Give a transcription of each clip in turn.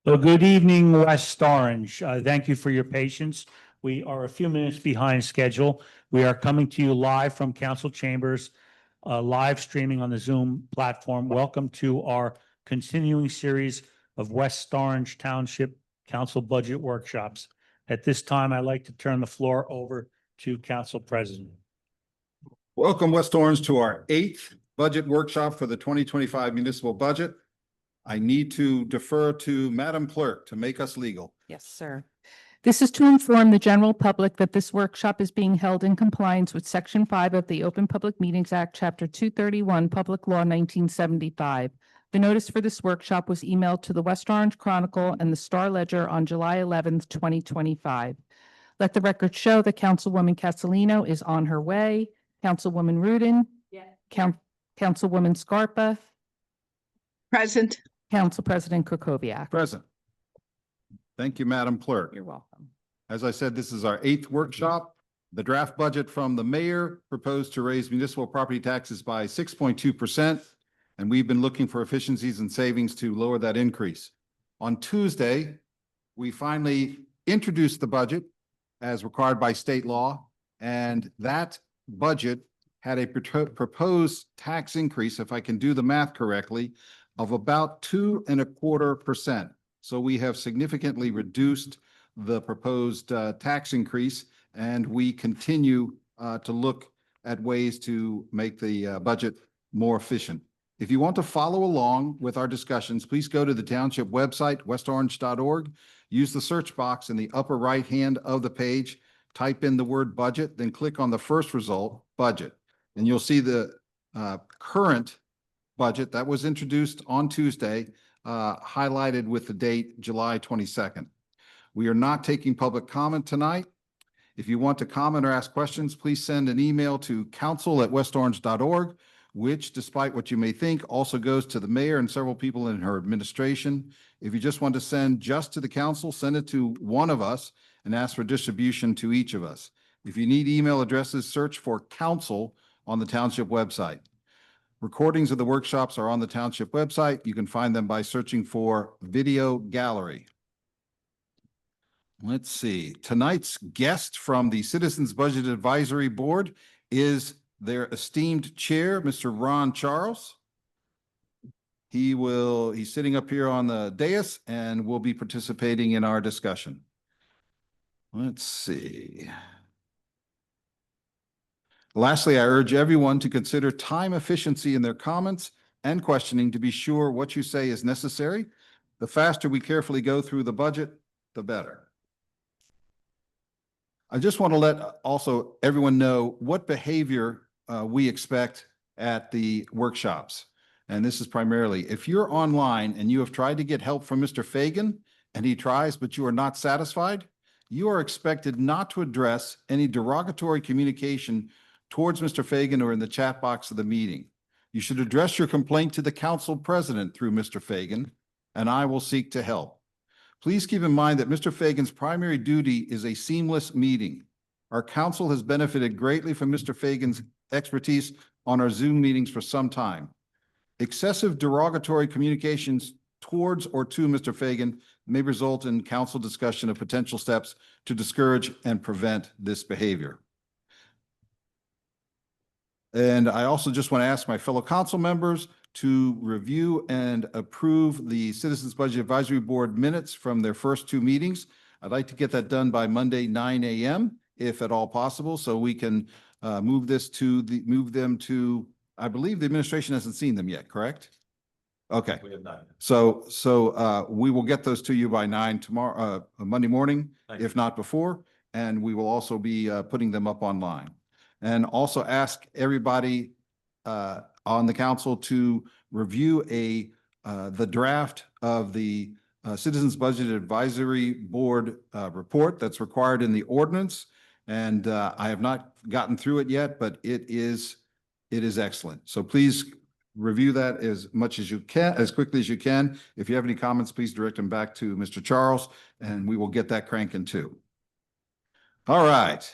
Well, good evening, West Orange. Thank you for your patience. We are a few minutes behind schedule. We are coming to you live from council chambers, live streaming on the Zoom platform. Welcome to our continuing series of West Orange Township Council Budget Workshops. At this time, I'd like to turn the floor over to Council President. Welcome, West Orange, to our 8th budget workshop for the 2025 municipal budget. I need to defer to Madam Clerk to make us legal. Yes, sir. This is to inform the general public that this workshop is being held in compliance with Section 5 of the Open Public Meetings Act, Chapter 231, Public Law 1975. The notice for this workshop was emailed to the West Orange Chronicle and the Star Ledger on July 11th, 2025. Let the record show that Councilwoman Castellino is on her way. Councilwoman Rudin? Yes. Councilwoman Scarpa? Present. Council President Kukoviac? Present. Thank you, Madam Clerk. You're welcome. As I said, this is our 8th workshop. The draft budget from the mayor proposed to raise municipal property taxes by 6.2%, and we've been looking for efficiencies and savings to lower that increase. On Tuesday, we finally introduced the budget as required by state law, and that budget had a proposed tax increase, if I can do the math correctly, of about 2.25%. So we have significantly reduced the proposed tax increase, and we continue to look at ways to make the budget more efficient. If you want to follow along with our discussions, please go to the township website, westorange.org. Use the search box in the upper right hand of the page, type in the word budget, then click on the first result, budget. And you'll see the current budget that was introduced on Tuesday, highlighted with the date July 22nd. We are not taking public comment tonight. If you want to comment or ask questions, please send an email to council@westorange.org, which, despite what you may think, also goes to the mayor and several people in her administration. If you just want to send just to the council, send it to one of us and ask for distribution to each of us. If you need email addresses, search for council on the township website. Recordings of the workshops are on the township website. You can find them by searching for video gallery. Let's see. Tonight's guest from the Citizens Budget Advisory Board is their esteemed chair, Mr. Ron Charles. He's sitting up here on the dais and will be participating in our discussion. Let's see. Lastly, I urge everyone to consider time efficiency in their comments and questioning to be sure what you say is necessary. The faster we carefully go through the budget, the better. I just want to let also everyone know what behavior we expect at the workshops. And this is primarily, if you're online and you have tried to get help from Mr. Fagan and he tries, but you are not satisfied, you are expected not to address any derogatory communication towards Mr. Fagan or in the chat box of the meeting. You should address your complaint to the council president through Mr. Fagan, and I will seek to help. Please keep in mind that Mr. Fagan's primary duty is a seamless meeting. Our council has benefited greatly from Mr. Fagan's expertise on our Zoom meetings for some time. Excessive derogatory communications towards or to Mr. Fagan may result in council discussion of potential steps to discourage and prevent this behavior. And I also just want to ask my fellow council members to review and approve the Citizens Budget Advisory Board minutes from their first 2 meetings. I'd like to get that done by Monday, 9 a.m., if at all possible, so we can move them to, I believe the administration hasn't seen them yet, correct? Okay. We have 9. So we will get those to you by 9 tomorrow, Monday morning, if not before, and we will also be putting them up online. And also ask everybody on the council to review the draft of the Citizens Budget Advisory Board report that's required in the ordinance. And I have not gotten through it yet, but it is excellent. So please review that as much as you can, as quickly as you can. If you have any comments, please direct them back to Mr. Charles, and we will get that cranking too. All right.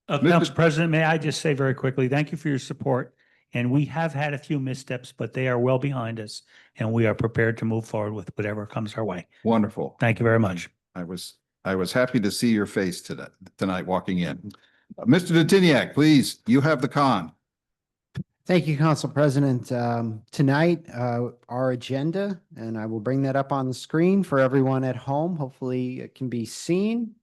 Council President, may I just say very quickly, thank you for your support And we have had a few missteps, but they are well behind us, and we are prepared to move forward with whatever comes our way. Wonderful. Thank you very much. I was happy to see your face tonight walking in. Mr. Datiniak, please, you have the con. Thank you, Council President. Tonight, our agenda, and I will bring that up on the screen for everyone at home. Hopefully it can be seen.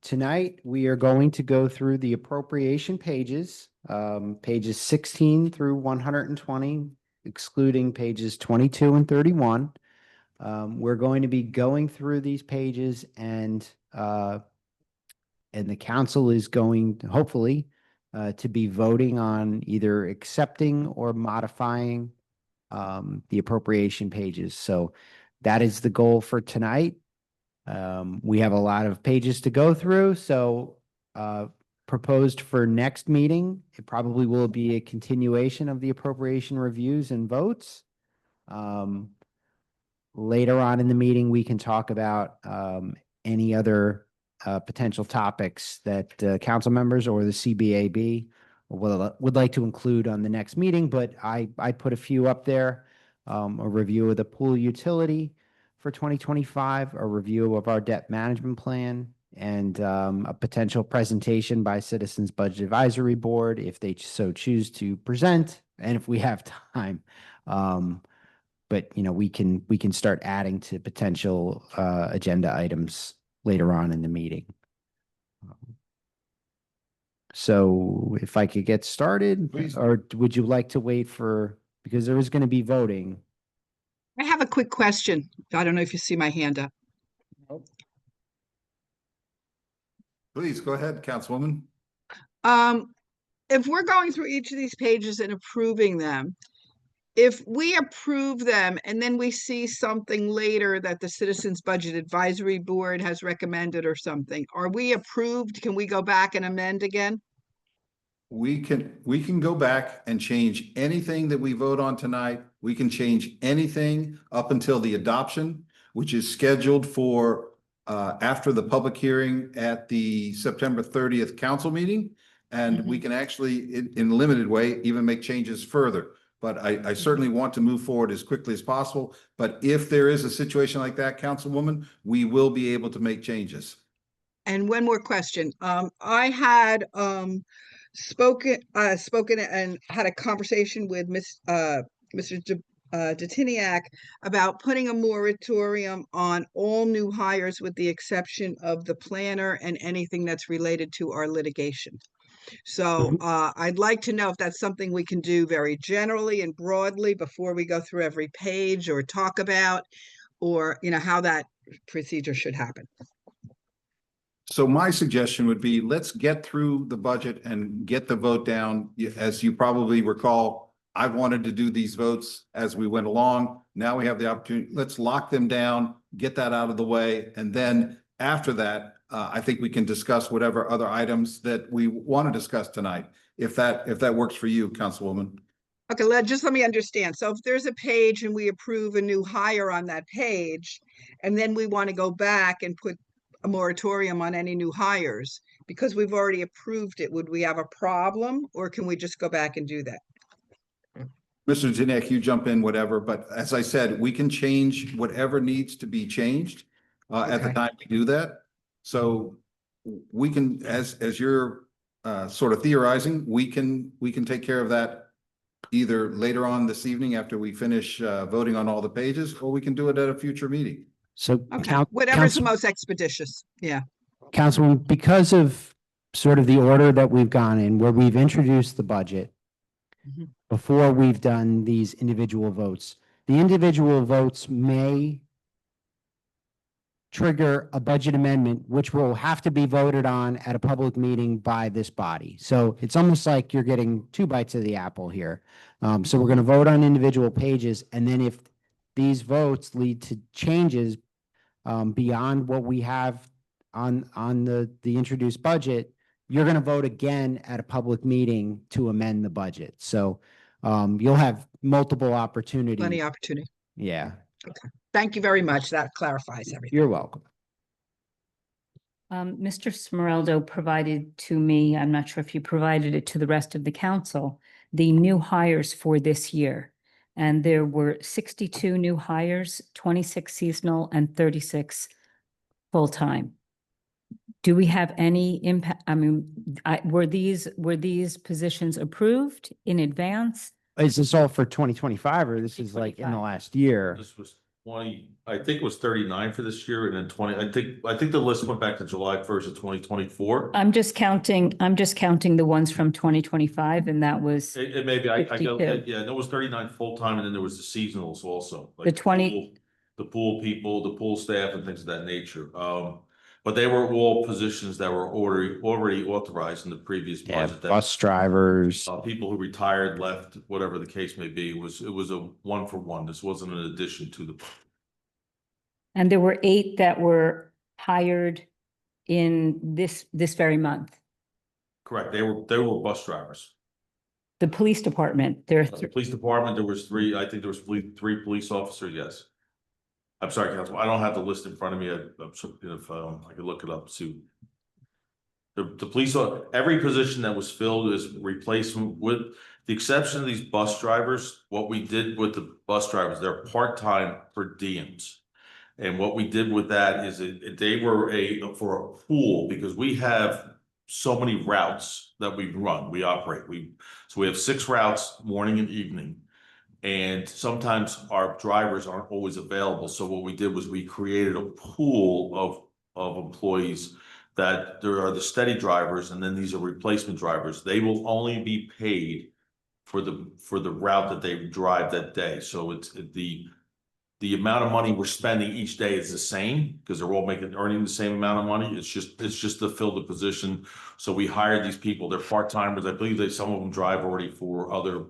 Tonight, we are going to go through the appropriation pages, pages 16 through 120, excluding pages 22 and 31. We're going to be going through these pages and the council is going to hopefully to be voting on either accepting or modifying the appropriation pages. So that is the goal for tonight. We have a lot of pages to go through, so proposed for next meeting, it probably will be a continuation of the appropriation reviews and votes. Later on in the meeting, we can talk about any other potential topics that council members or the CBAB would like to include on the next meeting, but I put a few up there. A review of the pool utility for 2025, a review of our debt management plan, and a potential presentation by Citizens Budget Advisory Board if they so choose to present, and if we have time. But we can start adding to potential agenda items later on in the meeting. So if I could get started, Please. or would you like to wait because there is going to be voting? I have a quick question. I don't know if you see my hand up. Please go ahead, Councilwoman. If we're going through each of these pages and approving them, if we approve them and then we see something later that the Citizens Budget Advisory Board has recommended or something, are we approved? Can we go back and amend again? We can go back and change anything that we vote on tonight. We can change anything up until the adoption, which is scheduled for after the public hearing at the September 30th council meeting. And we can actually, in a limited way, even make changes further. But I certainly want to move forward as quickly as possible. But if there is a situation like that, Councilwoman, we will be able to make changes. And one more question. I had spoken and had a conversation with Mr. Datiniak about putting a moratorium on all new hires with the exception of the planner and anything that's related to our litigation. So I'd like to know if that's something we can do very generally and broadly before we go through every page or talk about, or how that procedure should happen. So my suggestion would be, let's get through the budget and get the vote down. As you probably recall, I've wanted to do these votes as we went along. Now we have the opportunity. Let's lock them down, get that out of the way. And then after that, I think we can discuss whatever other items that we want to discuss tonight. If that works for you, Councilwoman. Okay, let me understand. So if there's a page and we approve a new hire on that page, and then we want to go back and put a moratorium on any new hires because we've already approved it, would we have a problem, or can we just go back and do that? Mr. Janek, you jump in, whatever, but as I said, we can change whatever needs to be changed at the time we do that. So we can, as you're sort of theorizing, we can take care of that either later on this evening after we finish voting on all the pages, or we can do it at a future meeting. So Okay, whatever's the most expeditious. Yeah. Councilwoman, because of sort of the order that we've gone in, where we've introduced the budget before we've done these individual votes, the individual votes may trigger a budget amendment, which will have to be voted on at a public meeting by this body. So it's almost like you're getting two bites of the apple here. So we're going to vote on individual pages, and then if these votes lead to changes beyond what we have on the introduced budget, you're going to vote again at a public meeting to amend the budget. So you'll have multiple opportunities. Plenty of opportunity. Yeah. Okay. Thank you very much. That clarifies everything. You're welcome. Mr. Smeraldo provided to me, I'm not sure if you provided it to the rest of the council, the new hires for this year. And there were 62 new hires, 26 seasonal and 36 full-time. Do we have any impact? I mean, were these positions approved in advance? Is this all for 2025 or this is like in the 2025. last year? This was 20, I think it was 39 for this year and then 20, I think the list went back to July 1st of 2024. I'm just counting the ones from 2025 and that was It may be, I got, 52. yeah, there was 39 full-time and then there was the seasonals also. like The 20 The pool people, the pool staff and things of that nature. But they were all positions that were already authorized in the previous Yeah, budget. that- bus drivers. People who retired, left, whatever the case may be, it was a 1-for-1. This wasn't an addition to the. And there were 8 that were hired in this very month. Correct. They were bus drivers. The police department, there are The police department, there was 3, I think there was 3 police officers, yes. I'm sorry, Council, I don't have the list in front of me. I'm sure if I could look it up, see. The police, every position that was filled is replacement with the exception of these bus drivers. What we did with the bus drivers, they're part-time per diems. And what we did with that is they were for a pool because we have so many routes that we run, we operate. So we have 6 routes, morning and evening. And sometimes our drivers aren't always available. So what we did was we created a pool of employees that there are the steady drivers and then these are replacement drivers. They will only be paid for the route that they drive that day. So it's the amount of money we're spending each day is the same because they're all earning the same amount of money. It's just to fill the position. So we hired these people. They're part-timers. I believe some of them drive already for other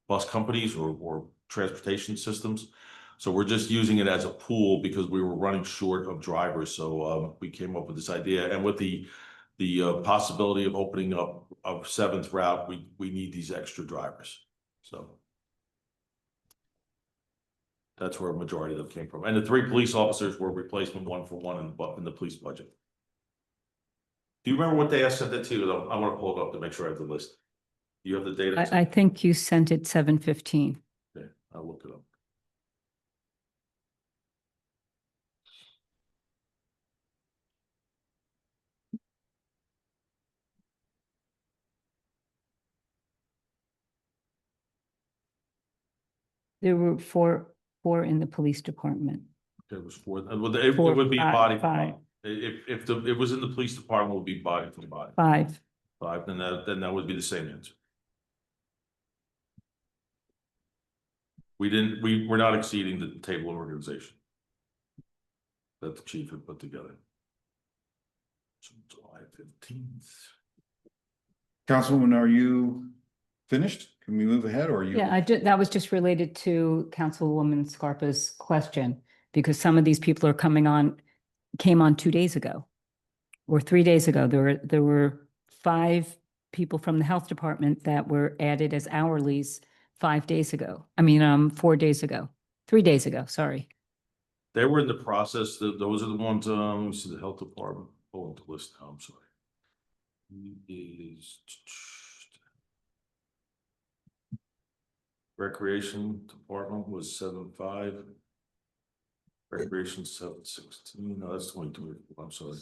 bus companies or transportation systems. So we're just using it as a pool because we were running short of drivers. So we came up with this idea, and with the possibility of opening up a 7th route, we need these extra drivers. So that's where a majority of them came from. And the 3 police officers were replacement 1-for-1 in the police budget. Do you remember what day I sent that to you? I want to pull it up to make sure I have the list. Do you have the data? I think you sent it 7:15. Okay, I'll look it up. There were four in the police department. It was 4. It Four, would be five, body for five. body. If it was in the police department, it would be body for body. 5. 5, then that would be the same answer. We're not exceeding the table of organization that the chief had put together. So July 15th. Councilwoman, are you finished? Can we move ahead or are you? Yeah, that was just related to Councilwoman Scarpa's question, because some of these people came on 2 days ago or 3 days ago. There were 5 people from the health department that were added as hourlies 5 days ago. I mean, 4 days ago, 3 days ago, sorry. They were in the process. Those are the ones, let me see the health department. Hold on the list now, I'm sorry. Is Recreation Department was 7.5. Recreation 7.16. No, that's 2024. I'm sorry,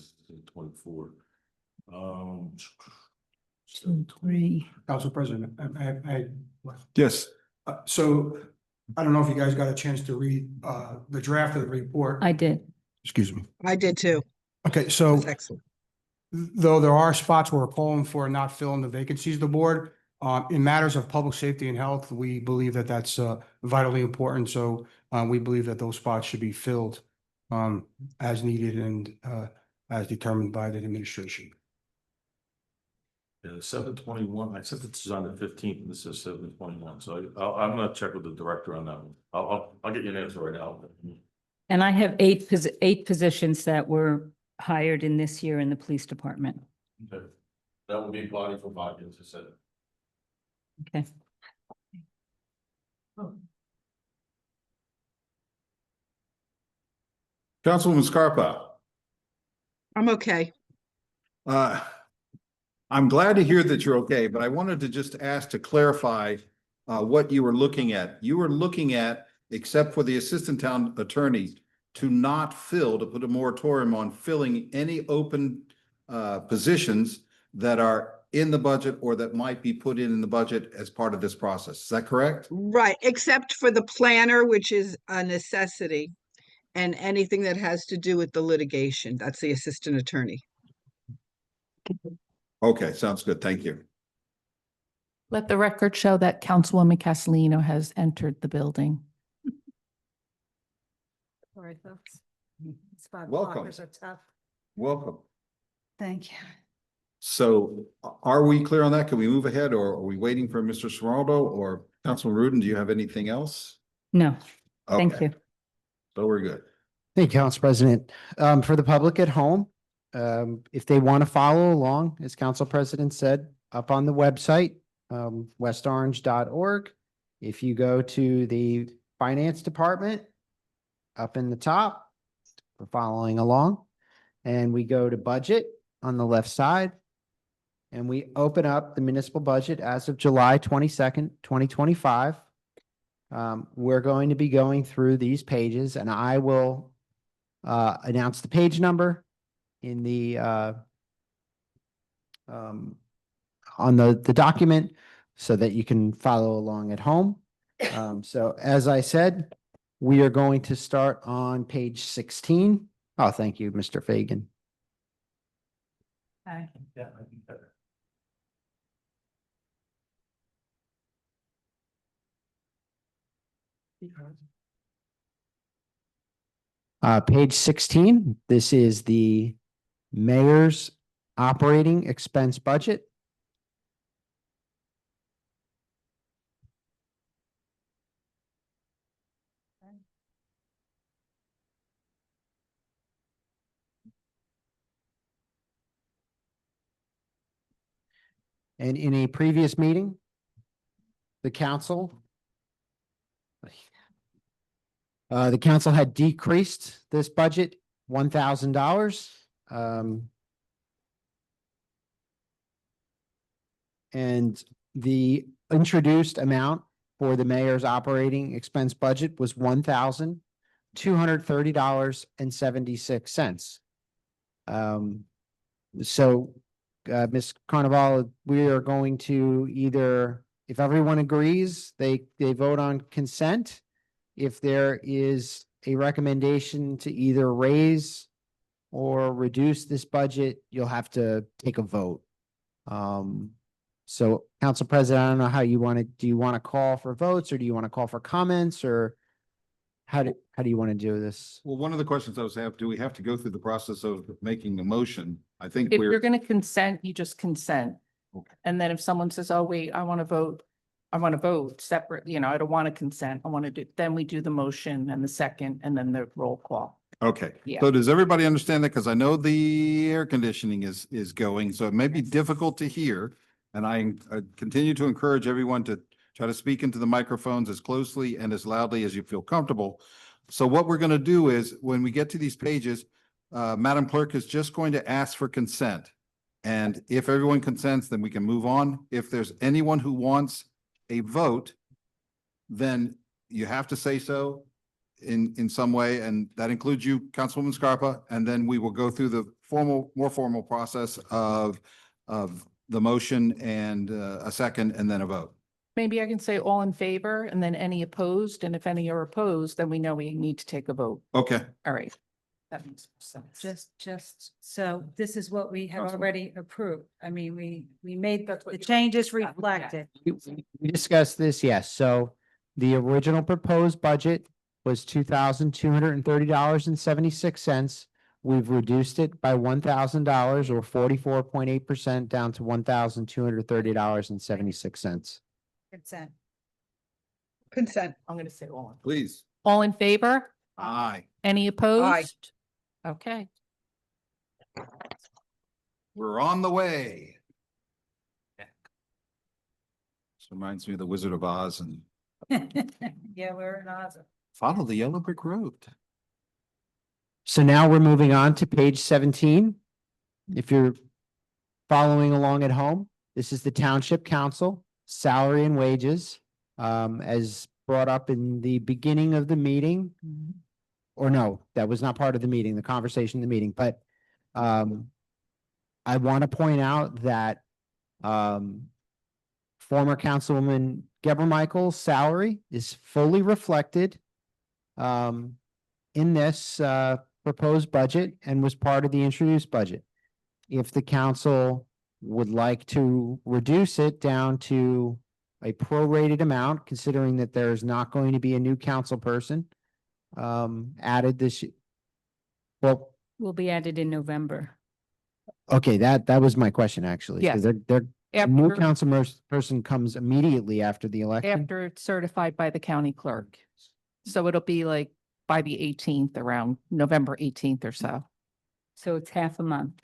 24. 2, 3. Council President, Yes. so I don't know if you guys got a chance to read the draft of the report. I did. Excuse me. I did too. Okay, so That's excellent. though there are spots where we're calling for not filling the vacancies of the board, in matters of public safety and health, we believe that that's vitally important. So we believe that those spots should be filled as needed and as determined by the administration. Yeah, 7/21. I said this is on the 15th, and this is 7/21. So I'm gonna check with the director on that one. I'll get you an answer right now. And I have 8 positions that were hired in this year in the police department. Okay, that would be body for body, as I said. Okay. Councilwoman Scarpa. I'm okay. I'm I'm glad to hear that you're okay, but I wanted to just ask to clarify what you were looking at. You were looking at, except for the assistant town attorney, to not fill, to put a moratorium on filling any open positions that are in the budget or that might be put in the budget as part of this process. Is that correct? Right, except for the planner, which is a necessity, and anything that has to do with the litigation. That's the assistant attorney. Okay, sounds good. Thank you. Let the record show that Councilwoman Castellino has entered the building. Sorry, folks. It's 5 Welcome. o'clock, are tough. Welcome. Thank you. So are we clear on that? Can we move ahead, or are we waiting for Mr. Smeraldo or Councilman Rudin? Do you have anything else? No, thank Okay, you. so we're good. Thank you, Council President. For the public at home, if they want to follow along, as Council President said, up on the website, westorange.org. If you go to the Finance Department, up in the top, we're following along, and we go to Budget on the left side, and we open up the municipal budget as of July 22nd, 2025. We're going to be going through these pages, and I will announce the page number in the on the document so that you can follow along at home. So as I said, we are going to start on page 16. Oh, thank you, Mr. Fagan. Hi. Yeah, I think that. Page 16, this is the mayor's operating expense budget. And in a previous meeting, the council had decreased this budget $1,000. And the introduced amount for the mayor's operating expense budget was $1,230.76. So, Ms. Carnevale, we are going to either, if everyone agrees, they vote on consent. If there is a recommendation to either raise or reduce this budget, you'll have to take a vote. So Council President, I don't know how you want to, do you want to call for votes, or do you want to call for comments, or how do you want to do this? Well, one of the questions I was have, do we have to go through the process of making a motion? I think If you're we're, going to consent, you just consent. Okay. And then if someone says, oh, wait, I want to vote separate, I don't want to consent, I want to do, then we do the motion and the second, and then the roll call. okay. Yeah. So does everybody understand that? Because I know the air conditioning is going, so it may be difficult to hear. And I continue to encourage everyone to try to speak into the microphones as closely and as loudly as you feel comfortable. So what we're going to do is, when we get to these pages, Madam Clerk is just going to ask for consent. And if everyone consents, then we can move on. If there's anyone who wants a vote, then you have to say so in some way, and that includes you, Councilwoman Scarpa, and then we will go through the more formal process of the motion and a second and then a vote. Maybe I can say all in favor and then any opposed, and if any are opposed, then we know we need to take a vote. Okay, All right. That makes sense. Just, so this is what we have Councilman. already approved. I mean, we made That's what the you- changes Yeah. reflected. We discussed this, yes. So the original proposed budget was $2,230.76. We've reduced it by $1,000, or 44.8%, down to $1,230.76. Consent. Consent. I'm going to say all. please. All in favor? Aye. Any opposed? Okay. We're on the way. This reminds me of the Wizard of Oz and Yeah, we're in Oz. follow the yellow brick road. So now we're moving on to page 17. If you're following along at home, this is the Township Council, salary and wages, as brought up in the beginning of the meeting. Or no, that was not part of the meeting, the conversation in the meeting, but I want to point out that former Councilwoman Geber Michael's salary is fully reflected in this proposed budget and was part of the introduced budget. If the council would like to reduce it down to a prorated amount, considering that there is not going to be a new council person added this. Well, Will be added in November. okay, that was my question, actually. Yeah. 'Cause they're new After, council person comes immediately after the election. after it's certified by the county clerk. So it'll be like by the 18th, around November 18th or so. So it's half a month.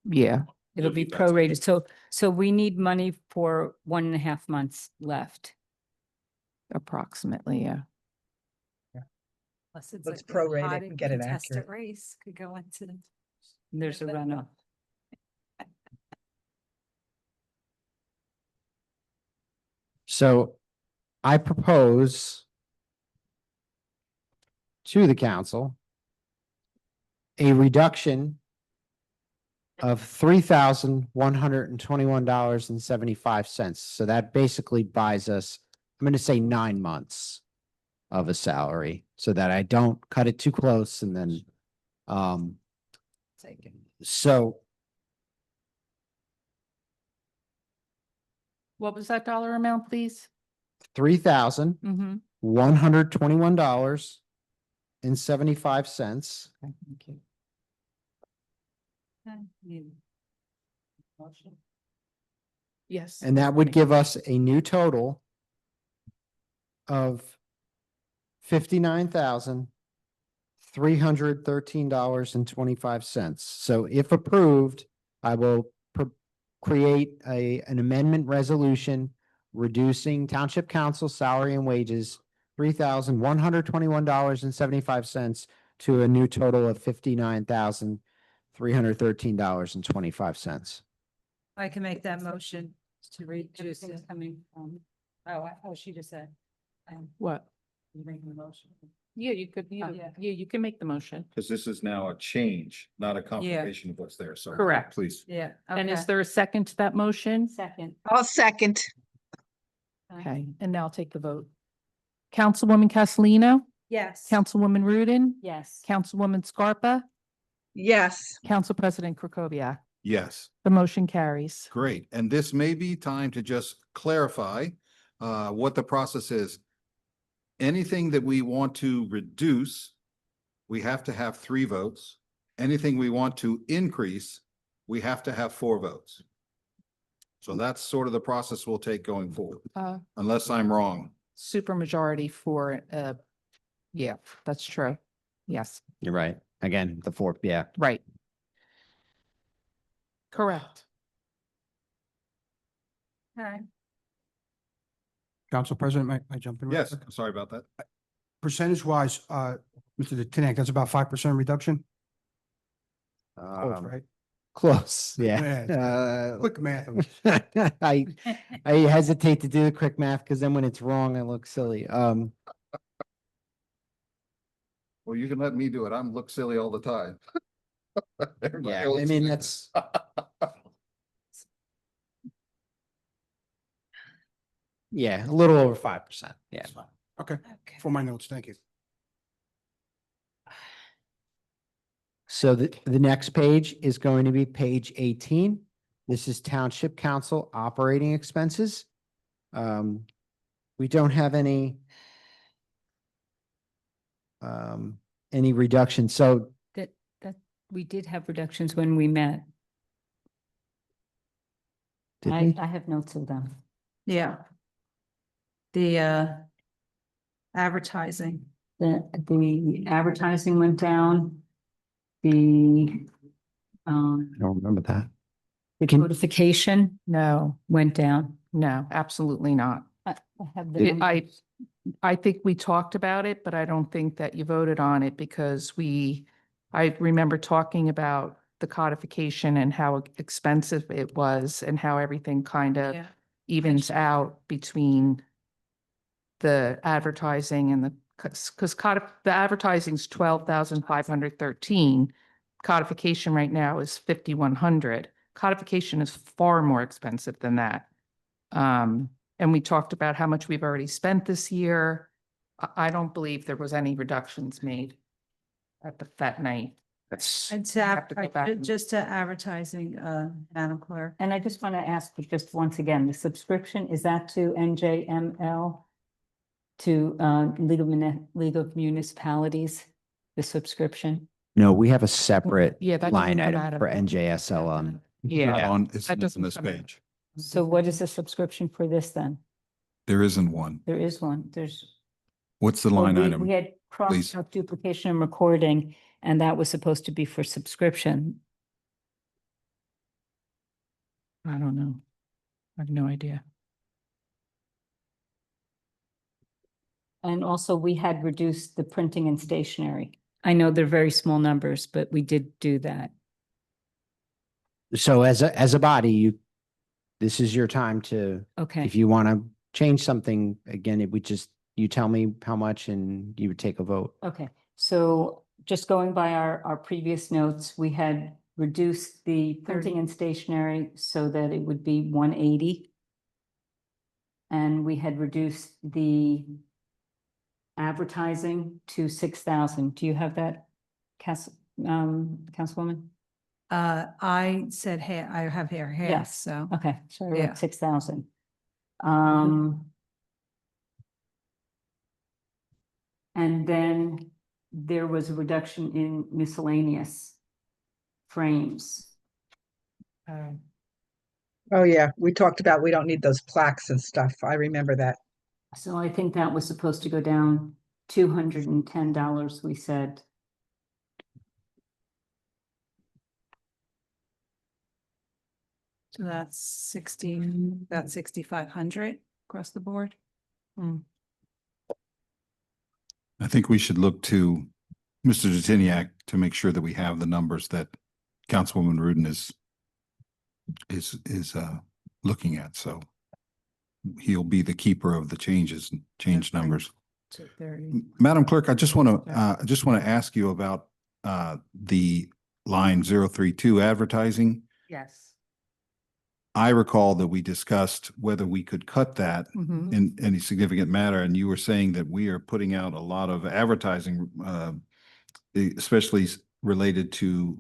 Yeah, It'll be prorated. So we need money for 1.5 months left. approximately, yeah. Plus it's Let's a prorate it hot and get it contested accurate. race could go into. There's a runoff. So I propose to the council a reduction of $3,121.75. So that basically buys us, I'm going to say 9 months of a salary so that I don't cut it too close and then, so What was that dollar amount, please? $3,121.75. Yes. And that would give us a new total of $59,313.25. So if approved, I will create an amendment resolution reducing Township Council salary and wages $3,121.75 to a new total of $59,313.25. I can make that motion to reduce Everything's it. coming from, Oh, she just said. What? You making the motion? Yeah, you could, Yeah. you can make the motion. Because this is now a change, not a confirmation of what's there. So. Correct. Please. Yeah. And is there a second to that motion? second. I'll second. Okay, and now I'll take the vote. Councilwoman Castellino, Yes. Councilwoman Rudin, Yes. Councilwoman Scarpa, Yes. Council President Krokoviac. Yes. The motion carries. Great. And this may be time to just clarify what the process is. Anything that we want to reduce, we have to have 3 votes. Anything we want to increase, we have to have 4 votes. So that's sort of the process we'll take going forward, unless I'm wrong. Super majority for, yeah, that's true. Yes, You're right. Again, the 4th, yeah. right. Correct. Okay. Council President, might I jump in? real Yes, quick? sorry about that. Percentage wise, Mr. Detinak, that's about 5% reduction? Um, Right? Close, yeah. Yeah, quick math. I hesitate to do the quick math because then when it's wrong, I look silly. Well, you can let me do it. I'm look silly all the time. Everybody Yeah, else- I mean, that's. Yeah, a little over 5%. Yeah. Okay, Okay. for my notes, thank you. So the next page is going to be page 18. This is Township Council operating expenses. We don't have any reduction. So That we did have reductions when we met. did I we? have notes of them. Yeah. The advertising. The advertising went down. The I don't remember that. the Can- notification No, went down. no, absolutely not. I have the I numbers. think we talked about it, but I don't think that you voted on it because I remember talking about the codification and how expensive it was and how everything kind of Yeah. evens out between the advertising and the, because the advertising's 12,513. Codification right now is 5,100. Codification is far more expensive than that. And we talked about how much we've already spent this year. I don't believe there was any reductions made at that night. That's. And have to go back and- just to advertising, Madam Clerk. And I just want to ask you just once again, the subscription, is that to NJML? To League of Municipalities, the subscription? No, we have a separate Yeah, that line doesn't come item out of for it. NJSL. Yeah. It's That not doesn't on this come out. page. So what is the subscription for this then? There isn't one. There is one, there's. What's the well, line we- item? We had please? crossed out duplication and recording, and that was supposed to be for subscription. I don't know. I have no idea. And also we had reduced the printing and stationery. I know they're very small numbers, but we did do that. So as a body, this is your time to, Okay, if you want to change something, again, it would just, you tell me how much and you would take a vote. okay. So just going by our previous notes, we had reduced the printing and stationery so that it would be 180. And we had reduced the advertising to 6,000. Do you have that, Councilwoman? I said, hey, I have hair, Yes. so. Okay, so we're Yeah. at 6,000. And then there was a reduction in miscellaneous frames. Oh, yeah, we talked about, we don't need those plaques and stuff. I remember that. So I think that was supposed to go down $210, we said. So that's 6,500 across the board. I think we should look to Mr. Detiniak to make sure that we have the numbers that Councilwoman Rudin is looking at. So he'll be the keeper of the changes and change numbers. Madam Clerk, I just want to ask you about the line 032 advertising. Yes. I recall that we discussed whether we could cut that in any significant matter, and you were saying that we are putting out a lot of advertising, especially related to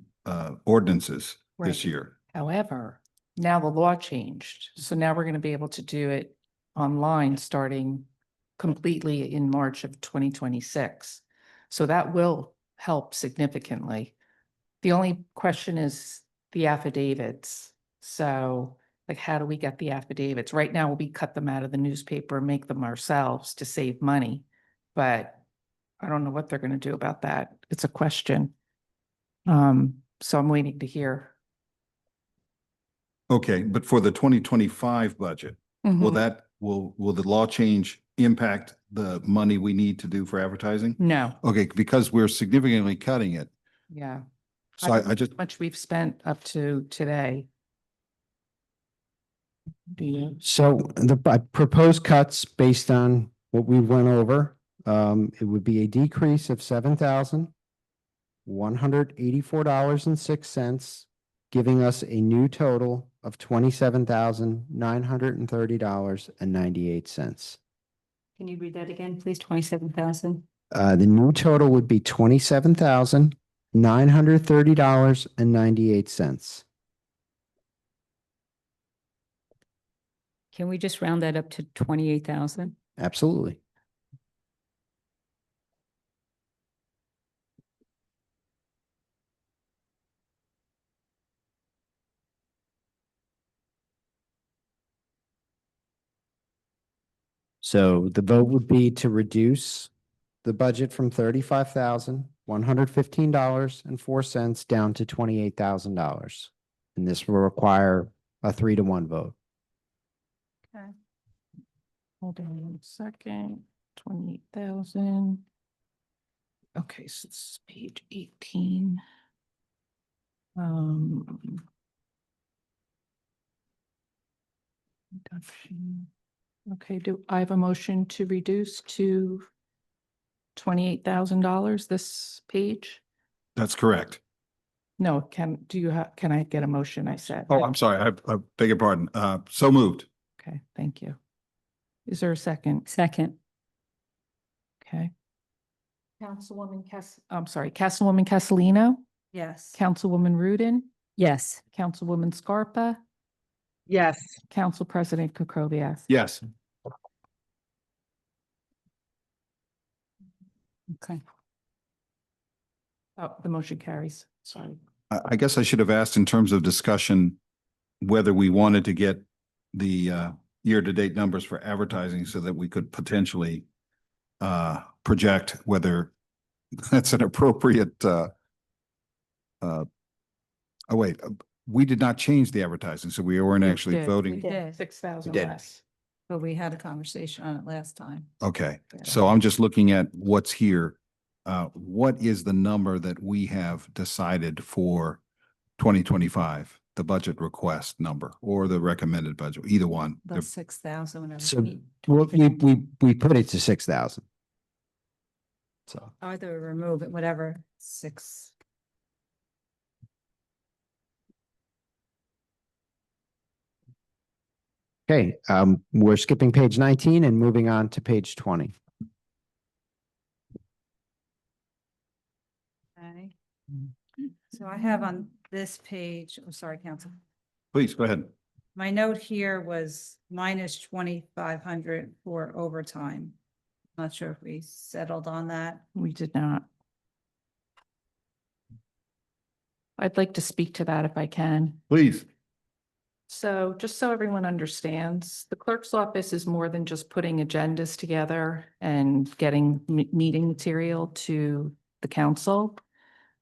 ordinances this Right. year. However, now the law changed. So now we're going to be able to do it online starting completely in March of 2026. So that will help significantly. The only question is the affidavits. So like, how do we get the affidavits? Right now, we cut them out of the newspaper, make them ourselves to save money. But I don't know what they're going to do about that. It's a question. So I'm waiting to hear. Okay, but for the 2025 budget, will the law change impact the money we need to do for advertising? No, Okay, because we're significantly cutting it. yeah. So don't know I just, how much we've spent up to today. Do you? So the proposed cuts based on what we went over, it would be a decrease of $7,184.06, giving us a new total of $27,930.98. Can you read that again, please? 27,000? The new total would be $27,930.98. Can we just round that up to 28,000? Absolutely. So the vote would be to reduce the budget from $35,115.04 down to $28,000. And this will require a 3-to-1 vote. Hold on 1 second. 28,000. Okay, so this is page 18. Um, reduction. Okay, do I have a motion to reduce to $28,000 this page? That's correct. No, can I get a motion? I said. Oh, I'm sorry. I beg your pardon. So moved. Okay, thank you. Is there a second? Second, Okay. Councilwoman Castellino, Yes. Councilwoman Rudin, yes. Councilwoman Scarpa, Yes. Council President Kukoviac. Yes. Okay. Oh, the motion carries. Sorry. I guess I should have asked in terms of discussion whether we wanted to get the year-to-date numbers for advertising so that we could potentially project whether that's an appropriate oh, wait, we did not change the advertising, so we weren't actually We voting. did 6,000 We did. less. But we had a conversation on it last time. Okay, so I'm just looking at what's here. What is the number that we have decided for 2025? The budget request number or the recommended budget, either one. The 6,000 whenever. So we put it to 6,000. So. Either remove it, whatever, 6. Okay, we're skipping page 19 and moving on to page 20. Okay. So I have on this page, I'm sorry, Council. Please, go ahead. My note here was minus 2,500 for overtime. Not sure if we settled on that. We did not. I'd like to speak to that if I can. Please. So just so everyone understands, the clerk's office is more than just putting agendas together and getting meeting material to the council.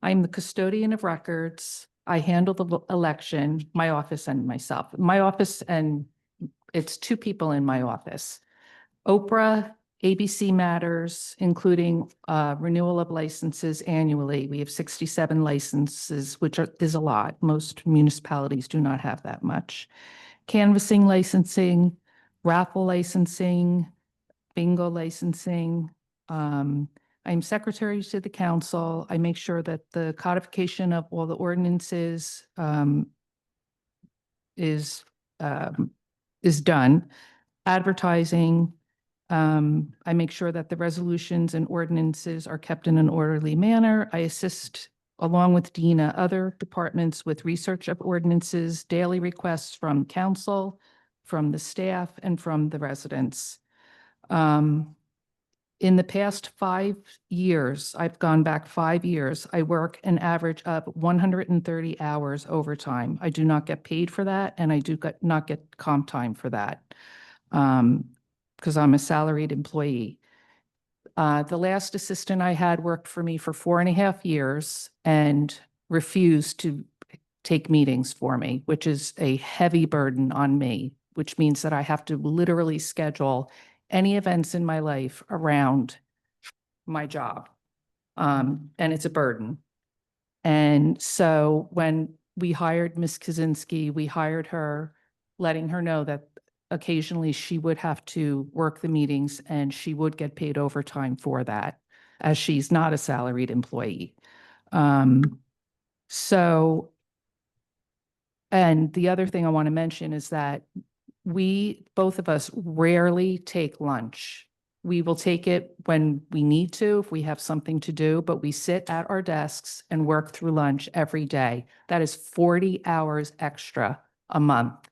I'm the custodian of records. I handle the election, my office and myself. My office, and it's 2 people in my office. Oprah, ABC matters, including renewal of licenses annually. We have 67 licenses, which is a lot. Most municipalities do not have that much. Canvassing licensing, raffle licensing, bingo licensing. I'm secretary to the council. I make sure that the codification of all the ordinances is done. Advertising. I make sure that the resolutions and ordinances are kept in an orderly manner. I assist, along with Dina, other departments with research of ordinances, daily requests from council, from the staff, and from the residents. In the past 5 years, I've gone back 5 years, I work an average of 130 hours overtime. I do not get paid for that, and I do not get comp time for that. Because I'm a salaried employee. The last assistant I had worked for me for 4.5 years and refused to take meetings for me, which is a heavy burden on me, which means that I have to literally schedule any events in my life around my job. And it's a burden. And so when we hired Ms. Kaczynski, we hired her, letting her know that occasionally she would have to work the meetings and she would get paid overtime for that, as she's not a salaried employee. So, and the other thing I want to mention is that both of us rarely take lunch. We will take it when we need to, if we have something to do, but we sit at our desks and work through lunch every day. That is 40 hours extra a month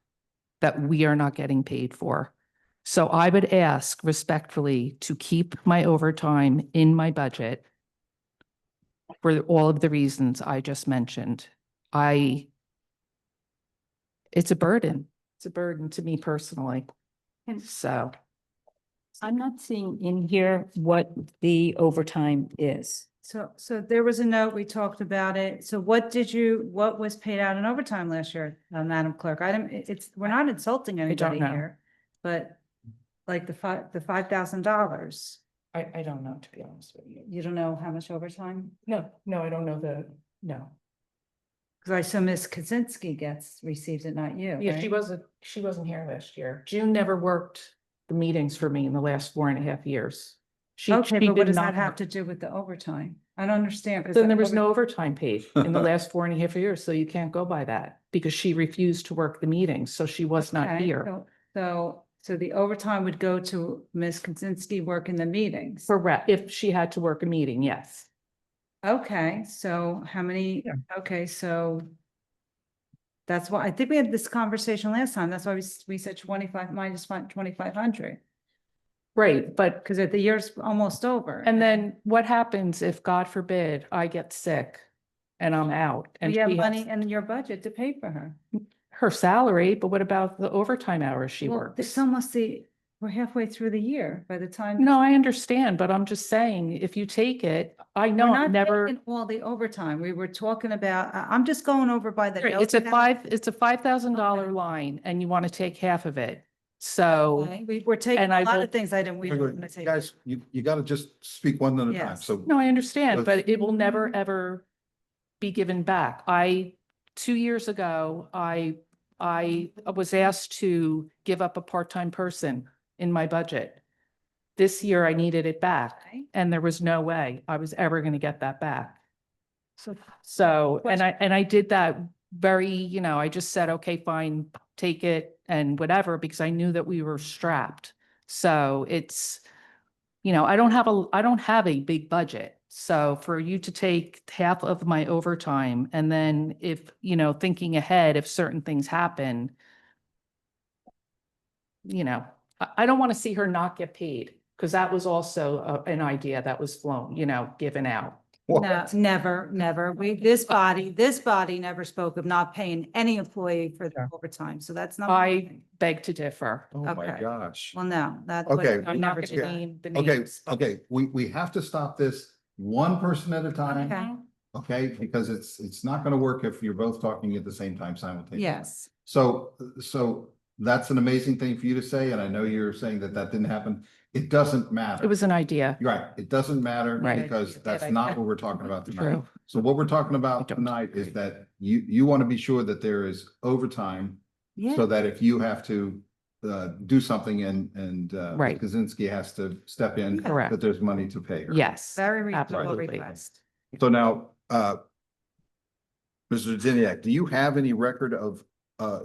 that we are not getting paid for. So I would ask respectfully to keep my overtime in my budget for all of the reasons I just mentioned. It's a burden. It's a burden to me personally. And So I'm not seeing in here what the overtime is. So there was a note, we talked about it. So what was paid out in overtime last year, Madam Clerk? We're not insulting anybody know. here, but like the $5,000, I don't know, to be honest with you. you don't know how much overtime? No, I don't know no. Because I assume Ms. Kaczynski receives it, not you, Yeah, she right? wasn't here last year. June never worked the meetings for me in the last 4.5 years. Okay, She but what did does not that have work. to do with the overtime? I don't understand. Then there was no overtime paid in the last 4.5 years, so you can't go by that because she refused to work the meetings, so she was not Okay, here. So the overtime would go to Ms. Kaczynski working the meetings. Correct, if she had to work a meeting, yes. Okay, so how many, Yeah. okay, so that's why, I think we had this conversation last time. That's why we said 25 minus 2,500, Right, but, because the year's almost over. and then what happens if, God forbid, I get sick and I'm out? And We have she has money in your budget to pay for her. her salary, but what about the overtime hours she Well, works? it's almost we're halfway through the year by the time. No, I understand, but I'm just saying, if you take it, I We're know not I'm never. taking all the overtime. We were talking about, I'm just going over by the. Right, notes it's a now. it's a $5,000 Okay. line and you want to take half of it. So, Okay, we're taking and a I lot will- of things we Wait, were wait, gonna take. Guys, you gotta just speak one at a time, Yes. so. no, I understand, But- but it will never, ever be given back. 2 years ago, I was asked to give up a part-time person in my budget. This year I needed it back Okay. and there was no way I was ever going to get that back. So So, and I did that very, I just said, okay, fine, take it and whatever, because I knew that we were strapped. So it's, I don't have a big budget. So for you to take half of my overtime and then if, thinking ahead, if certain things happen, I don't want to see her not get paid because that was also an idea that was flown, given out. No, never. This body never spoke of not paying any employee for the Sure. overtime. So that's not. I beg to differ. Oh, my Okay. gosh. Well, no, that's. Okay. I'm not never going do to that. name the Okay, names. okay, we have to stop this one person at a time, Okay. okay? Because it's not gonna work if you're both talking at the same time simultaneously. Yes. So that's an amazing thing for you to say, and I know you're saying that didn't happen. It doesn't matter. It was an idea. You're right, it doesn't matter Right. because that's Bad not idea. what we're talking about tonight. True. So what we're talking I about don't tonight is agree. that you want to be sure that there is overtime Yeah. so that if you have to do something and Right. Kaczynski has to step in, Correct. that there's money to pay her. Yes. Very reasonable Absolutely. request. So now, Mr. Diniak, do you have any record of,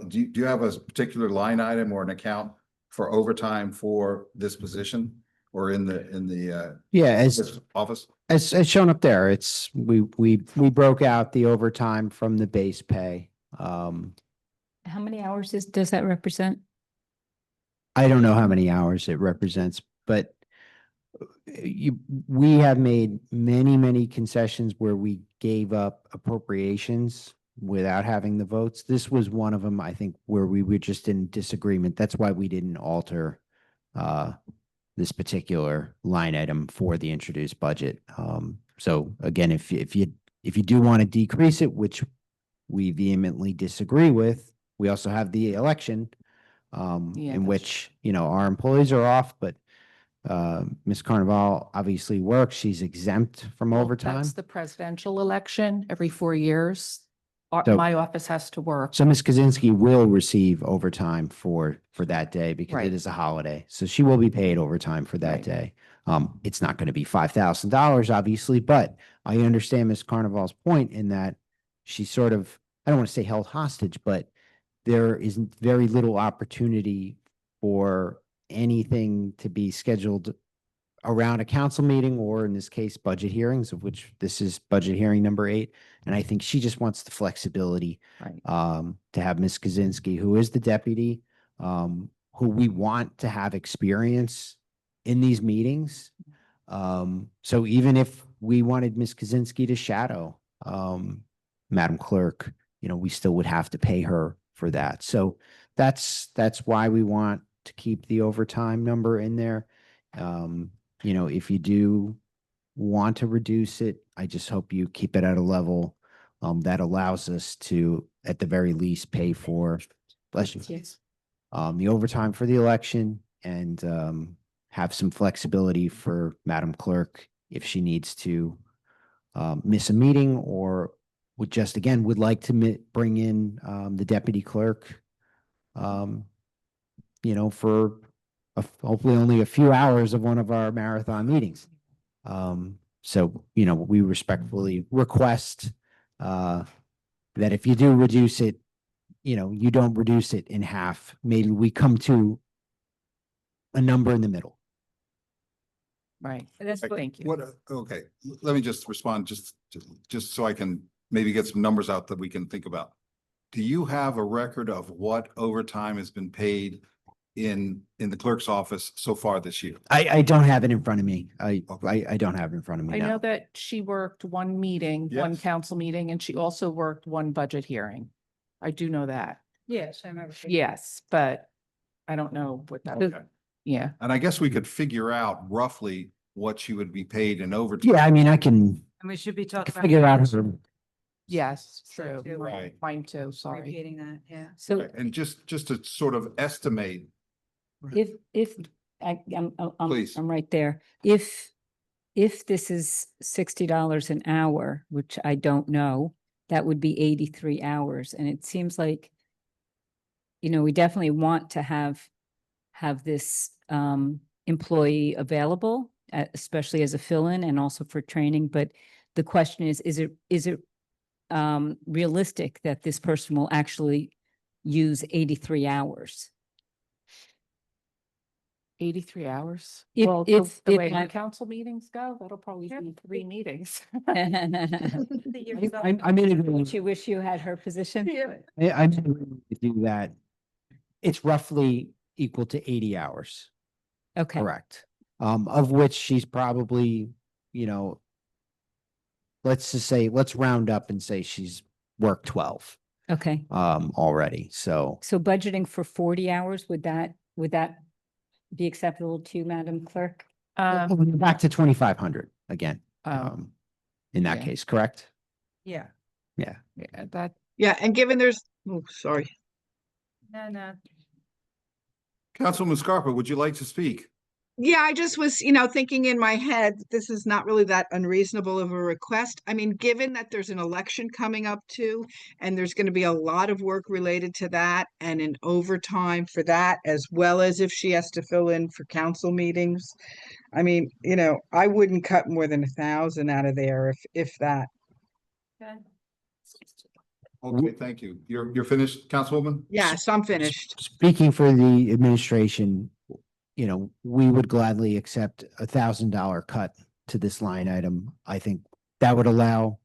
do you have a particular line item or an account for overtime for this position or in the Yeah, this office? as shown up there, we broke out the overtime from the base pay. How many hours does that represent? I don't know how many hours it represents, but we have made many concessions where we gave up appropriations without having the votes. This was one of them, I think, where we were just in disagreement. That's why we didn't alter this particular line item for the introduced budget. So again, if you do want to decrease it, which we vehemently disagree with, we also have the election Yeah, in that's which, our employees are off, but Ms. Carnival obviously works. She's exempt from Well, overtime. That's the presidential election every 4 years. So- My office has to work. So Ms. Kaczynski will receive overtime for that day because Right. it is a holiday. So she will be paid overtime for that Right. day. It's not going to be $5,000, obviously, but I understand Ms. Carnival's point in that she sort of, I don't want to say held hostage, but there is very little opportunity for anything to be scheduled around a council meeting or in this case, budget hearings, of which this is budget hearing number 8. And I think she just wants the flexibility Right. to have Ms. Kaczynski, who is the deputy, who we want to have experience in these meetings. So even if we wanted Ms. Kaczynski to shadow Madam Clerk, we still would have to pay her for that. So that's why we want to keep the overtime number in there. If you do want to reduce it, I just hope you keep it at a level that allows us to, at the very least, pay for, bless you, the overtime for the election and have some flexibility for Madam Clerk if she needs to miss a meeting or would just, again, would like to bring in, the deputy clerk, for hopefully only a few hours of one of our marathon meetings. So, we respectfully request, that if you do reduce it, you don't reduce it in half. Maybe we come to a number in the middle. Right. That's what- Thank you. What, okay, let me just respond, just so I can maybe get some numbers out that we can think about. Do you have a record of what overtime has been paid in the clerk's office so far this year? I don't have it in front of me. I Okay. don't have it in front of me I know now. that she worked one meeting, one Yes. council meeting, and she also worked one budget hearing. I do know that. Yes, I remember. Yes, but I don't know what that, Okay. yeah. And I guess we could figure out roughly what she would be paid in overtime. Yeah, I mean, I can And we should be talking about. figure out her. Yes, So true. too, Right. Mine too, sorry. Repeating that, yeah. So And just to sort of estimate, if I'm Please. I'm right there. If this is $60 an hour, which I don't know, that would be 83 hours. And it seems like, we definitely want to have this employee available, especially as a fill-in and also for training. But the question is it realistic that this person will actually use 83 hours? 83 hours? If- Well, if- the if way I- my council meetings go, that'll probably be 3 meetings. I'm in agreement. Don't you wish you had her position? I'm in agreement with you that it's roughly equal to 80 hours. Okay, Correct. Of which she's probably, let's just say, let's round up and say she's worked 12, okay. already. So, So budgeting for 40 hours, would that be acceptable to you, Madam Clerk? back to 2,500 again, Oh, in that yeah. case, correct? Yeah. Yeah. yeah, that, Yeah, and given there's, oh, sorry. No. Councilwoman Scarpa, would you like to speak? Yeah, I just was, thinking in my head, this is not really that unreasonable of a request. I mean, given that there's an election coming up too, and there's going to be a lot of work related to that and an overtime for that, as well as if she has to fill in for council meetings. I mean, I wouldn't cut more than 1,000 out of there if that. Okay, thank you. You're finished, Councilwoman? Yes, I'm finished. Speaking for the administration, we would gladly accept $1,000 cut to this line item. I think that would allow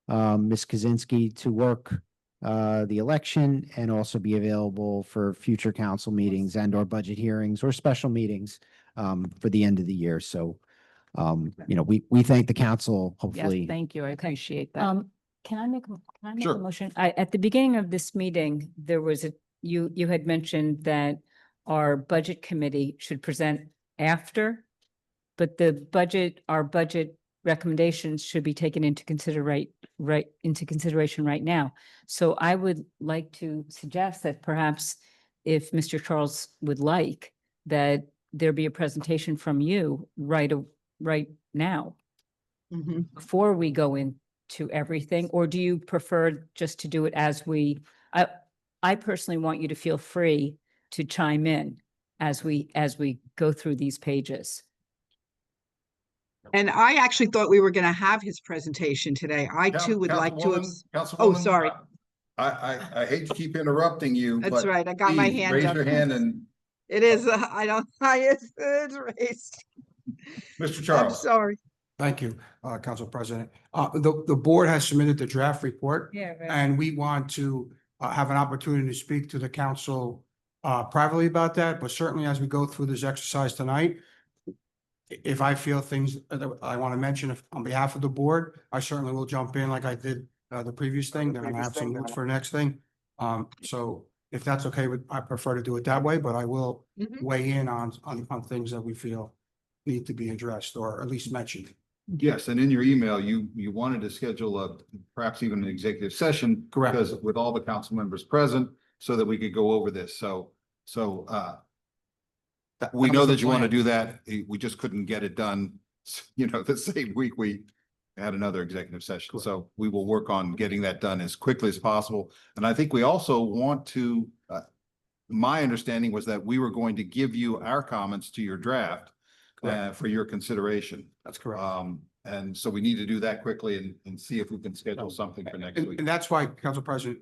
Ms. Kaczynski to work the election and also be available for future council meetings and or budget hearings or special meetings for the end of the year. So, we thank the council, yes, hopefully. thank you. I appreciate that. Can I make a Sure. motion? At the beginning of this meeting, there was you had mentioned that our budget committee should present after, but our budget recommendations should be taken into consideration right now. So I would like to suggest that perhaps if Mr. Charles would like, that there be a presentation from you right now Mhm. before we go into everything, or do you prefer just to do it as I personally want you to feel free to chime in as we go through these pages. And I actually thought we were going to have his presentation today. I too would like to. Oh, sorry. I hate to keep interrupting you, That's but right. I got my please hand raise up. your hand and It is, it's raised. Mr. I'm Charles. sorry. Thank you, Council President. The board has submitted the draft report. Yeah, right. And we want to have an opportunity to speak to the council privately about that, but certainly as we go through this exercise tonight, if I feel things that I want to mention on behalf of the board, I certainly will jump in like I did the previous thing, then I have some notes for the next thing. So if that's okay I prefer to do it that way, but I will Mhm. weigh in on things that we feel need to be addressed or at least mentioned. Yes, and in your email, you wanted to schedule perhaps even an executive session. Correct. Because with all the council members present, so that we could go over this. So we That know was the that you want to plan. do that. We just couldn't get it done, the same week we had another executive session. So we will work on getting that done as quickly as possible. And I think we also want to, my understanding was that we were going to give you our comments to your draft for your consideration. That's correct. And so we need to do that quickly and see if we can schedule something for next week. And that's why, Council President,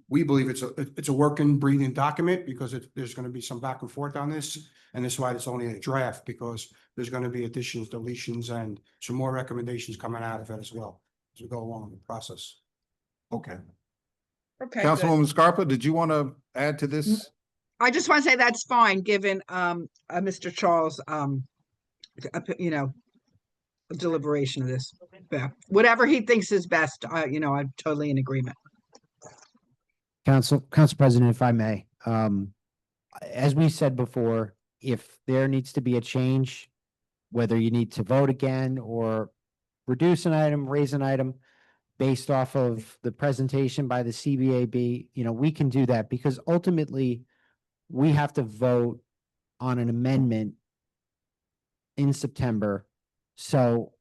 we believe it's a working, breathing document because there's going to be some back and forth on this. And that's why it's only a draft, because there's going to be additions, deletions, and some more recommendations coming out of it as well as we go along in the process. Okay. Okay, good. Councilwoman Scarpa, did you want to add to this? I just want to say that's fine, given Mr. Charles deliberation of this. Yeah, whatever he thinks is best, I'm totally in agreement. Council President, if I may, as we said before, if there needs to be a change, whether you need to vote again or reduce an item, raise an item based off of the presentation by the CBAB, we can do that because ultimately we have to vote on an amendment in September. So,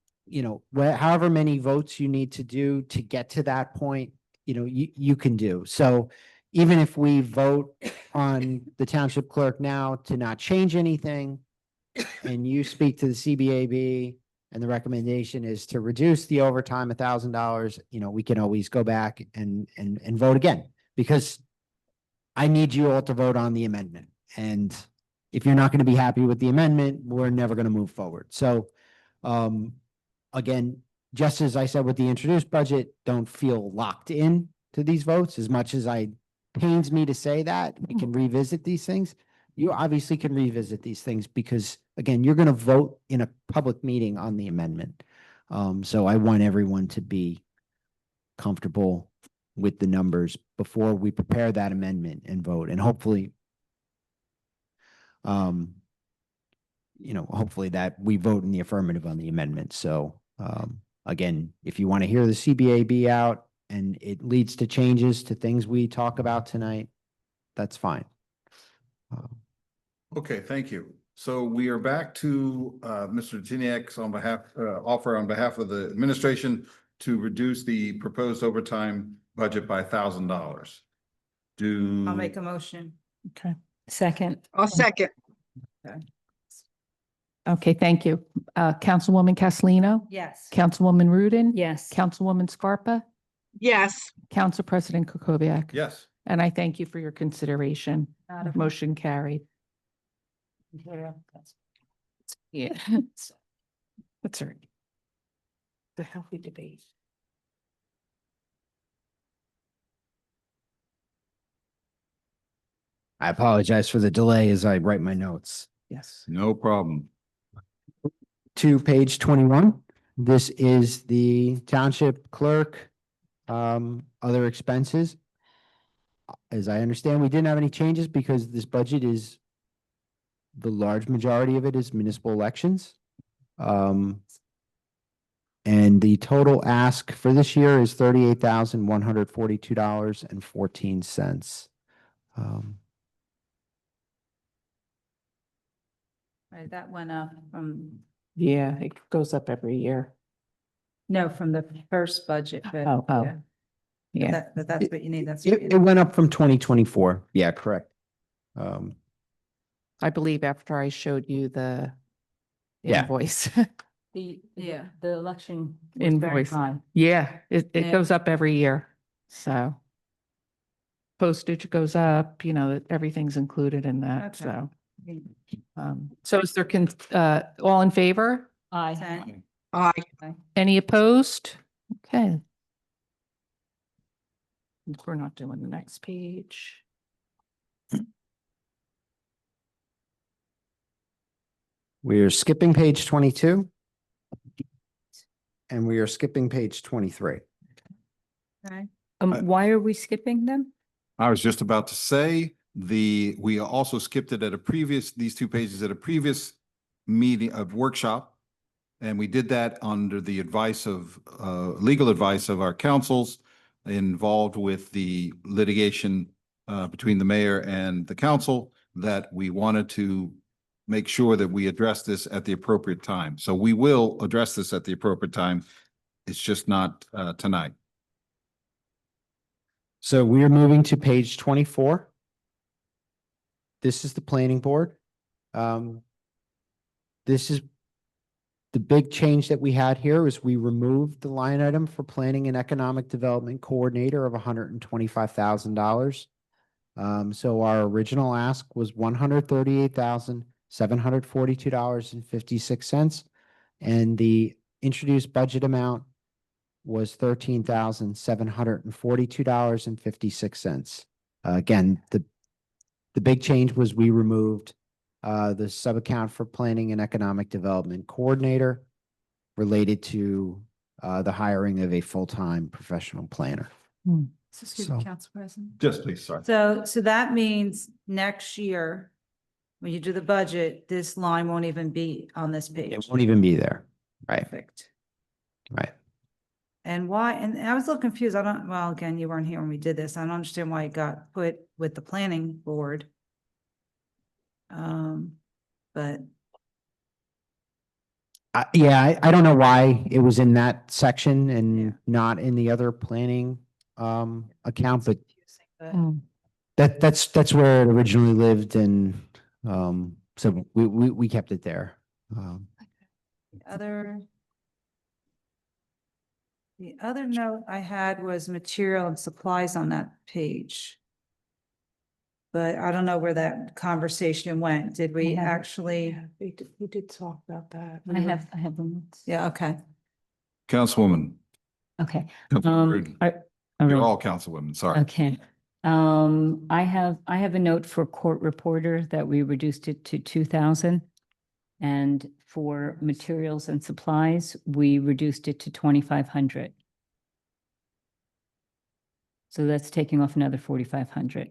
however many votes you need to do to get to that point, you can do. So even if we vote on the township clerk now to not change anything, and you speak to the CBAB and the recommendation is to reduce the overtime $1,000, we can always go back and vote again, because I need you all to vote on the amendment. And if you're not going to be happy with the amendment, we're never going to move forward. So, again, just as I said with the introduced budget, don't feel locked in to these votes. As much as I pains me to say that, we can revisit these things. You obviously can revisit these things because, again, you're going to vote in a public meeting on the amendment. So I want everyone to be comfortable with the numbers before we prepare that amendment and vote. And hopefully, hopefully that we vote in the affirmative on the amendment. So, again, if you want to hear the CBAB out and it leads to changes to things we talk about tonight, that's fine. Okay, thank you. So we are back to Mr. Tiniak's offer on behalf of the administration to reduce the proposed overtime budget by $1,000. I'll make a motion. Okay. Second. I'll second. Okay, thank you. Councilwoman Castellino? Yes. Councilwoman Rudin? Yes. Councilwoman Scarpa? Yes, Council President Kukoviac? Yes. And I thank you for your consideration. Motion carried. Yeah. That's right. The healthy debate. I apologize for the delay as I write my notes. Yes. No problem. To page 21. This is the township clerk, other expenses. As I understand, we didn't have any changes because this budget is, the large majority of it is municipal elections. And the total ask for this year is $38,142.14. Right, that went up from, Yeah, it goes up every year. no, from the first budget, but. Oh, yeah. Yeah. That's what you need, that's. what you It went up from 2024. Yeah, correct. I believe after I showed you the Yeah. invoice. Yeah. The election was very Invoice. high. Yeah, it Yeah. goes up every year, so. Postage goes up, everything's included in that, Okay. so. need. So is there all in favor? Aye. Ten. aye. Any opposed? Okay. We're not doing the next page. We are skipping page 22. And we are skipping page 23. Okay. Why are we skipping them? I was just about to say, we also skipped it at these two pages at a previous meeting of workshop. And we did that under the advice of, legal advice of our counsels involved with the litigation between the mayor and the council, that we wanted to make sure that we address this at the appropriate time. So we will address this at the appropriate time. It's just not tonight. So we are moving to page 24. This is the planning board. This is the big change that we had here is we removed the line item for planning and economic development coordinator of $125,000. So our original ask was $138,742.56. And the introduced budget amount was $13,742.56. Again, the big change was we removed the sub-account for planning and economic development coordinator related to the hiring of a full-time professional planner. Excuse me, So- Council President. Yes, please, sorry. So that means next year, when you do the budget, this line won't even be on this page. It won't even be there. Right, Perfect. right. And why, and I was a little confused. Well, again, you weren't here when we did this. I don't understand why it got put with the planning board. But Yeah, I don't know why it was in that section Yeah. and not in the other planning account, but confusing, that's where it originally lived, and so we kept it there. The other note I had was material and supplies on that page. But I don't know where that conversation went. Did we actually? We did talk about that. I have the notes. Yeah, okay. Councilwoman. Okay. Councilwoman Rudin. All You're right. all councilwomen, sorry. Okay. I have a note for court reporter that we reduced it to 2,000. And for materials and supplies, we reduced it to 2,500. So that's taking off another 4,500.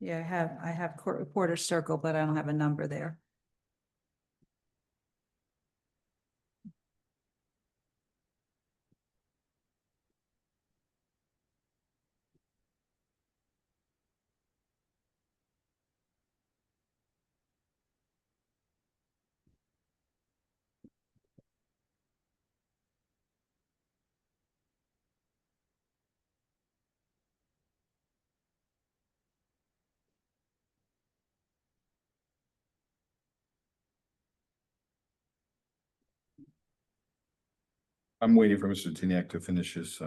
Yeah, I have court reporter circle, but I don't have a number there. I'm waiting for Mr. Tiniak to finish his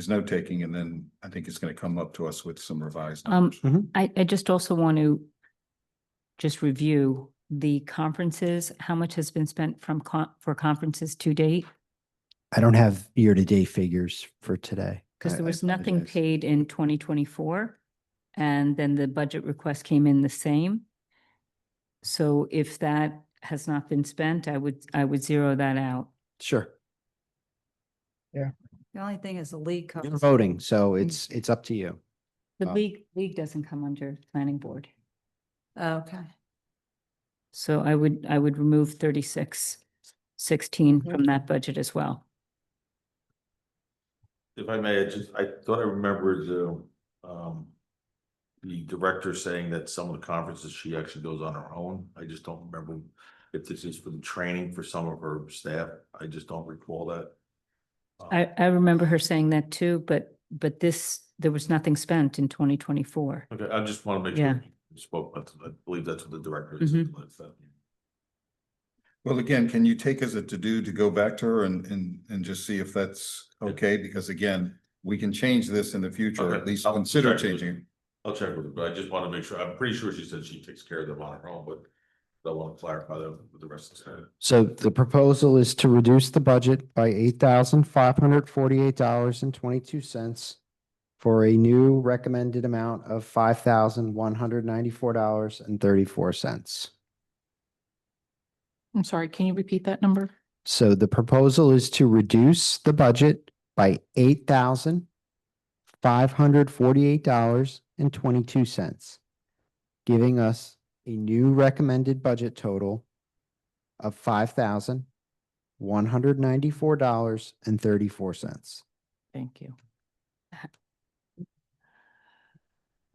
note taking, and then I think it's going to come up to us with some revised numbers. I just also want to just review the conferences, how much has been spent for conferences to date? I don't have year-to-date figures for today. Because there I was nothing apologize. paid in 2024, and then the budget request came in the same. So if that has not been spent, I would zero that out. Sure. The only thing is the league You're covers. voting, so it's up to you. The Oh. league doesn't come under planning board. Okay. So I would remove 3616 from that budget as well. If I may, I thought I remembered the director saying that some of the conferences she actually goes on her own. I just don't remember if this is for the training for some of her staff. I just don't recall that. I remember her saying that too, but there was nothing spent in 2024. Okay, I just want to make Yeah. sure you spoke, but I believe that's what the director Mhm. said. Well, again, can you take as a to-do to go back to her and just see if that's okay? Because again, we can change this in the future, or at Okay, least I'll consider check with her. changing. I'll check with her, but I just want to make sure. I'm pretty sure she said she takes care of them on her own, but I want to clarify that with the rest of the staff. So the proposal is to reduce the budget by $8,548.22 for a new recommended amount of $5,194.34. I'm sorry, can you repeat that number? So the proposal is to reduce the budget by $8,548.22, giving us a new recommended budget total of $5,194.34. Thank you.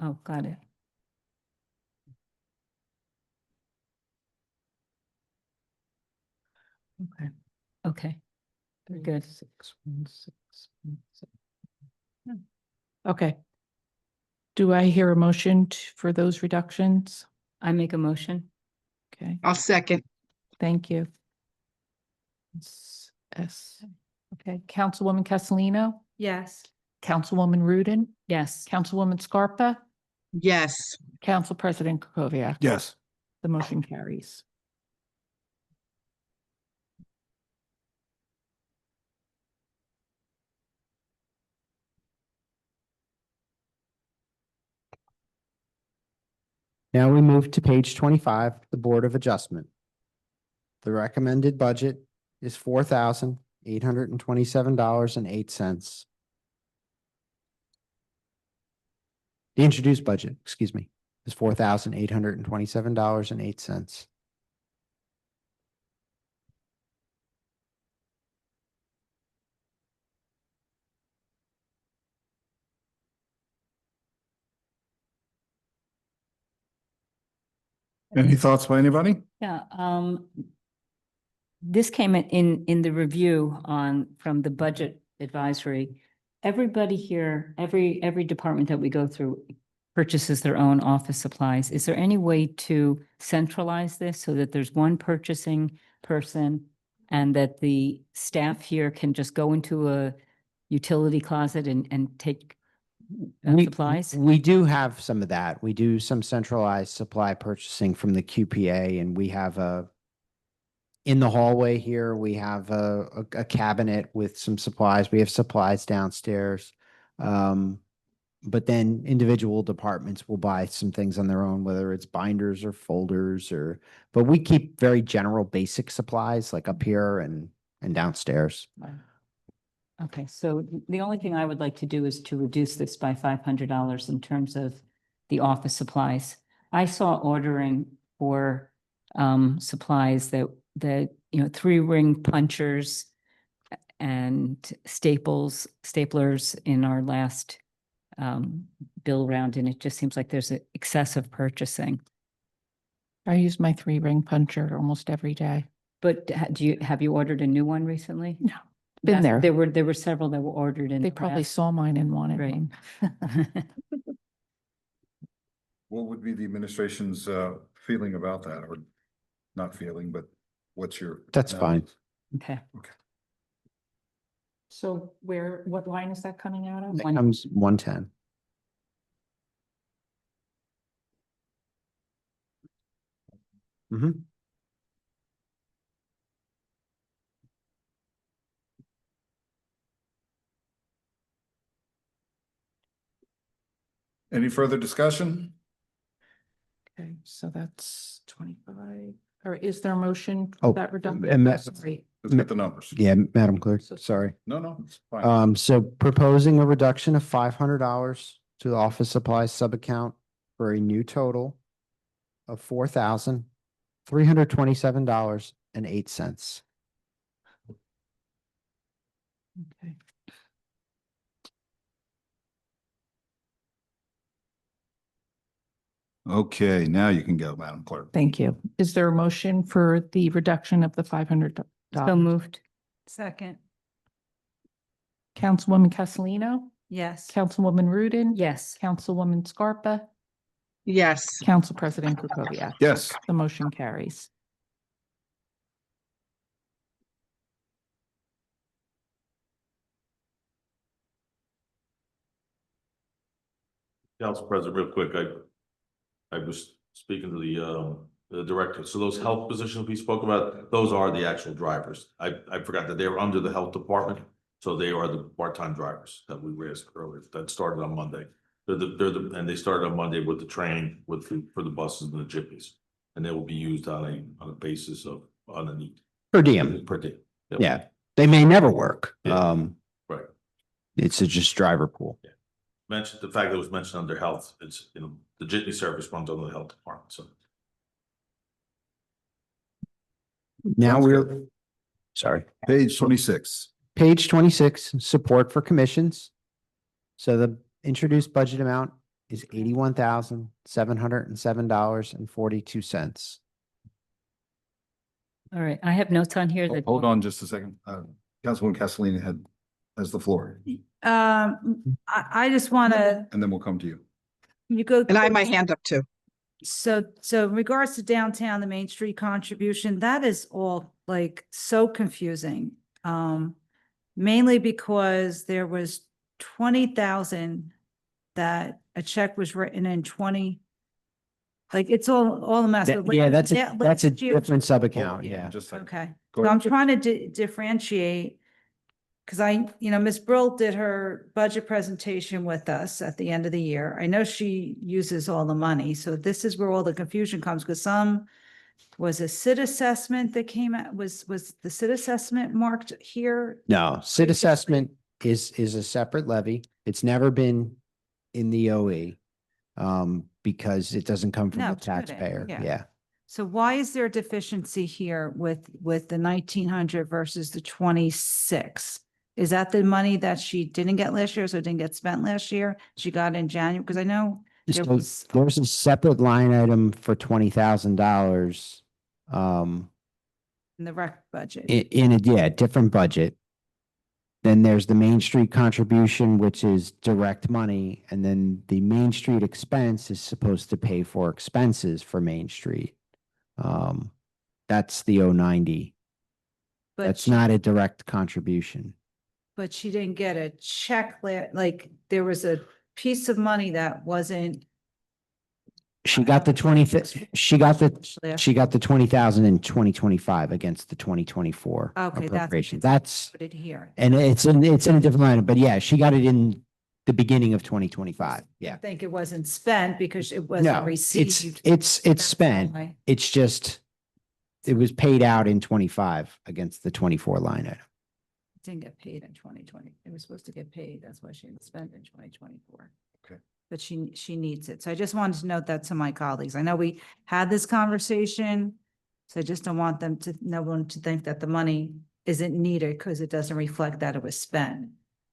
Oh, got it. Okay. Okay. Very good. Okay. Do I hear a motion for those reductions? I make a motion. Okay, I'll second. thank you. S. Okay, Councilwoman Castellino, Yes. Councilwoman Rudin, Yes. Councilwoman Scarpa, Yes. Council President Krokoviac. Yes. The motion carries. Now we move to page 25, the Board of Adjustment. The recommended budget is $4,827.08. The introduced budget, excuse me, is $4,827.08. Any thoughts by anybody? Yeah, this came in the review from the budget advisory. Everybody here, every department that we go through purchases their own office supplies. Is there any way to centralize this so that there's one purchasing person and that the staff here can just go into a utility closet and take supplies? We do have some of that. We do some centralized supply purchasing from the QPA, and we have in the hallway here, we have a cabinet with some supplies. We have supplies downstairs. But then individual departments will buy some things on their own, whether it's binders or folders but we keep very general basic supplies like up here and downstairs. Okay, so the only thing I would like to do is to reduce this by $500 in terms of the office supplies. I saw ordering for supplies that 3-ring punchers and staplers in our last bill round, and it just seems like there's excessive purchasing. I use my 3-ring puncher almost every day. But have you ordered a new one recently? No, been there. There were several that were ordered in They the probably past. saw mine and wanted Right. one. What would be the administration's feeling about that, or not feeling, but what's your? That's fine. Okay. So what line is that coming out of? It comes 110. Mm-hmm. Any further discussion? Okay, so that's 25. Or is there a motion Oh, for that reduction? and that- Sorry. Let's get the numbers. Yeah, Madam Clerk, sorry. No, it's fine. So proposing a reduction of $500 to the office supplies sub-account for a new total of $4,327.08. Okay. Okay, now you can go, Madam Clerk. Thank you. Is there a motion for the reduction of the $500? So moved. Second. Councilwoman Castellino, Yes. Councilwoman Rudin. Yes. Councilwoman Scarpa, Yes. Council President Krokoviac. Yes. The motion carries. Council President, real quick, I was speaking to the director. So those health positions we spoke about, those are the actual drivers. I forgot that they were under the health department. So they are the part-time drivers that we raised earlier, that started on Monday. And they started on Monday with the train for the buses and the jippies. And they will be used on a basis of on a need. Per diem. Per day. Yeah, they may never work. Yeah. Right. It's just driver pool. Mentioned the fact that it was mentioned under health, it's, the jitney service runs under the health department, so. Now Sounds we're, sorry. Page 26. Page 26, support for commissions. So the introduced budget amount is $81,707.42. All right, I have notes on here that. Hold on just a second. Councilwoman Castellini has the floor, I just want to, and then we'll come to you. you go. And I have my hand up too. So in regards to downtown, the Main Street contribution, that is all like so confusing. Mainly because there was 20,000 that a check was written in 20. Like it's all a mess. But Yeah, that's yeah, a, that's a last year- different sub-account, yeah. Just a second. Okay, Go so I'm ahead. trying to differentiate. Cause Ms. Brill did her budget presentation with us at the end of the year. I know she uses all the money, so this is where all the confusion comes, because was a SID assessment that came out, was the SID assessment marked here? No, SID assessment is a separate levy. It's never been in the OE. Because it doesn't come from No, the it shouldn't, taxpayer, yeah. yeah. So why is there a deficiency here with the 1,900 versus the 26? Is that the money that she didn't get last year, so it didn't get spent last year? She got in January, because I know there So was, there's a separate line item for $20,000. in the rec budget. In a, yeah, different budget. Then there's the Main Street contribution, which is direct money, and then the Main Street expense is supposed to pay for expenses for Main Street. That's the 090. But That's she- not a direct contribution. But she didn't get a check, like there was a piece of money that wasn't. She got the 20,000 in 2025 against the 2024 Okay, appropriation. That's, Put it here. and it's in a different line, but yeah, she got it in the beginning of 2025. I Yeah. think it wasn't spent because it No, wasn't it's, received. it's That's spent. why. It's just, it was paid out in 25 against the 24 line item. It didn't get paid in 2020. It was supposed to get paid. That's why she didn't spend in 2024. Okay. But she needs it. So I just wanted to note that to my colleagues. I know we had this conversation. So I just don't want them to, no one to think that the money isn't needed because it doesn't reflect that it was spent.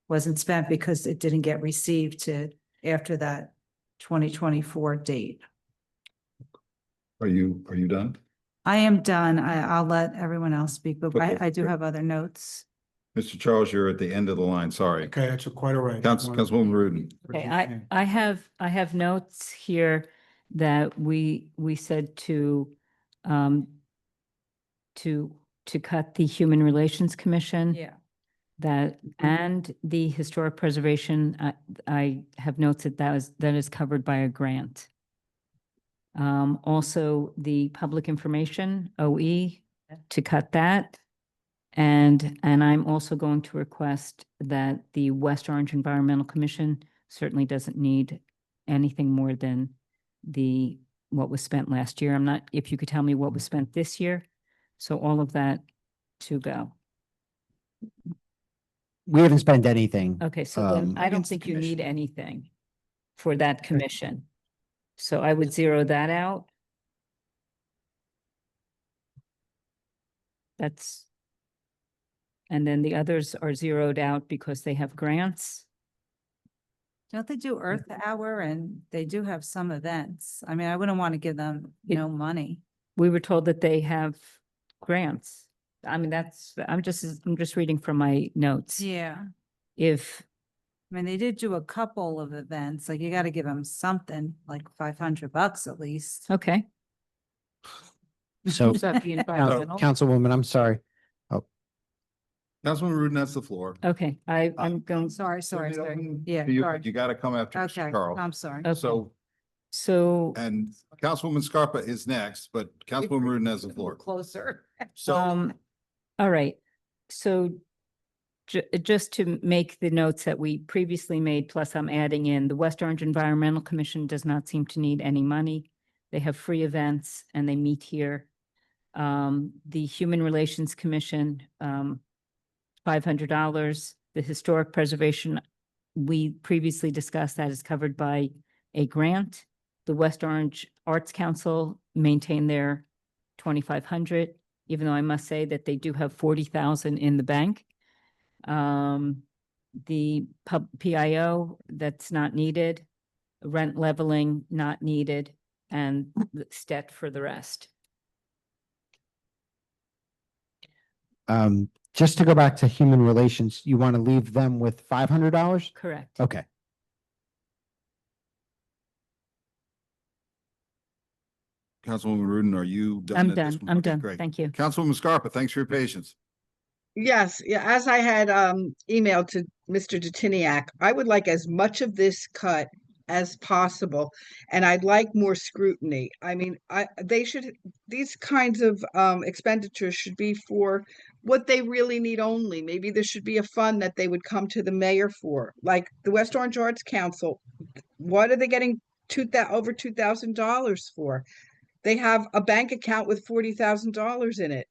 Wasn't spent because it didn't get received to after that 2024 date. Are you done? I am done. I'll let everyone else speak, but Okay, I do great. have other notes. Mr. Charles, you're at the end of the line. Sorry. Okay, that's quite all right. Councilwoman Rudin. Okay, I have notes here that we said to cut the Human Relations Commission. Yeah. That, and the Historic Preservation, I have notes that is covered by a grant. Also the Public Information, OE, to cut that. And I'm also going to request that the West Orange Environmental Commission certainly doesn't need anything more than what was spent last year. I'm not, if you could tell me what was spent this year. So all of that to go. We haven't spent anything. Okay, so then I don't Against the think you need commission. anything for that commission. So I would zero that out. That's. And then the others are zeroed out because they have grants. Don't they do Earth Hour and they do have some events? I mean, I wouldn't want to give them no money. We were told that they have grants. I mean, I'm just reading from my notes. Yeah. If, I mean, they did do a couple of events, like you got to give them something, like $500 at least. okay, So, Is that the environmental? Councilwoman, I'm sorry. Councilwoman Rudin has the floor. Okay, I'm going, Sorry. Yeah, You sorry. got to come after Okay, Mr. Charles. I'm sorry. okay. So, So, and Councilwoman Scarpa is next, but Councilwoman Rudin has the floor. Closer. So, all right, so just to make the notes that we previously made, plus I'm adding in, the West Orange Environmental Commission does not seem to need any money. They have free events and they meet here. The Human Relations Commission, $500. The Historic Preservation, we previously discussed that is covered by a grant. The West Orange Arts Council maintain their 2,500, even though I must say that they do have 40,000 in the bank. The PIO, that's not needed. Rent leveling, not needed, and the STET for the rest. Just to go back to human relations, you want to leave them with $500? Correct. Okay. Councilwoman Rudin, are you done? I'm at this done. one? I'm Okay, done. great. Thank you. Councilwoman Scarpa, thanks for your patience. Yes, yeah, as I had emailed to Mr. Detiniak, I would like as much of this cut as possible, and I'd like more scrutiny. I mean, these kinds of expenditures should be for what they really need only. Maybe there should be a fund that they would come to the mayor for, like the West Orange Arts Council. What are they getting over $2,000 for? They have a bank account with $40,000 in it.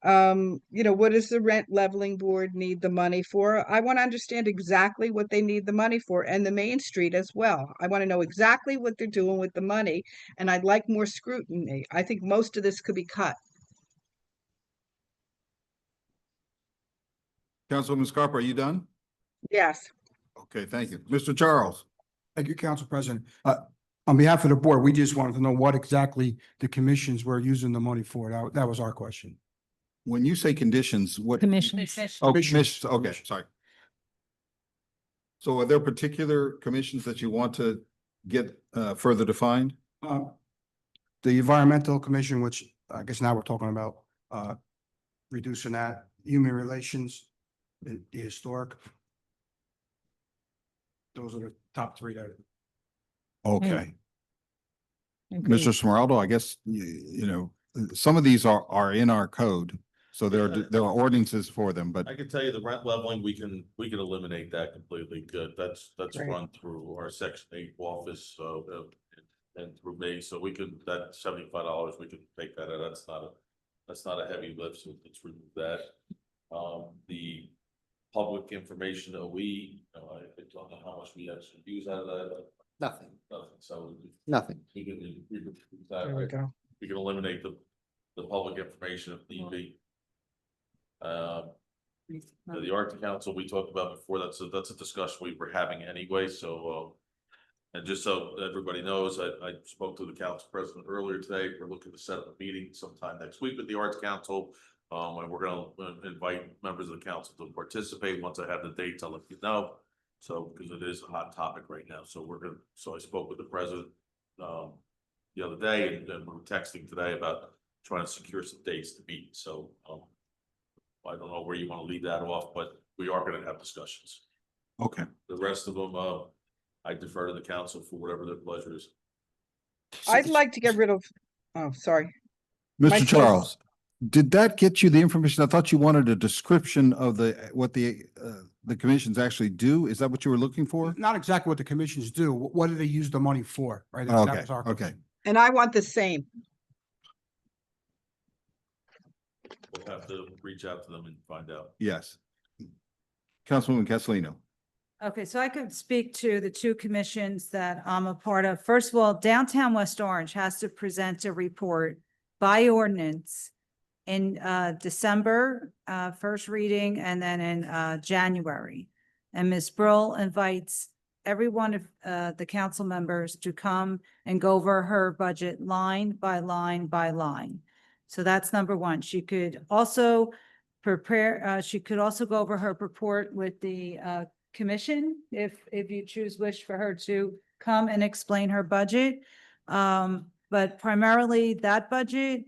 What does the rent leveling board need the money for? I want to understand exactly what they need the money for, and the Main Street as well. I want to know exactly what they're doing with the money, and I'd like more scrutiny. I think most of this could be cut. Councilwoman Scarpa, are you done? Yes. Okay, thank you. Mr. Charles? Thank you, Council President. On behalf of the board, we just wanted to know what exactly the commissions were using the money for. That was our question. When you say conditions, what? Commissions. Oh, Commissions. commissions, okay, sorry. So are there particular commissions that you want to get further defined? The Environmental Commission, which I guess now we're talking about reducing that, Human Relations, the Historic. Those are the top three that. Okay. Agreed. Mr. Smeraldo, I guess, some of these are in our code. So there are ordinances for them, but I can tell you the rent leveling, we can eliminate that completely. Good. That's Great. run through our Section 8 office, and through me. So we could, that $75, we could take that out. That's not a heavy lift, so let's remove that. The public information that I don't know how much we actually use out of that. Nothing. Nothing. So Nothing. we can remove that. There we go. We can eliminate the public information if need be. The Art Council we talked about before, that's a discussion we were having anyway, so, and just so everybody knows, I spoke to the council president earlier today. We're looking to set up a meeting sometime next week with the Arts Council. And we're gonna invite members of the council to participate. Once I have the dates, I'll let you know. So, because it is a hot topic right now, so I spoke with the president, the other day, and we were texting today about trying to secure some dates to meet, so, I don't know where you want to leave that off, but we are going to have discussions. okay. The rest of them, I defer to the council for whatever their pleasure is. I'd like to get rid of, oh, sorry. My Mr. Charles, did that get you the information? I thought you wanted a description of what the commissions actually do. Is that what you were looking for? Not exactly what the commissions do. What do they use the money for, right? That Okay, was our okay. question. And I want the same. We'll have to reach out to them and find out. Yes. Councilwoman Castellino. Okay, so I could speak to the two commissions that I'm a part of. First of all, Downtown West Orange has to present a report by ordinance in December, first reading, and then in January. And Ms. Brill invites every one of the council members to come and go over her budget line by line by line. So that's number one. She could also she could also go over her report with the commission if you wish for her to come and explain her budget. But primarily that budget,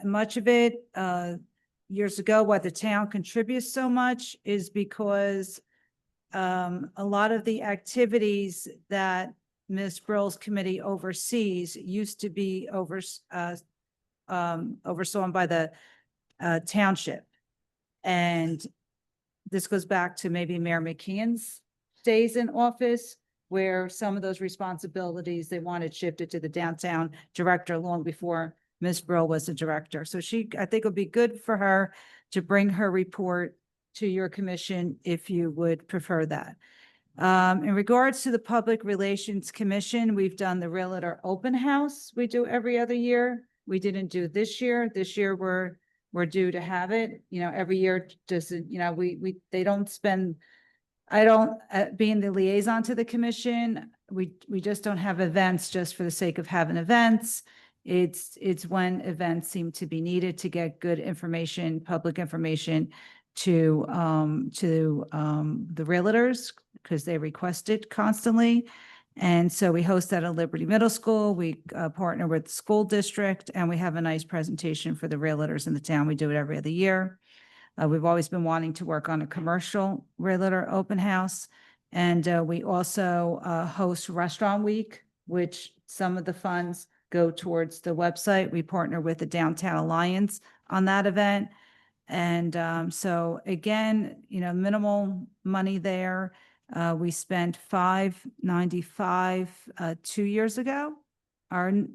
much of it, years ago, why the town contributes so much is because a lot of the activities that Ms. Brill's committee oversees used to be oversawn by the township. And this goes back to maybe Mayor McKeon's days in office, where some of those responsibilities they wanted shifted to the downtown director long before Ms. Brill was the director. So I think it would be good for her to bring her report to your commission if you would prefer that. In regards to the Public Relations Commission, we've done the Realtor Open House we do every other year. We didn't do this year. This year we're due to have it. Every year just, they don't spend, I don't, being the liaison to the commission, we just don't have events just for the sake of having events. It's when events seem to be needed to get good information, public information to the realtors because they request it constantly. And so we host that at Liberty Middle School. We partner with the school district and we have a nice presentation for the realtors in the town. We do it every other year. We've always been wanting to work on a commercial realtor open house. And we also host Restaurant Week, which some of the funds go towards the website. We partner with the Downtown Alliance on that event. And so again, minimal money there. We spent $595 2 years ago. And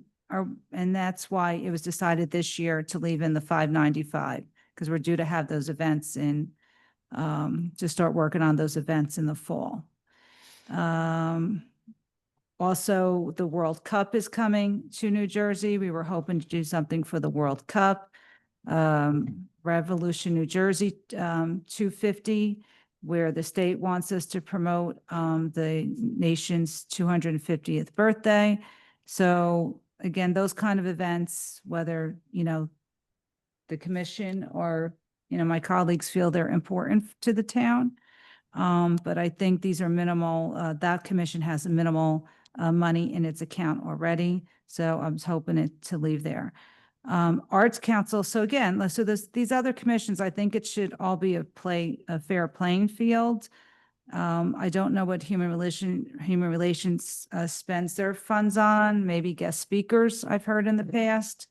that's why it was decided this year to leave in the $595 because we're due to have those events to start working on those events in the fall. Also, the World Cup is coming to New Jersey. We were hoping to do something for the World Cup. Revolution, New Jersey, 250, where the state wants us to promote the nation's 250th birthday. So again, those kind of events, whether, the commission or, my colleagues feel they're important to the town. But I think these are minimal, that commission has a minimal money in its account already. So I was hoping it to leave there. Arts Council. So again, so these other commissions, I think it should all be a fair playing field. I don't know what human relations spends their funds on, maybe guest speakers I've heard in the past.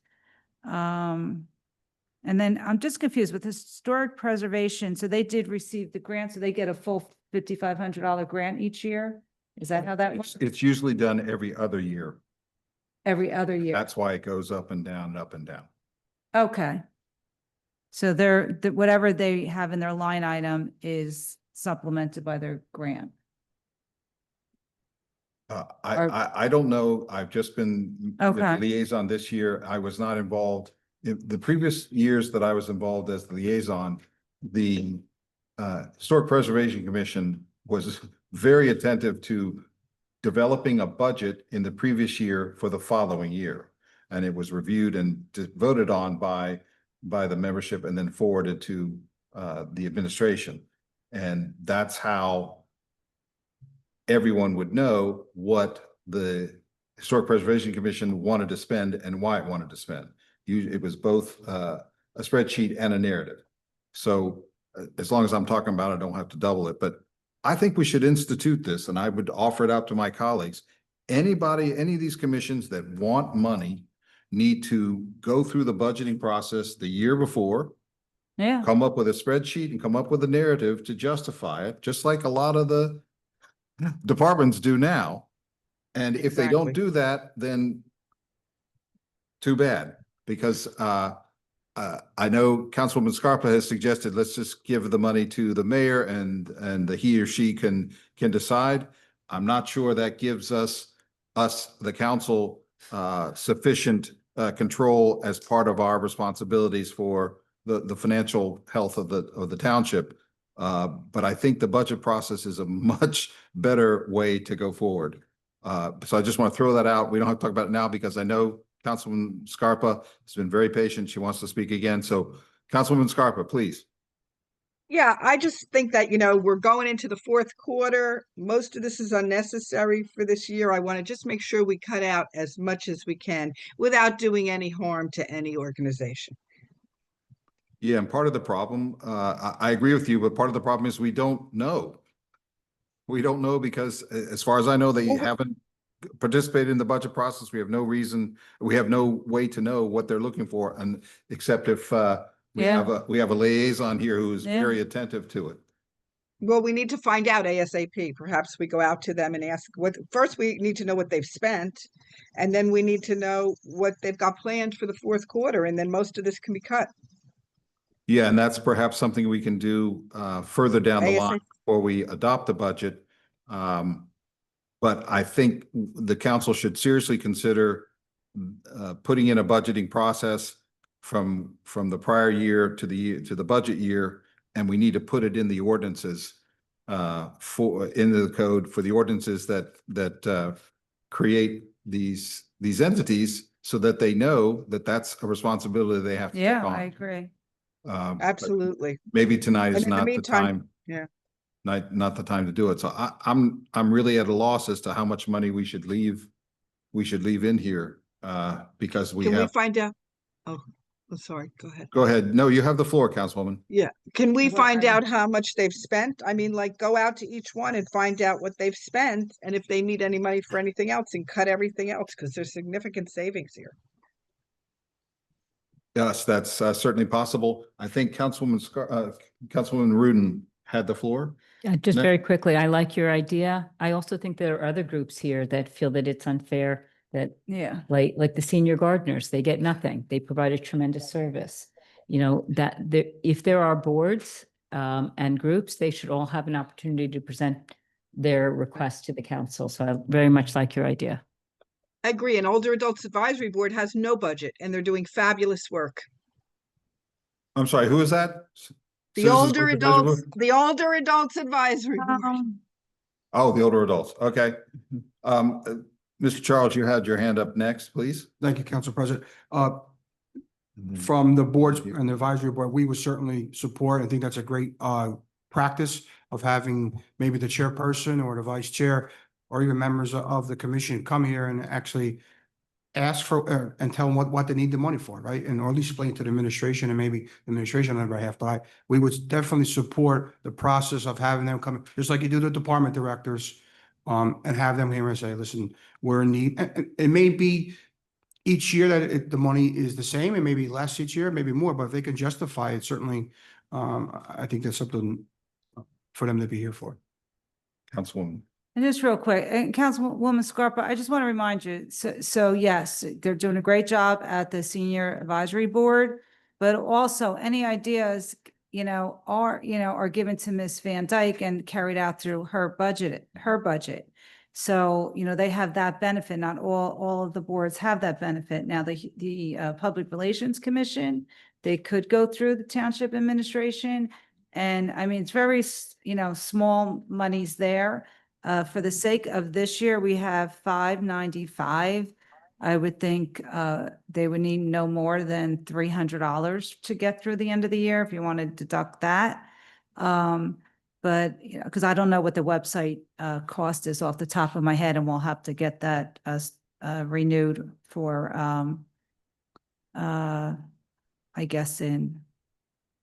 And then I'm just confused with historic preservation. So they did receive the grant, so they get a full $5,500 grant each year. Is that how that works? It's usually done every other year. Every other year? That's why it goes up and down, up and down. Okay. So whatever they have in their line item is supplemented by their grant. I don't know. I've just been the Okay. liaison this year. I was not involved. In the previous years that I was involved as the liaison, the Historic Preservation Commission was very attentive to developing a budget in the previous year for the following year. And it was reviewed and voted on by the membership and then forwarded to the administration. And that's how everyone would know what the Historic Preservation Commission wanted to spend and why it wanted to spend. It was both a spreadsheet and a narrative. So as long as I'm talking about it, I don't have to double it. But I think we should institute this, and I would offer it out to my colleagues. Any of these commissions that want money need to go through the budgeting process the year before, Yeah. come up with a spreadsheet and come up with a narrative to justify it, just like a lot of the departments do now. And if they don't do that, then too bad, because I know Councilwoman Scarpa has suggested, let's just give the money to the mayor and he or she can decide. I'm not sure that gives us, the council, sufficient control as part of our responsibilities for the financial health of the township. But I think the budget process is a much better way to go forward. So I just want to throw that out. We don't have to talk about it now because I know Councilwoman Scarpa has been very patient. She wants to speak again. So Councilwoman Scarpa, please. Yeah, I just think that, we're going into the fourth quarter. Most of this is unnecessary for this year. I want to just make sure we cut out as much as we can without doing any harm to any organization. Yeah, and part of the problem, I agree with you, but part of the problem is we don't know. We don't know because as far as I know, they haven't participated in the budget process. We have no way to know what they're looking for, and except if we have a liaison here who is very attentive to it. Well, we need to find out ASAP. Perhaps we go out to them and ask first we need to know what they've spent, and then we need to know what they've got planned for the fourth quarter, and then most of this can be cut. Yeah, and that's perhaps something we can do further down the line before we adopt the budget. But I think the council should seriously consider putting in a budgeting process from the prior year to the budget year, and we need to put it in the ordinances into the code for the ordinances that create these entities, so that they know that that's a responsibility they have to take Yeah, on. I agree. But Absolutely. maybe tonight And is in the not the meantime, time. yeah. Not the time to do it. So I'm really at a loss as to how much money we should leave in here, because we Can we have, find out? Oh, I'm sorry, go ahead. go ahead. No, you have the floor, Councilwoman. Yeah, can we Well, find I- out how much they've spent? I mean, like, go out to each one and find out what they've spent and if they need any money for anything else and cut everything else, because there's significant savings here. Yes, that's certainly possible. I think Councilwoman Rudin had the floor. Just Ne- very quickly, I like your idea. I also think there are other groups here that feel that it's unfair that Yeah. like the senior gardeners, they get nothing. They provide a tremendous service. You know, that there, if there are boards and groups, they should all have an opportunity to present their request to the council. So I very much like your idea. I agree. An Older Adults Advisory Board has no budget and they're doing fabulous work. I'm sorry, who is that? The Citizens Older Advisory Adults, Board? the Older Adults Advisory Board. Oh, the older adults. Okay. Mr. Charles, you had your hand up next, please. Thank you, Council President. From the boards and the advisory board, we would certainly support. I think that's a great practice of having maybe the chairperson or the vice chair or even members of the commission come here and actually ask for and tell them what they need the money for, right? And or at least explain to the administration and maybe the administration on their behalf. But we would definitely support the process of having them come, just like you do the department directors, and have them here and say, listen, we're in need. And it may be each year that the money is the same, and maybe less each year, maybe more, but if they can justify it, certainly, I think that's something for them to be here for. Councilwoman. And just real quick, and Councilwoman Scarpa, I just want to remind you, so yes, they're doing a great job at the Senior Advisory Board, but also any ideas, are given to Ms. Van Dyke and carried out through her budget. So, they have that benefit. Not all of the boards have that benefit. Now, the Public Relations Commission, they could go through the Township Administration. And I mean, it's very, small monies there. For the sake of this year, we have 595. I would think they would need no more than $300 to get through the end of the year if you want to deduct that. But, because I don't know what the website cost is off the top of my head, and we'll have to get that renewed for, I guess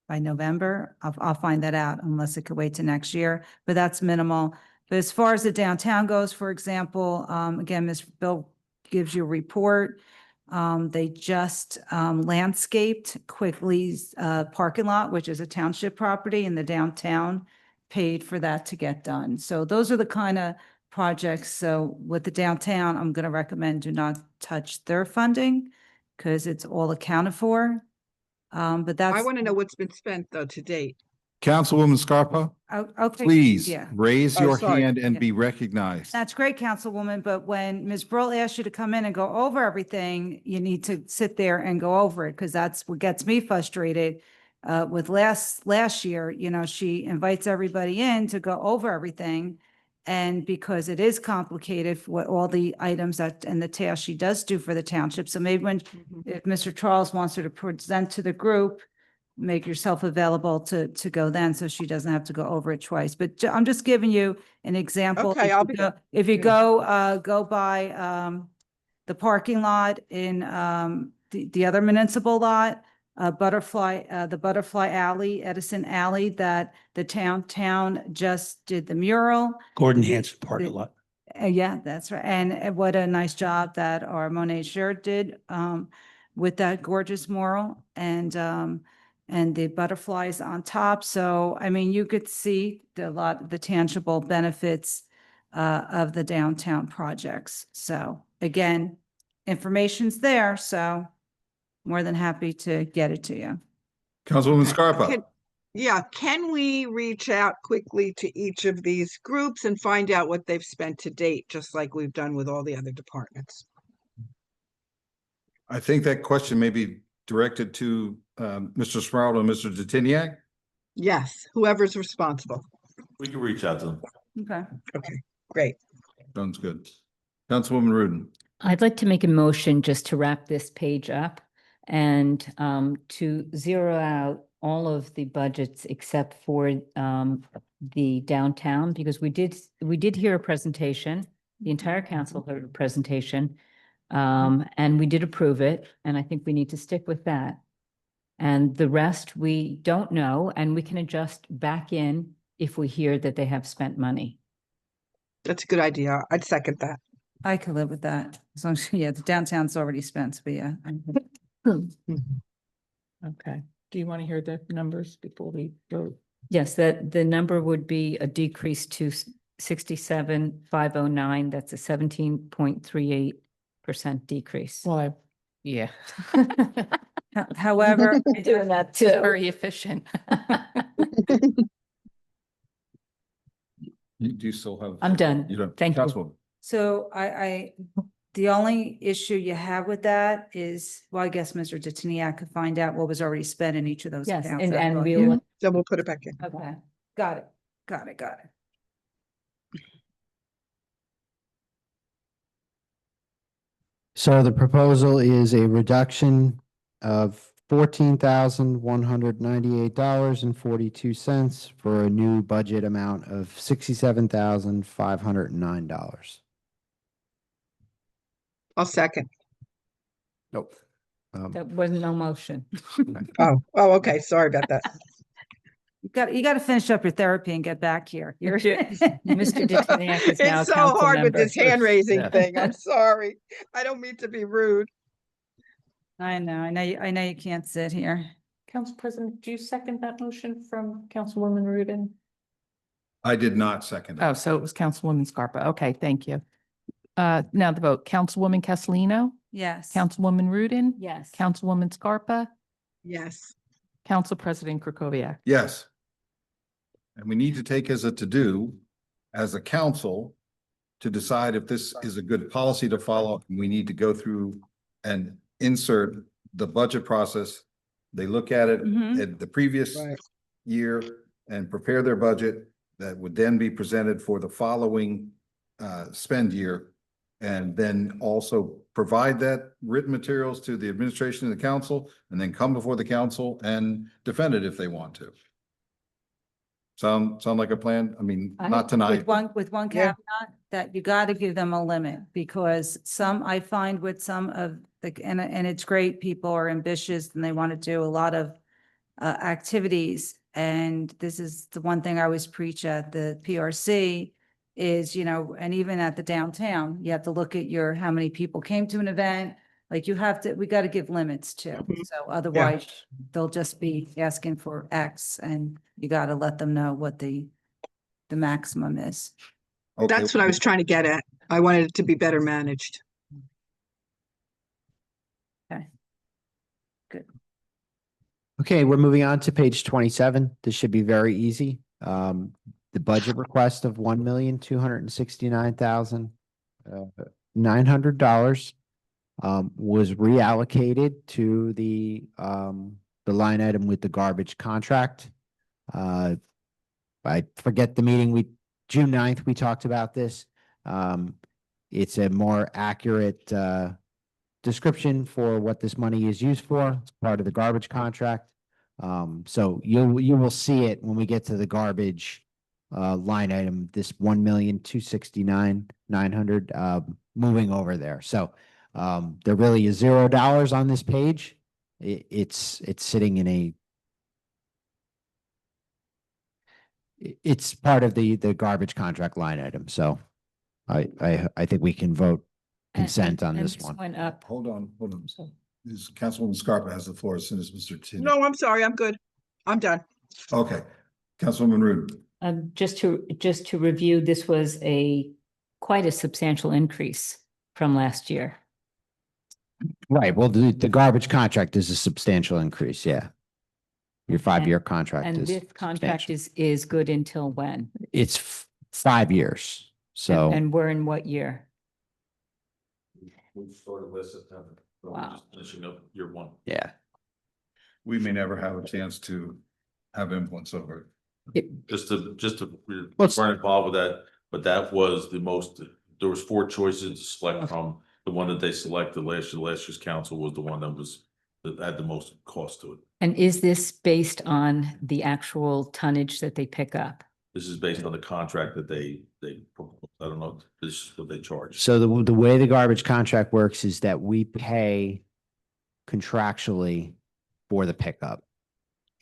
by November. I'll find that out unless it could wait to next year, but that's minimal. But as far as the downtown goes, for example, again, Ms. Bill gives you a report. They just landscaped Quigley's parking lot, which is a township property in the downtown, paid for that to get done. So those are the kind of projects. So with the downtown, I'm going to recommend do not touch their funding because it's all accounted for. But that's. I want to know what's been spent though to date. Councilwoman Scarpa, Okay. please Yeah. raise Oh, your sorry. hand and Yeah. be recognized. That's great, Councilwoman, but when Ms. Brill asks you to come in and go over everything, you need to sit there and go over it, because that's what gets me frustrated. With last year, she invites everybody in to go over everything. And because it is complicated for what all the items and the tasks she does do for the township. So maybe if Mr. Charles wants her to present to the group, make yourself available to go then, so she doesn't have to go over it twice. But I'm just giving you an example. Okay, If you yeah. go by the parking lot in the other municipal lot, the Butterfly Alley, Edison Alley, that the town just did the mural. Gordon The- Hanson parking the- lot. Yeah, that's right. And what a nice job that our Monet shirt did with that gorgeous mural and the butterflies on top. So, I mean, you could see the tangible benefits of the downtown projects. So again, information's there, so more than happy to get it to you. Councilwoman Okay. Scarpa. Can we reach out quickly to each of these groups and find out what they've spent to date, just like we've done with all the other departments? I think that question may be directed to Mr. Sproul and Mr. Detiniak. Yes, whoever's responsible. We can reach out to them. Okay. Okay, great. Sounds good. Councilwoman Rudin. I'd like to make a motion just to wrap this page up and to zero out all of the budgets except for the downtown, because we did hear a presentation. The entire council heard a presentation, and we did approve it, and I think we need to stick with that. And the rest, we don't know, and we can adjust back in if we hear that they have spent money. That's a good idea. I'd second that. I could live with that. As long as, yeah, the downtown's already spent, but yeah. Okay. Do you want to hear the numbers before we vote? Yes, that the number would be a decrease to 67,509. That's a 17.38% decrease. Well, yeah. However, Doing that too. Very efficient. You do still have. I'm done. You don't. Thank you. Councilwoman. so the only issue you have with that is, well, I guess Mr. Detiniak could find out what was already spent in each of those Yes, accounts. and That's all. we'll, Then we'll put it back in. Okay, got it, got it, got it. So the proposal is a reduction of $14,198.42 for a new budget amount of $67,509. I'll second. Nope. that was no motion. Oh, okay. Sorry about that. You got to finish up your therapy and get back here. You're, Mr. Detiniak is now a It's so council hard with member. this hand raising Yeah. thing. I'm sorry. I don't mean to be rude. I know you can't sit here. Council President, do you second that motion from Councilwoman Rudin? I did not second it. Oh, so it was Councilwoman Scarpa. Okay, thank you. Now the vote, Councilwoman Castellino, Yes. Councilwoman Rudin, Yes. Councilwoman Scarpa, Yes. Council President Krokoviac. Yes. And we need to take as a to-do, as a council, to decide if this is a good policy to follow. We need to go through and insert the budget process. They look at it Mhm. at the previous Right. year and prepare their budget that would then be presented for the following spend year. And then also provide that written materials to the administration and the council, and then come before the council and defend it if they want to. Sound like a plan? I mean, not tonight. With one Yeah. caveat, that you got to give them a limit, because I find with some of the, and it's great, people are ambitious and they want to do a lot of activities. And this is the one thing I always preach at the PRC is, and even at the downtown, you have to look at how many people came to an event. Like we got to give limits too. Mhm. So otherwise they'll just be asking for X, and you got to let them know what the maximum is. Okay. That's what I was trying to get at. I wanted it to be better managed. Okay, we're moving on to page 27. This should be very easy. The budget request of $1,269,900 was reallocated to the line item with the garbage contract. I forget the meeting, June 9th, we talked about this. It's a more accurate description for what this money is used for. It's part of the garbage contract. So you will see it when we get to the garbage line item, this $1,269,900 moving over there. So there really is $0 on this page. It's sitting in it's part of the garbage contract line item. So I think we can vote consent on And this one. Went up. Hold on. This Councilwoman Scarpa has the floor as soon as Mr. Tin. No, I'm sorry. I'm good. I'm done. Okay, Councilwoman Rude. Just to review, this was quite a substantial increase from last year. Right. Well, the garbage contract is a substantial increase. Yeah. Your 5-year contract And is. this contract substantial. is good until when? It's 5 years. So And we're in what year? We started last September. So we're Wow. just finishing up year one. yeah. We may never have a chance to have influence over it. Just to, Let's- weren't involved with that, but that was the most, there was 4 choices to select from. the one that they selected last year's council was the one that had the most cost to it. And is this based on the actual tonnage that they pick up? This is based on the contract that they, I don't know, this is what they charge. So the way the garbage contract works is that we pay contractually for the pickup.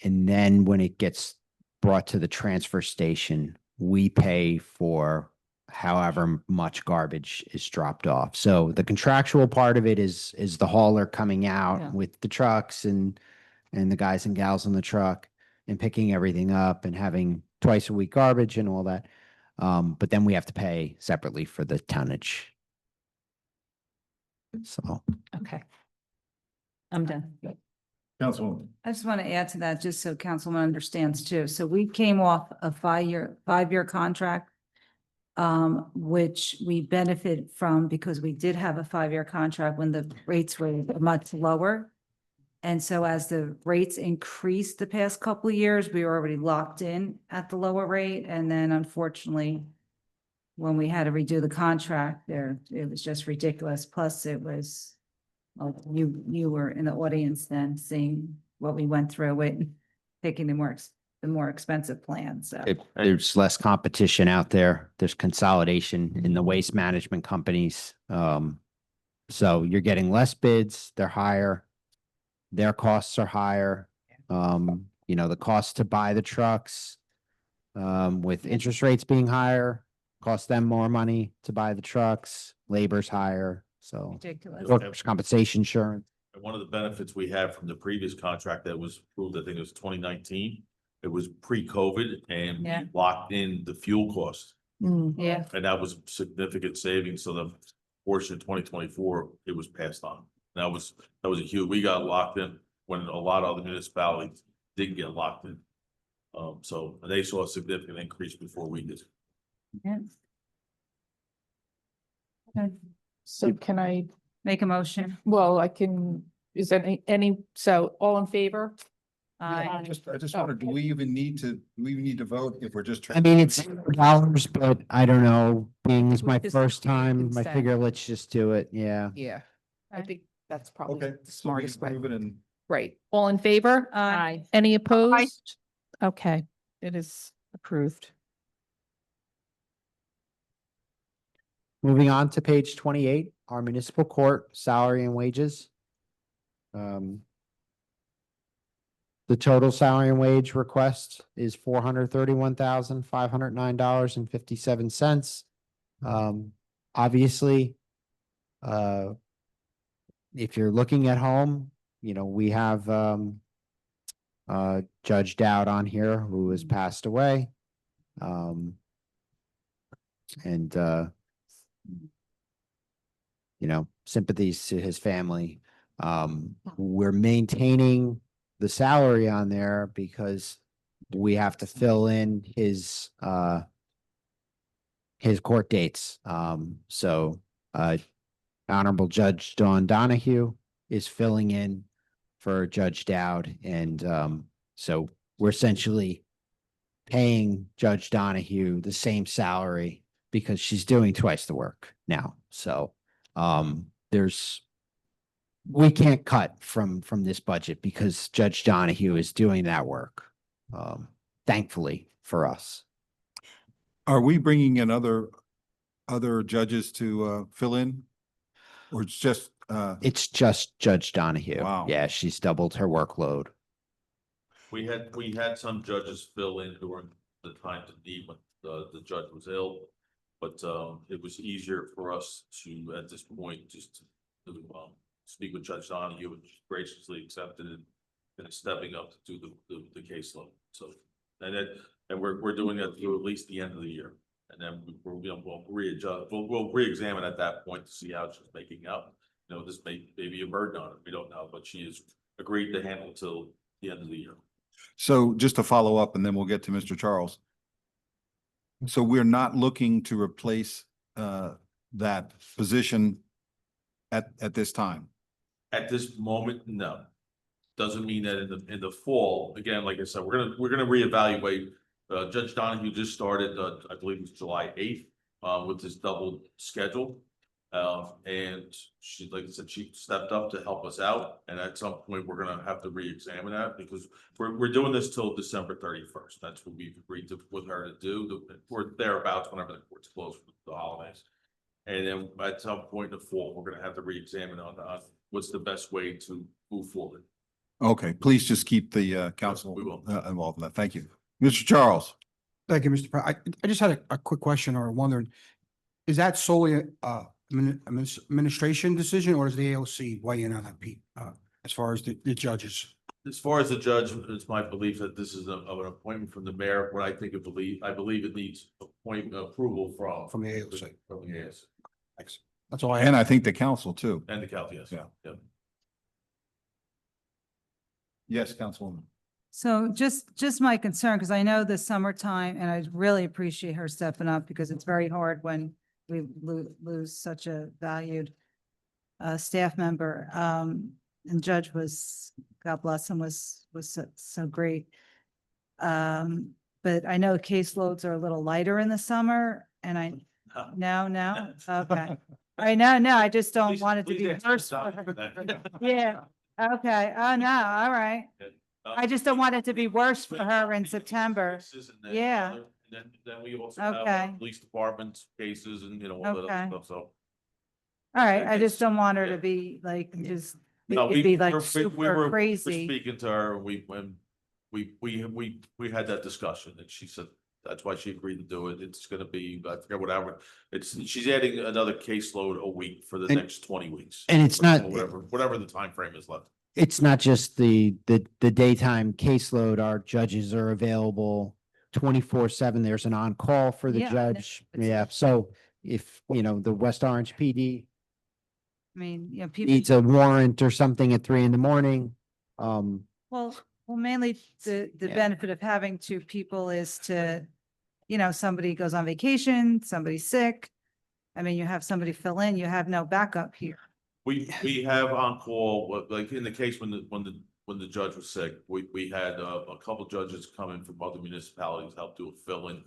And then when it gets brought to the transfer station, we pay for however much garbage is dropped off. So the contractual part of it is the hauler coming Yeah. out with the trucks and the guys and gals in the truck and picking everything up and having twice a week garbage and all that. But then we have to pay separately for the tonnage. So. Okay. I'm done. Councilwoman. I just want to add to that, just so Councilman understands too. So we came off a five-year contract, which we benefit from because we did have a 5-year contract when the rates were much lower. And so as the rates increased the past couple of years, we were already locked in at the lower rate. And then unfortunately, when we had to redo the contract there, it was just ridiculous. Plus it was, well, you were in the audience then seeing what we went through with picking the more expensive plan. So There's less competition out there. There's consolidation in the waste management companies. So you're getting less bids, they're higher. Their costs are higher. The cost to buy the trucks, with interest rates being higher, cost them more money to buy the trucks, labor's higher, so. ridiculous. Workers' compensation insurance. And one of the benefits we had from the previous contract that was approved, I think it was 2019, it was pre-COVID and Yeah. locked in the fuel cost. Yeah. And that was significant savings. So the portion of 2024, it was passed on. That was a huge, we got locked in when a lot of other municipalities didn't get locked in. So they saw a significant increase before we did. Yeah. So can I, Make a motion. well, I can, is there so all in favor? I just wondered, do we even need to vote if we're just? I mean, it's dollars, but I don't know, being is We my just first do time, I consent. figure let's just do it, yeah. Yeah, I think that's probably Okay. the smartest way. Move it and Right. All in favor? Aye. Any opposed? Okay, it is approved. Moving on to page 28, our municipal court salary and wages. The total salary and wage request is $431,509.57. Obviously, if you're looking at home, we have Judge Dowd on here who has passed away. Sympathies to his family. We're maintaining the salary on there because we have to fill in his court dates. Honorable Judge Dawn Donahue is filling in for Judge Dowd. And so we're essentially paying Judge Donahue the same salary because she's doing twice the work now. So we can't cut from this budget because Judge Donahue is doing that work. Thankfully for us. are we bringing in other judges to fill in? Or it's just It's just Judge Donahue. Wow. Yeah, she's doubled her workload. We had some judges fill in during the time to need when the judge was ill. But it was easier for us to, at this point, just to speak with Judge Donahue, and she graciously accepted it and is stepping up to do the caseload. So, and we're doing that through at least the end of the year. And then we'll readjust, we'll reexamine at that point to see how she's making out. This may be a burden on her. We don't know, but she has agreed to handle till the end of the year. So just to follow up, and then we'll get to Mr. Charles. So we're not looking to replace that position at this time. At this moment, no. Doesn't mean that in the fall, again, like I said, we're gonna reevaluate. Judge Donahue just started, I believe it was July 8th, with this double schedule. And she, like I said, she stepped up to help us out, and at some point, we're gonna have to re-examine that, because we're doing this till December 31st. That's what we've agreed to, with her to do, we're thereabouts whenever the court's closed for the holidays. And then at some point in the fall, we're gonna have to re-examine on what's the best way to move forward. Okay, please just keep the council we will. involved in that. Thank you. Mr. Charles? Thank you, Mr. President. I just had a quick question or wondering, is that solely administration decision, or does the AOC weigh in on that, Pete, as far as the judges? As far as the judge, it's my belief that this is an appointment from the mayor. What I think I believe it needs approval From the AOC. From the AOC. Thanks. That's all I And had. I think the council too. And the county, yes. Yeah. Yes, Councilwoman. So just my concern, because I know the summertime, and I really appreciate her stepping up, because it's very hard when we lose such a valued staff member. And Judge was, God bless him, was so great. But I know caseloads are a little lighter in the summer, and no, okay. I know, I just don't want it to be worse for her. Yeah, okay, oh, no, all right. I just don't want it to be worse for her in September. Yeah. Then we also have Okay. police department cases and, all that Okay. other stuff, so. All right, I just don't want her Yeah. to be like, just, No, it'd be we're- like we super were crazy. Speaking to her, when we had that discussion, and she said, that's why she agreed to do it. It's gonna be, I forget whatever, she's adding another caseload a week for the And- next 20 weeks. and it's Or not- whatever the time frame is left. It's not just the daytime caseload. Our judges are available 24/7. There's an on-call for the Yeah, I know. judge. Yeah, so if, the West Orange PD I mean, people. needs a warrant or something at 3 a.m, Well, mainly the Yeah. benefit of having two people is to, somebody goes on vacation, somebody's sick. I mean, you have somebody fill in, you have no backup here. We have on call, like in the case when the judge was sick, we had a couple judges come in from other municipalities, help do a fill-in.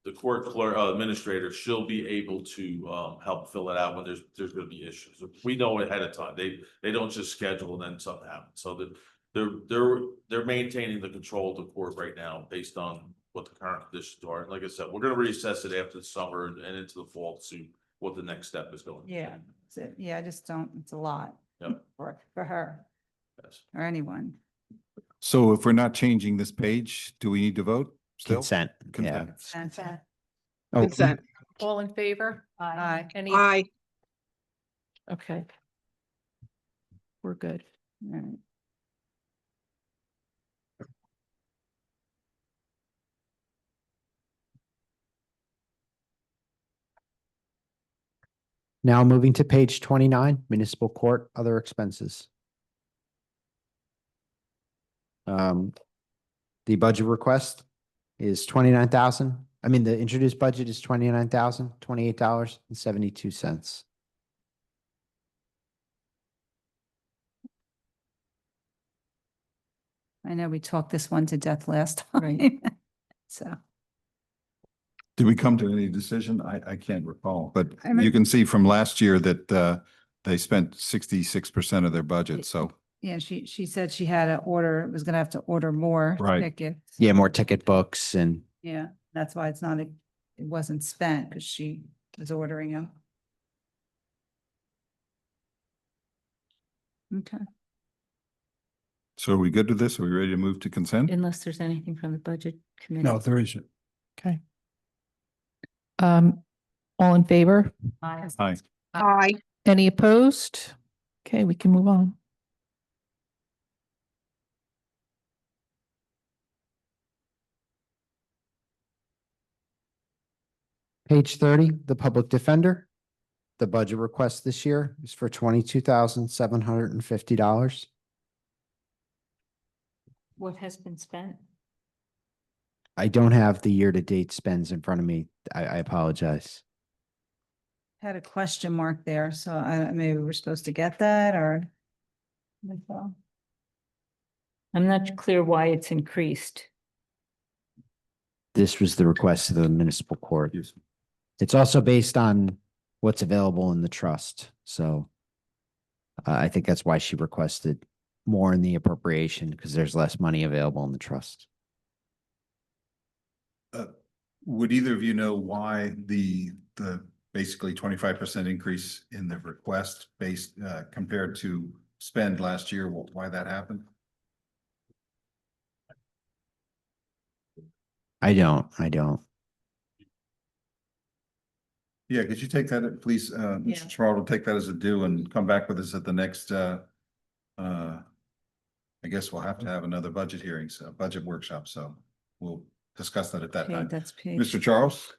The court clerk, administrator, she'll be able to help fill it out when there's gonna be issues. We know ahead of time. They don't just schedule and then something happens. So they're maintaining the control of the court right now based on what the current conditions are. And like I said, we're gonna reassess it after the summer and into the fall to see what the next step is going. Yeah, I just don't, it's a lot. Yep. For her Yes. or anyone. So if we're not changing this page, do we need to vote still? consent. Yeah. Consent. Oh, Consent. All in favor? Aye. Any? Aye. Okay. We're good. All right. Now moving to page 29, municipal court, other expenses. The budget request is 29,000. I mean, the introduced budget is $29,028.72. I know we talked this one to death last time. So, Did we come to any decision? I can't recall, but I mean- you can see from last year that they spent 66% of their budget, so. yeah, she said she had to order, was gonna have to order more Right. tickets. Yeah, more ticket books and Yeah, that's why it wasn't spent, because she was ordering them. Okay. So are we good with this? Are we ready to move to consent? Unless there's anything from the budget committee. No, there isn't. Okay. All in favor? Aye. Aye. Aye. Any opposed? Okay, we can move on. page 30, the public defender. The budget request this year is for $22,750. What has been spent? I don't have the year-to-date spends in front of me. I apologize. Had a question mark there, so maybe we're supposed to get that, or? I'm not clear why it's increased. This was the request of the municipal court. Yes. It's also based on what's available in the trust. So I think that's why she requested more in the appropriation because there's less money available in the trust. Would either of you know why the basically 25% increase in the request based compared to spend last year, why that happened? I don't. Yeah, could you take that, please, Mr. Charles, take that as a due and come back with us at the next, I guess we'll have to have another budget hearing, so budget workshop, so we'll discuss that at that Okay, time. that's page. Mr. Charles?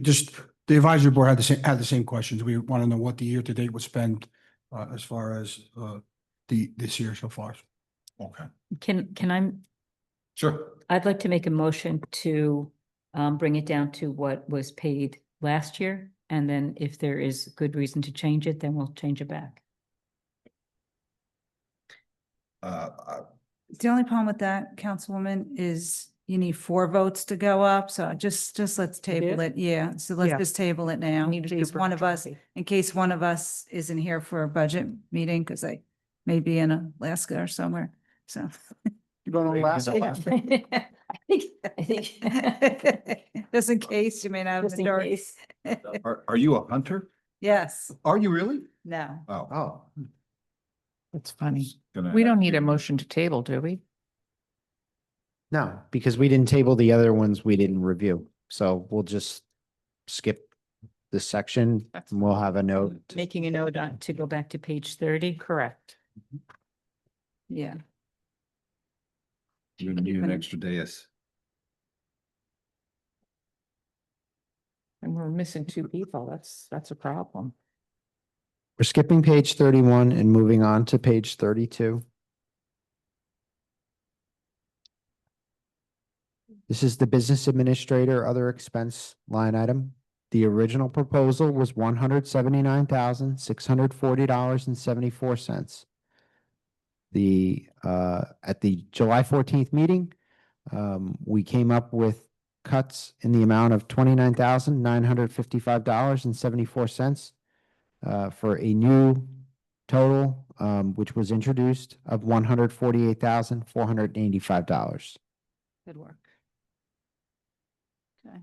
Just, the advisory board had the same questions. We want to know what the year to date was spent as far as this year so far. Okay, Can I, sure. I'd like to make a motion to bring it down to what was paid last year. And then if there is good reason to change it, then we'll change it back. The only problem with that, Councilwoman, is you need 4 votes to go up. So just let's table do? it. Yeah. So let's Yeah. just table it now. Need a In case one of us, supermajority. in case one of us isn't here for a budget meeting, because I may be in Alaska or somewhere. So. You going to Alaska? I think. Just in case you may not have Just the in majority. case. Are you a hunter? Yes, Are you really? no. Oh. That's funny. Gonna We have don't need to- a motion to table, do we? No, because we didn't table the other ones we didn't review. So we'll just skip this section and we'll have a note. Making a note on to go back to page 30. Correct. Yeah. You're gonna need an extra dais. And we're missing 2 people. That's a problem. We're skipping page 31 and moving on to page 32. This is the business administrator other expense line item. The original proposal was $179,640.74. At the July 14th meeting, we came up with cuts in the amount of $29,955.74 for a new total, which was introduced of $148,485. Good work. Okay.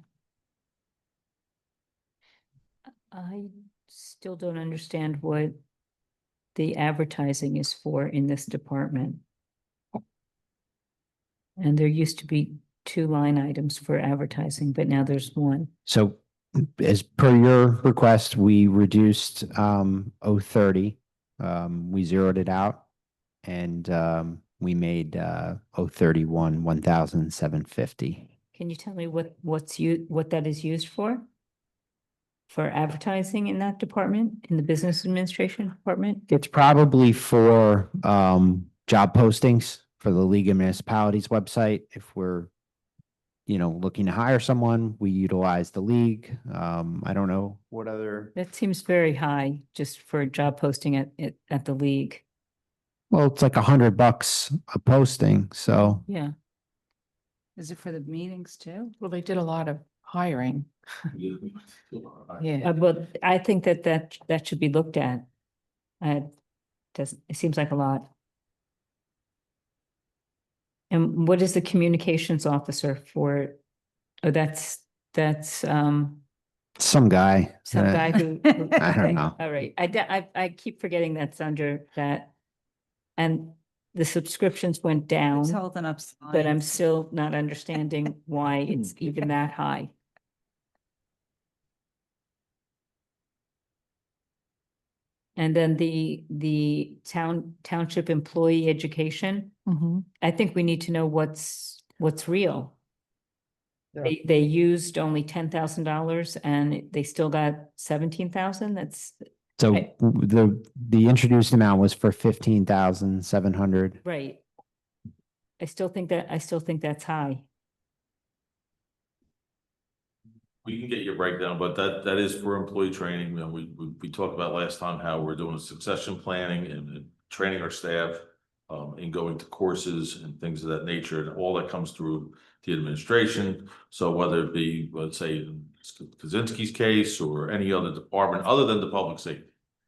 I still don't understand what the advertising is for in this department. And there used to be 2 line items for advertising, but now there's 1. So as per your request, we reduced 030. We zeroed it out and we made 031 $1,750. Can you tell me what that is used for? For advertising in that department, in the business administration department? It's probably for job postings for the League of Municipalities website. If we're, looking to hire someone, we utilize the league. I don't know what other. That seems very high just for a job posting at the league. Well, it's like $100 a posting. So Yeah. Is it for the meetings too? Well, they did a lot of hiring. Yeah. But I think that should be looked at. It seems like a lot. And what is the communications officer for? Oh, that's some guy. some guy who. I don't know. All right, I keep forgetting that's under that. And the subscriptions went It's down, holding up. but I'm signs. still not understanding why it's even that high. And then the township employee education, Mhm. I think we need to know what's real. Yeah. They used only $10,000 and they still got 17,000. That's So Right. the introduced amount was for 15,700. right. I still think that's high. We can get your breakdown, but that is for employee training. We talked about last time how we're doing succession planning and training our staff. in going to courses and things of that nature, and all that comes through the administration. So whether it be, let's say, in Kaczynski's case or any other department other than the public safety,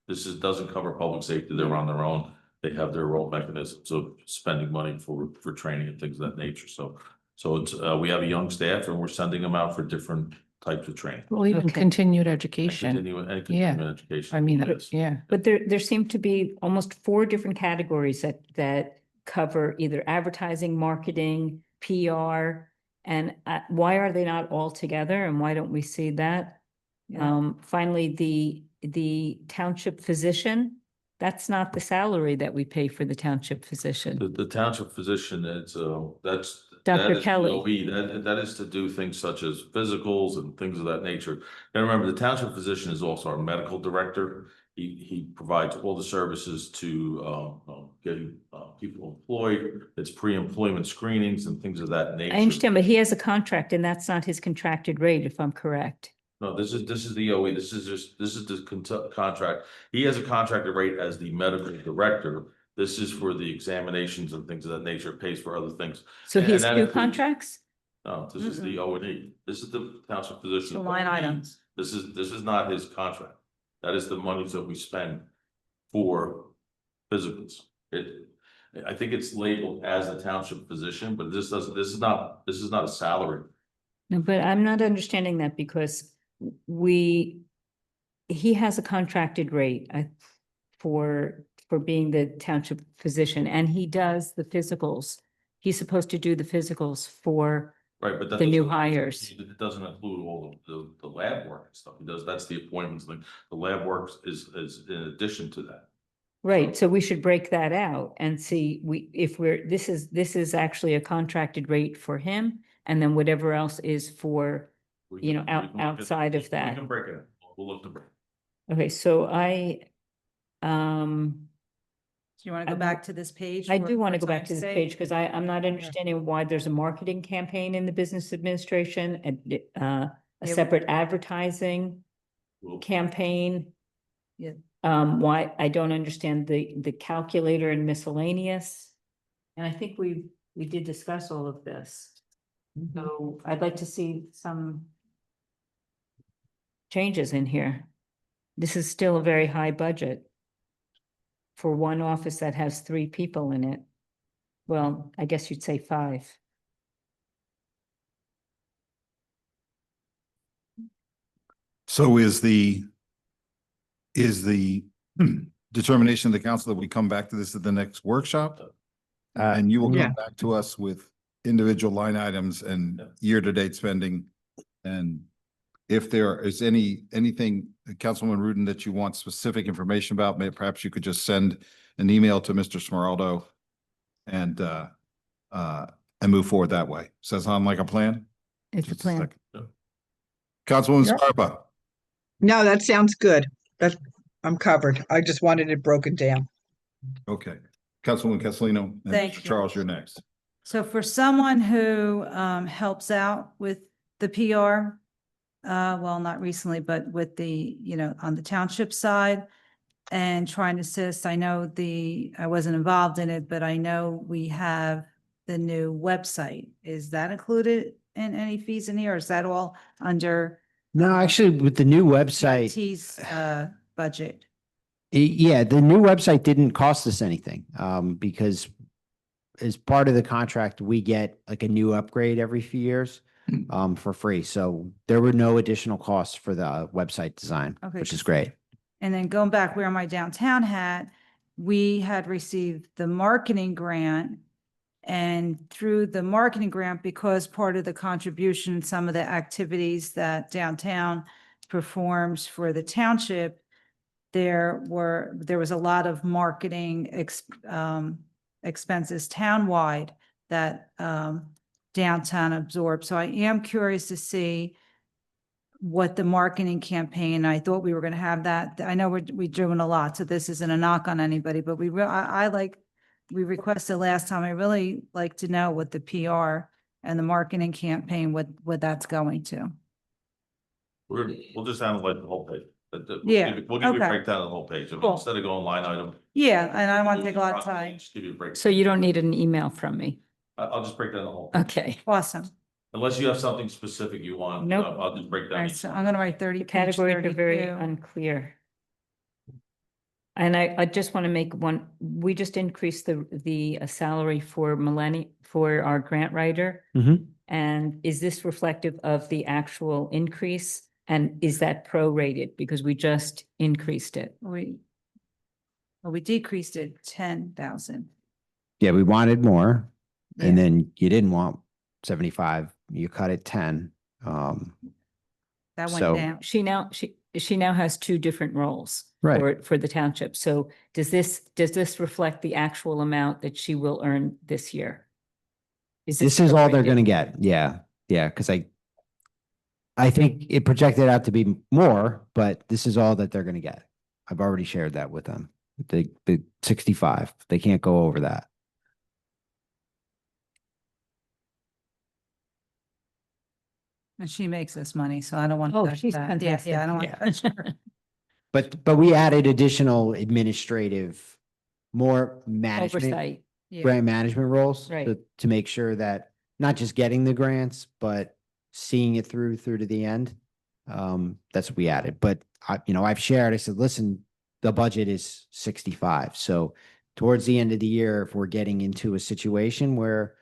doesn't cover public safety. They're on their own. They have their own mechanisms of spending money for training and things of that nature. So it's, we have a young staff and we're sending them out for different types of training. Well, even Okay. continued And education. continuing education. I mean, Yes. yeah. But there seem to be almost 4 different categories that cover either advertising, marketing, PR. And why are they not all together? And why don't we see that? Yeah. Finally, the township physician, that's not the salary that we pay for the township physician. The township physician, that's. Dr. that is Kelly. DOE. That is to do things such as physicals and things of that nature. And remember, the township physician is also our medical director. He provides all the services to getting people employed. It's pre-employment screenings and things of that nature. I understand, but he has a contract and that's not his contracted rate, if I'm correct. No, this is the OE. This is the contract. He has a contracted rate as the medical director. This is for the examinations and things of that nature, pays for other things. So he has And that 2 includes- contracts? No, this is the O&E. This is the township position. So line items. This is not his contract. That is the monies that we spend for physicals. I think it's labeled as a township position, but this is not a salary. No, but I'm not understanding that because he has a contracted rate for being the township physician and he does the physicals. He's supposed to do the physicals for Right, but that the new doesn't- hires. It doesn't include all of the lab work and stuff. He does, that's the appointments thing. The lab work is in addition to that. Right, so we should break that out and see this is actually a contracted rate for him. And then whatever else is for, We you know, can- we can look at- outside of that. We can break it. We'll look to break. Okay, so Do you want to go back to this page? I for- do want to for go back time's to this sake? page because I'm not understanding why there's a marketing campaign in the business administration and a Yeah, separate advertising We'll- campaign. Yeah. Why, I don't understand the calculator and miscellaneous. And I think we did discuss all of this. So I'd like to see some changes in here. This is still a very high budget for one office that has 3 people in it. Well, I guess you'd say 5. So is the determination of the council that we come back to this at the next workshop? And you will Yeah. come back to us with individual line items and year-to-date spending. And if there is anything, Councilwoman Rudin, that you want specific information about, perhaps you could just send an email to Mr. Smeraldo and move forward that way. Does that sound like a plan? It's a Just plan. second. Councilwoman Scarpa. No, that sounds good. I'm covered. I just wanted it broken down. Okay. Councilwoman Castellino and Thank Mr. you. Charles, you're next. So for someone who helps out with the PR, well, not recently, but with the, on the township side and trying to assist, I know I wasn't involved in it, but I know we have the new website. Is that included in any fees in here? Or is that all under No, actually, with the new website, T's budget? yeah, the new website didn't cost us anything, because as part of the contract, we get like a new upgrade every few years, for free. So there were no additional costs for the website design, Okay. which is great. And then going back, wear my downtown hat, we had received the marketing grant. And through the marketing grant, because part of the contribution, some of the activities that downtown performs for the township, there was a lot of marketing expenses townwide that downtown absorbed. So I am curious to see what the marketing campaign, I thought we were going to have that. I know we're doing a lot, so this isn't a knock on anybody, but we requested last time, I really like to know what the PR and the marketing campaign, what that's going to. We'll just handle like the whole page. Yeah, We'll give you a okay. breakdown of the whole page, Cool. instead of going line item. Yeah, and I don't want to take a lot of time. Just give you a break. So you don't need an email from me. I'll just break down the whole. Okay. Awesome. Unless you have something specific you want. Nope. I'll just break All down. right, each so one. I'm gonna write 30. The page categories are very 32. unclear. And I just want to make one, we just increased the salary for for our grant writer. Mhm. And is this reflective of the actual increase? And is that prorated? Because we just increased it. We decreased it 10,000. Yeah, we wanted more and Yeah. then you didn't want 75, you cut it 10. That so- went down. She now has two different roles. Right. For the township. So does this reflect the actual amount that she will earn this year? This is all they're prorated? gonna get. Yeah, yeah, because I think it projected out to be more, but this is all that they're gonna get. I've already shared that with them. The 65, they can't go over that. And she makes this money, so I don't want. Oh, that- she's that- fantastic. Yeah, I don't want. Yeah. to touch her. But we added additional administrative, more management, Oversight. Yeah. grant management roles. Right. To make sure that not just getting the grants, but seeing it through to the end. That's what we added, but I've shared, I said, listen, the budget is 65. So towards the end of the year, if we're getting into a situation where,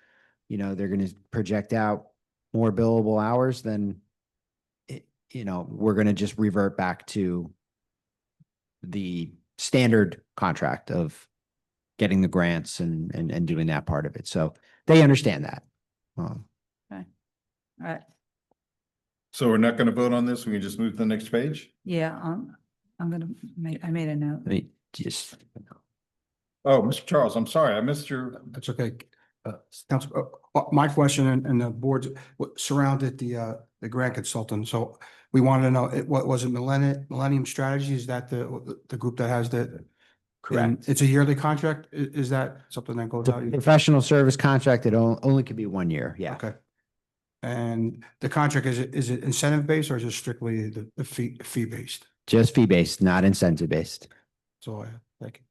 they're going to project out more billable hours, then we're going to just revert back to the standard contract of getting the grants and doing that part of it. So they understand that. All right. So we're not going to vote on this. We can just move to the next page. Yeah, I'm gonna I made a note. I mean, just, Oh, Mr. Charles, I'm sorry. I missed your. That's okay. Council, my question and the board surrounded the grant consultant. So we wanted to know, what was it Millennium Strategy? Is that the group that has the? and It's a yearly contract? Is that something that goes the out? professional service contract, it only could be 1 year. Yeah. Okay. And the contract, is it incentive based or is it strictly the fee based? Just fee based, not incentive based. So, thank you.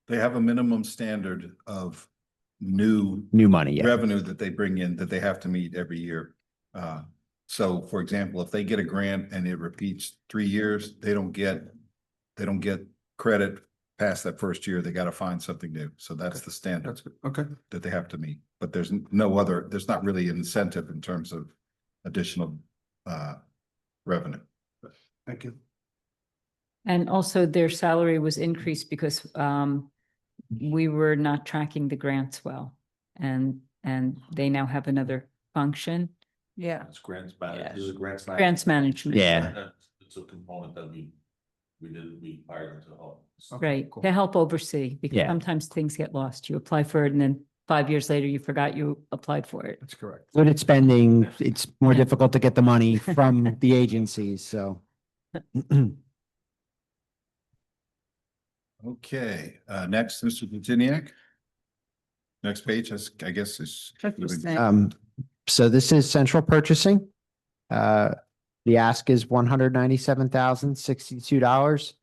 They have a minimum standard of new New money. Yeah. revenue that they bring in that they have to meet every year. So for example, if they get a grant and it repeats 3 years, they don't get credit past that first year. They got to find something new. So that's the standard That's good. Okay. that they have to meet. But there's not really an incentive in terms of additional revenue. Thank you. And also their salary was increased because we were not tracking the grants well. And they now have another function, Yeah. It's grants management. There's a grants. grants management. Yeah. It's a component that we hired them to help. Right, Cool. to help oversee, because Yeah. sometimes things get lost. You apply for it and then 5 years later, you forgot you applied for it. That's correct. Good at spending. It's more Yeah. difficult to get the money from the agencies. So. Okay, next, Mr. Pitiniak. Next page, I guess is. So this is central purchasing. The ask is $197,062.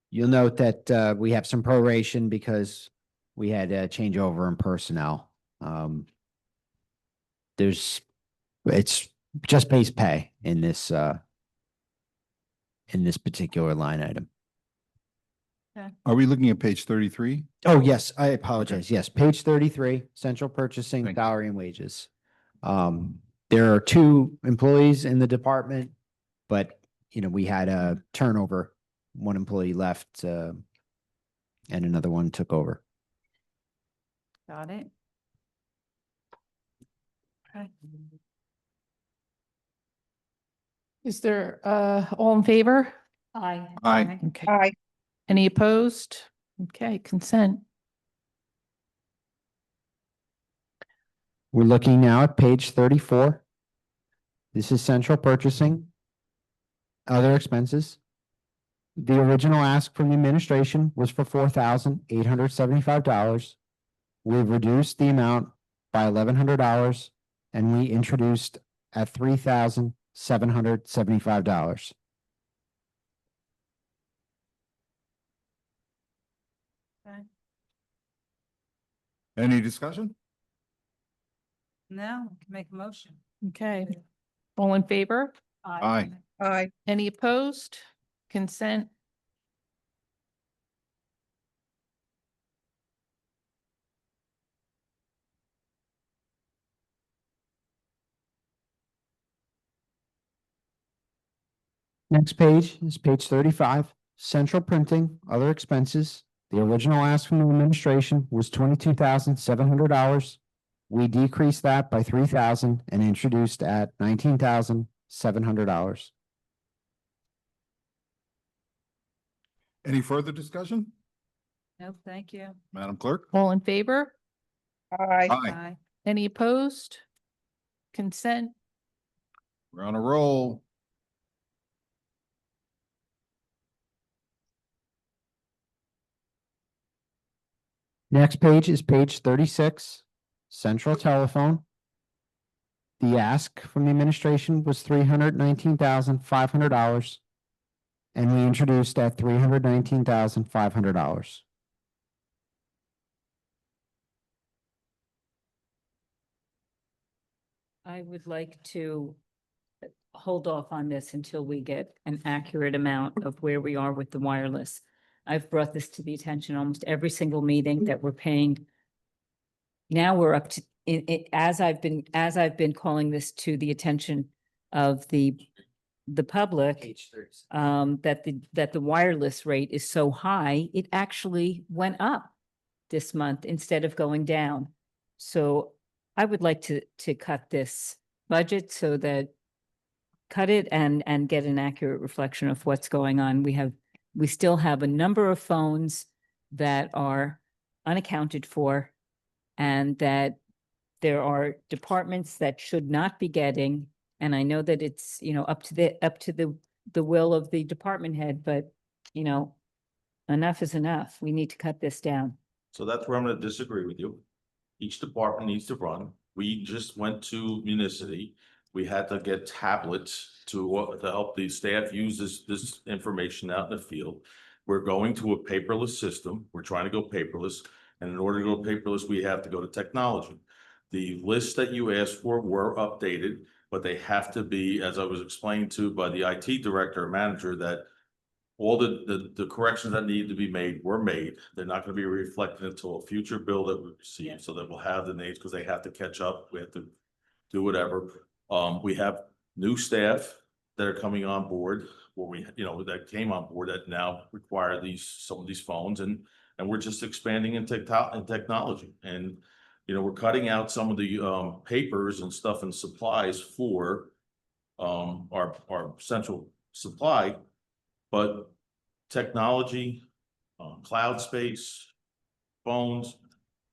You'll note that we have some proration because we had a changeover in personnel. It's just base pay in this particular line item. Are we looking at page 33? Oh, yes, I apologize. Yes, page 33, central purchasing, Thank you. salary and wages. There are 2 employees in the department, but we had a turnover. 1 employee left, and another one took over. Got it. Okay. Is there, all in favor? Aye. Aye. Okay. Aye. Any opposed? Okay, consent. We're looking now at page 34. This is central purchasing. Other expenses. The original ask from the administration was for $4,875. We've reduced the amount by $1,100 and we introduced at $3,600. $775. Any discussion? No, can make a motion. Okay. All in favor? Aye. Aye. Any opposed? Consent? Next page is page 35, central printing, other expenses. The original ask from the administration was $22,700. We decreased that by $3,000 and introduced at $19,700. Any further discussion? No, thank you. Madam Clerk? All in favor? Aye. Aye. Any opposed? Consent? We're on a roll. Next page is page 36, central telephone. The ask from the administration was $319,500. And we introduced at $319,500. I would like to hold off on this until we get an accurate amount of where we are with the wireless. I've brought this to the attention almost every single meeting that we're paying. Now we're up to, as I've been calling this to the attention of the public, that the wireless rate is so high, it actually went up this month instead of going down. So I would like to cut this budget so that cut it and get an accurate reflection of what's going on. We still have a number of phones that are unaccounted for, and that there are departments that should not be getting. And I know that it's, up to the will of the department head, but, enough is enough. We need to cut this down. So that's where I'm gonna disagree with you. Each department needs to run. We just went to Municity. We had to get tablets to help the staff use this information out in the field. We're going to a paperless system. We're trying to go paperless. And in order to go paperless, we have to go to technology. The lists that you asked for were updated, but they have to be, as I was explained to by the IT director or manager, that all the corrections that need to be made were made. They're not going to be reflected until a future bill that we receive, so that we'll have the names, because they have to catch up. We have to do whatever. We have new staff that are coming on board, that came on board that now require some of these phones, and we're just expanding in technology. And, we're cutting out some of the papers and stuff and supplies for our central supply, but technology, cloud space, phones,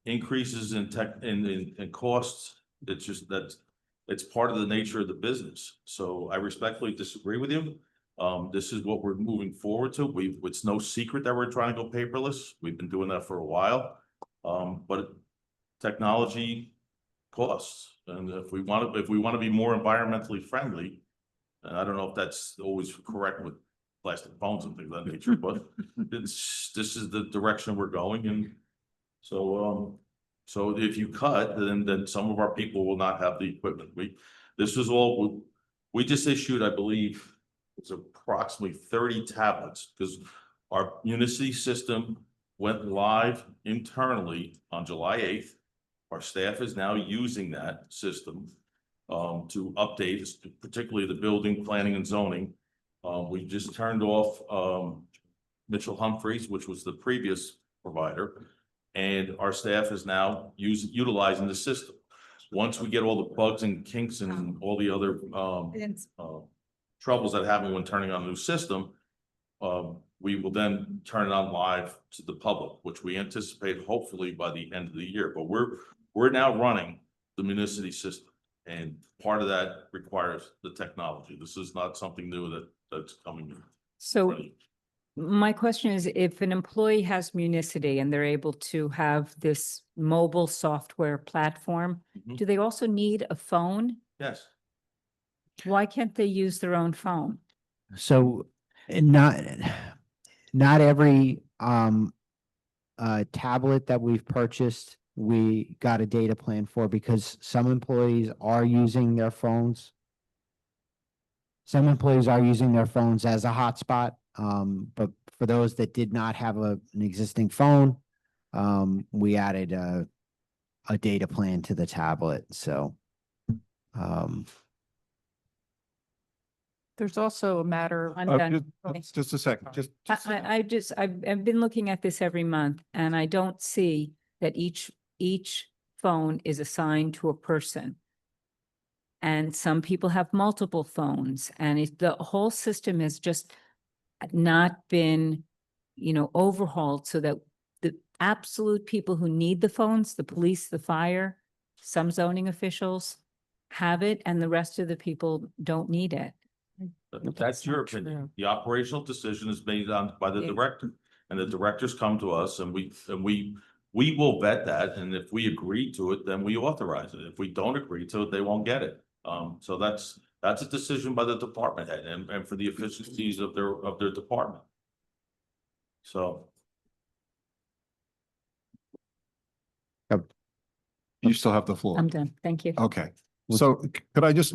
increases in costs. It's just it's part of the nature of the business. So I respectfully disagree with you. This is what we're moving forward to. It's no secret that we're trying to go paperless. We've been doing that for a while. But technology costs. And if we want to be more environmentally friendly, and I don't know if that's always correct with plastic phones and things of that nature, but this is the direction we're going. And so if you cut, then some of our people will not have the equipment. We just issued, I believe, it's approximately 30 tablets, because our Municity system went live internally on July 8th. Our staff is now using that system to update, particularly the building, planning, and zoning. We just turned off Mitchell Humphreys, which was the previous provider, and our staff is now utilizing the system. Once we get all the bugs and kinks and all the other troubles that happen when turning on a new system, we will then turn it on live to the public, which we anticipate hopefully by the end of the year. But we're now running the Municity system, and part of that requires the technology. This is not something new that's coming in. So my question is, if an employee has Municity and they're able to have this mobile software platform, Mhm. do they also need a phone? Yes. Why can't they use their own phone? So not every tablet that we've purchased, we got a data plan for because some employees are using their phones. Some employees are using their phones as a hotspot. But for those that did not have an existing phone, we added a data plan to the tablet. So, There's also a matter. I'm Oh, done. just a second, I've been looking at this every month and I don't see that each phone is assigned to a person. And some people have multiple phones and the whole system has just not been, overhauled so that the absolute people who need the phones, the police, the fire, some zoning officials have it and the rest of the people don't need it. That's your opinion. The operational decision is made by the Yeah. director. And the directors come to us and we will vet that. And if we agree to it, then we authorize it. If we don't agree to it, they won't get it. So that's a decision by the department head and for the efficiencies of their department. So. you still have the floor. I'm done. Thank you. Okay, so could I just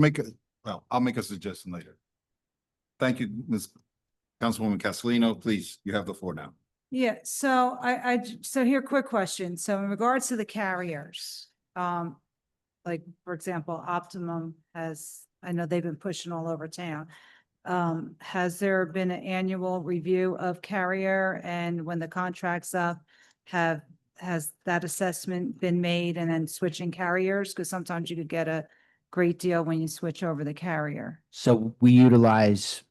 I'll make a suggestion later. Thank you, Ms. Councilwoman Castellino. Please, you have the floor now. Yeah, so so here, quick question. So in regards to the carriers, like, for example, Optimum I know they've been pushing all over town. Has there been an annual review of carrier and when the contract's up, has that assessment been made and then switching carriers? Because sometimes you could get a great deal when you switch over the carrier. so we utilize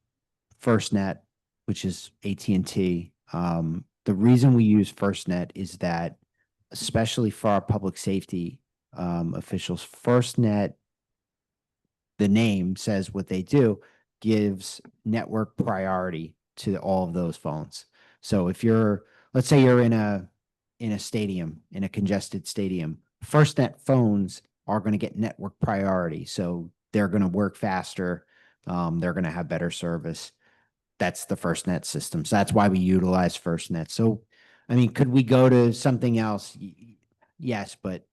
FirstNet, which is AT&T. The reason we use FirstNet is that, especially for our public safety officials, FirstNet, the name says what they do, gives network priority to all of those phones. So if let's say you're in a stadium, in a congested stadium, FirstNet phones are going to get network priority. So they're going to work faster. They're going to have better service. That's the FirstNet system. So that's why we utilize FirstNet. So, I mean, could we go to something else? Yes, but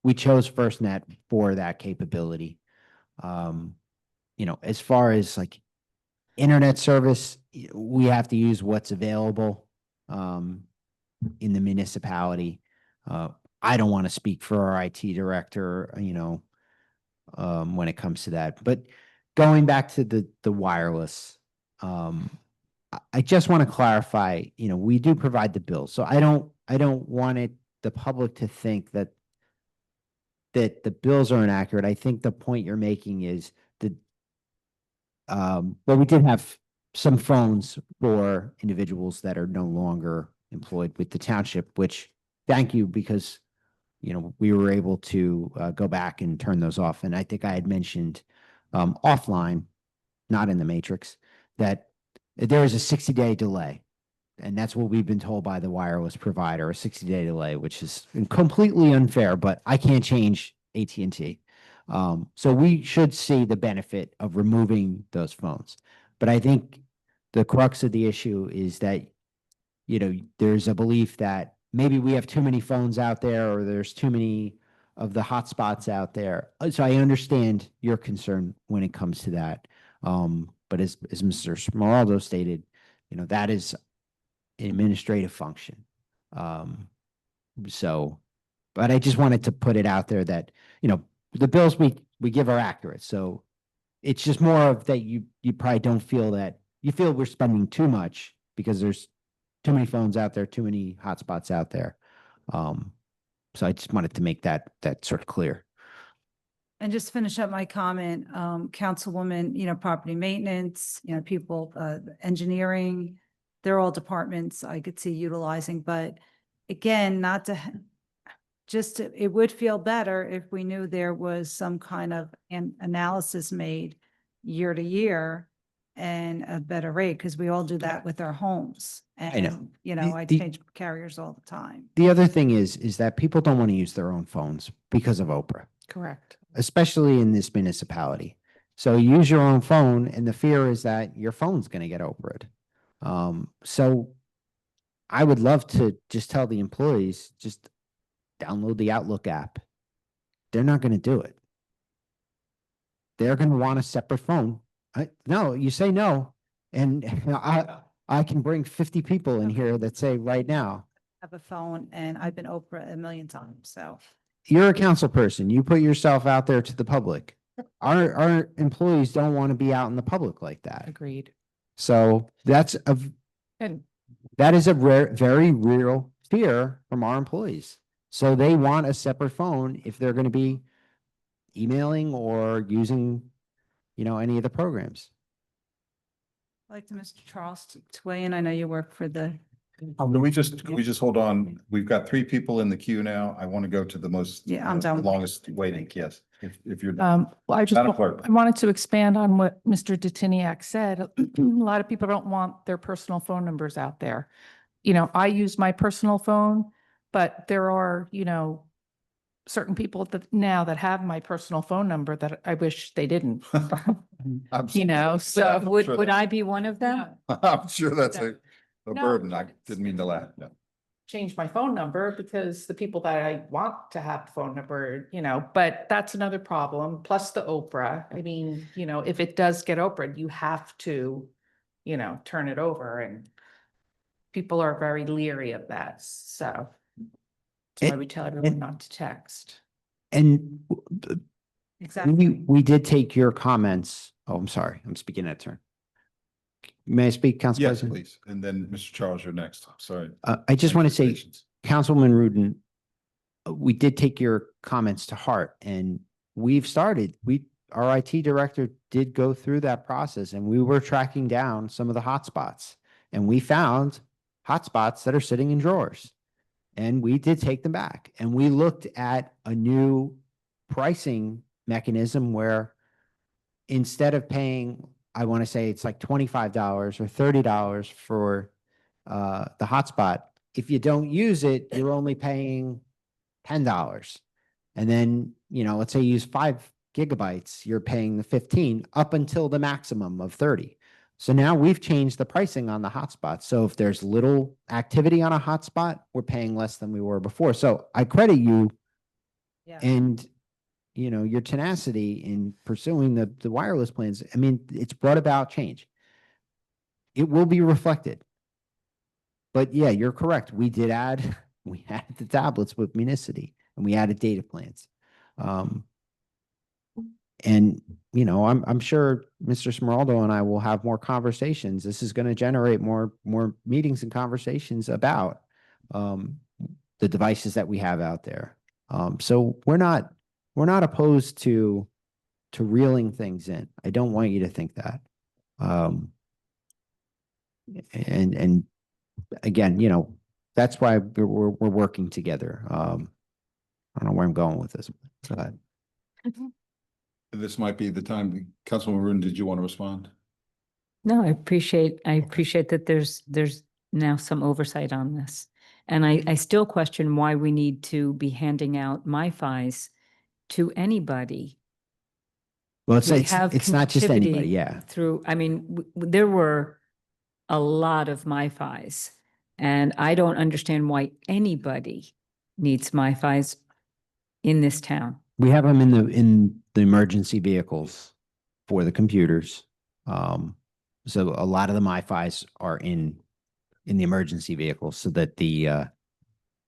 we chose FirstNet for that capability. As far as like internet service, we have to use what's available in the municipality. I don't want to speak for our IT director, when it comes to that. But going back to the wireless, I just want to clarify, we do provide the bill. So I don't want the public to think that the bills are inaccurate. I think the point you're making is that, well, we did have some phones for individuals that are no longer employed with the township, which thank you, because, we were able to go back and turn those off. And I think I had mentioned offline, not in the matrix, that there is a 60-day delay. And that's what we've been told by the wireless provider, a 60-day delay, which is completely unfair, but I can't change AT&T. So we should see the benefit of removing those phones. But I think the crux of the issue is that, there's a belief that maybe we have too many phones out there, or there's too many of the hotspots out there. So I understand your concern when it comes to that. But as Mr. Smeraldo stated, that is an administrative function. But I just wanted to put it out there that, the bills we give are accurate. So it's just more of that you probably don't feel that you feel we're spending too much because there's too many phones out there, too many hotspots out there. So I just wanted to make that sort of clear. And just finish up my comment, Councilwoman, property maintenance, people, engineering, they're all departments I could see utilizing, but again, it would feel better if we knew there was some kind of an analysis made year to year and a better rate, because we all do that with our homes. I know. And, I The- change carriers all the time. The other thing is that people don't want to use their own phones because of Oprah, Correct. especially in this municipality. So use your own phone, and the fear is that your phone's gonna get Oprah'd. So I would love to just tell the employees, just download the Outlook app. They're not gonna do it. They're gonna want a separate phone. No, you say no, and I can bring 50 people in here that say right now, Have a phone and I've been Oprah a million times, so. you're a council person, you put yourself out there to the public. Our employees don't want to be out in the public like that. Agreed. So And that is a very real fear from our employees. So they want a separate phone if they're going to be emailing or using, any of the programs. I'd like to Mr. Charles to weigh in. I know you work for the. Can we just hold on? We've got 3 people in the queue now. I want to go to the most. Yeah, I'm done. Longest waiting, yes, if you're. well, Madam Clerk. I wanted to expand on what Mr. Detiniak said. A lot of people don't want their personal phone numbers out there. I use my personal phone, but there are, certain people now that have my personal phone number that I wish they didn't. I'm So Would I be one of them? I'm sure that's a No, burden. I but it's- didn't mean to laugh. No. change my phone number because the people that I want to have the phone number, but that's another problem. Plus the Oprah. I mean, if it does get Oprah, you have to, turn it over, and people are very leery of that. So that's why we tell everyone not to text. And Exactly. we did take your comments. Oh, I'm sorry. I'm speaking out of turn. May I speak, Council Yes, President? please. And then Mr. Charles, you're next. I'm sorry. I just want to say, Patience. Councilwoman Rudin, we did take your comments to heart, and our IT director did go through that process, and we were tracking down some of the hotspots, and we found hotspots that are sitting in drawers, and we did take them back, and we looked at a new pricing mechanism where instead of paying, I want to say it's like $25 or $30 for the hotspot, if you don't use it, you're only paying $10. And then, let's say you use 5 gigabytes, you're paying the 15 up until the maximum of 30. So now we've changed the pricing on the hotspot. So if there's little activity on a hotspot, we're paying less than we were before. So I credit you Yeah. and, your tenacity in pursuing the wireless plans. I mean, it's brought about change. It will be reflected. But yeah, you're correct. We added the tablets with Municity, and we added data plans. And, I'm sure Mr. Smeraldo and I will have more conversations. This is going to generate more meetings and conversations about the devices that we have out there. So we're not opposed to reeling things in. I don't want you to think that. And again, that's why we're working together. I don't know where I'm going with this. Go ahead. This might be the time. Councilwoman Rudin, did you want to respond? No, I appreciate that there's now some oversight on this. And I still question why we need to be handing out MiFis to anybody. Well, it's We have it's not just anybody. connectivity Yeah. Through, I mean, there were a lot of MiFis, and I don't understand why anybody needs MiFis in this town. We have them in the emergency vehicles for the computers. So a lot of the MiFis are in the emergency vehicles so that the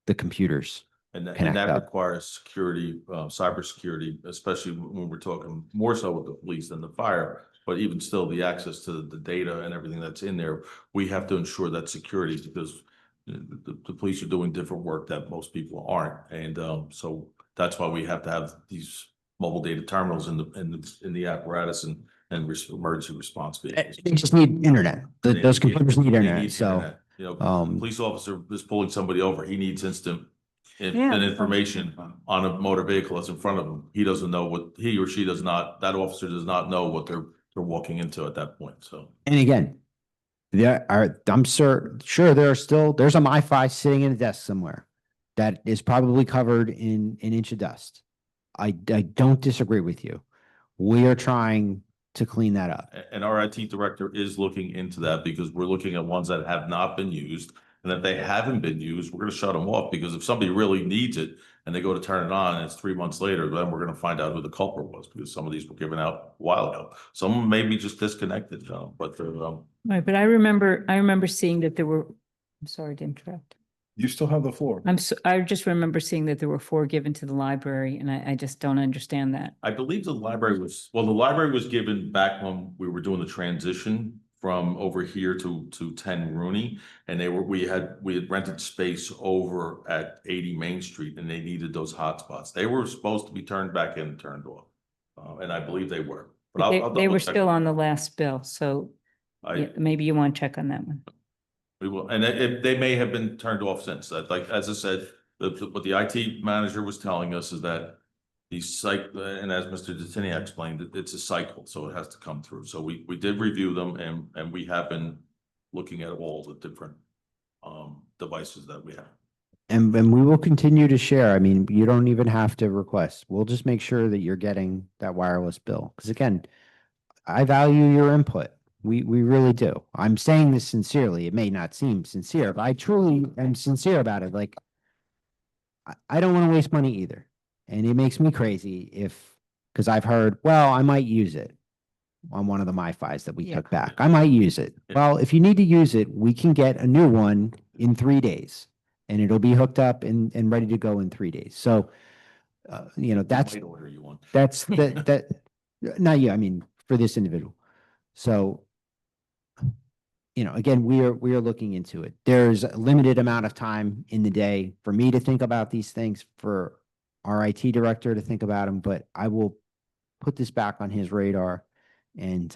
computers. And that Connect up. requires security, cybersecurity, especially when we're talking more so with the police than the fire. But even still, the access to the data and everything that's in there, we have to ensure that security, because the police are doing different work that most people aren't. And so that's why we have to have these mobile data terminals in the apparatus and emergency response vehicles. They just need internet. Those computers need They internet. need So internet. Police officer is pulling somebody over. He needs instant Yeah. information on a motor vehicle that's in front of him. He doesn't know what he or she does not, that officer does not know what they're walking into at that point. So. and again, I'm sure there's a MiFi sitting in a desk somewhere that is probably covered in an inch of dust. I don't disagree with you. We are trying to clean that up. And our IT director is looking into that because we're looking at ones that have not been used. And if they haven't been used, we're gonna shut them off because if somebody really needs it and they go to turn it on and it's 3 months later, then we're gonna find out who the culprit was because some of these were given out a while ago. Some may be just disconnected, but they're, Right, but I remember seeing that there were, I'm sorry to interrupt. You still have the floor. I just remember seeing that there were 4 given to the library and I just don't understand that. I believe the library was, well, the library was given back when we were doing the transition from over here to 10 Rooney. And we had rented space over at 80 Main Street and they needed those hotspots. They were supposed to be turned back in and turned off. And I believe they were. But They I'll they double were check. still on the last bill, so I- yeah, maybe you want to check on that one. We will, and they may have been turned off since that, like, as I said, what the IT manager was telling us is that and as Mr. Detiniak explained, it's a cycle, so it has to come through. So we did review them and we have been looking at all the different devices that we have. And we will continue to share. I mean, you don't even have to request. We'll just make sure that you're getting that wireless bill. Because again, I value your input. We really do. I'm saying this sincerely. It may not seem sincere, but I truly am sincere about it. Like, I don't want to waste money either. And it makes me crazy because I've heard, well, I might use it on one of the MiFis that we Yeah. took back. I might use it. Yeah. Well, if you need to use it, we can get a new one in 3 days. And it'll be hooked up and ready to go in 3 days. So, that's, Might order you one. that's, not you, I mean, for this individual. So, again, we are looking into it. There's a limited amount of time in the day for me to think about these things, for our IT director to think about them, but I will put this back on his radar. And,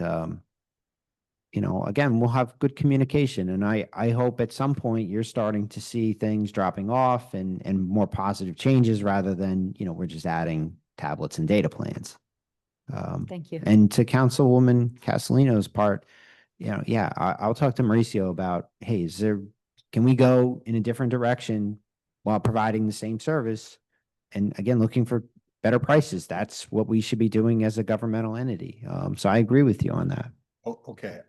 again, we'll have good communication. And I hope at some point you're starting to see things dropping off and more positive changes rather than, we're just adding tablets and data plans. Thank you. And to Councilwoman Castellino's part, I'll talk to Mauricio about, hey, can we go in a different direction while providing the same service? And again, looking for better prices. That's what we should be doing as a governmental entity. So I agree with you on that. Okay,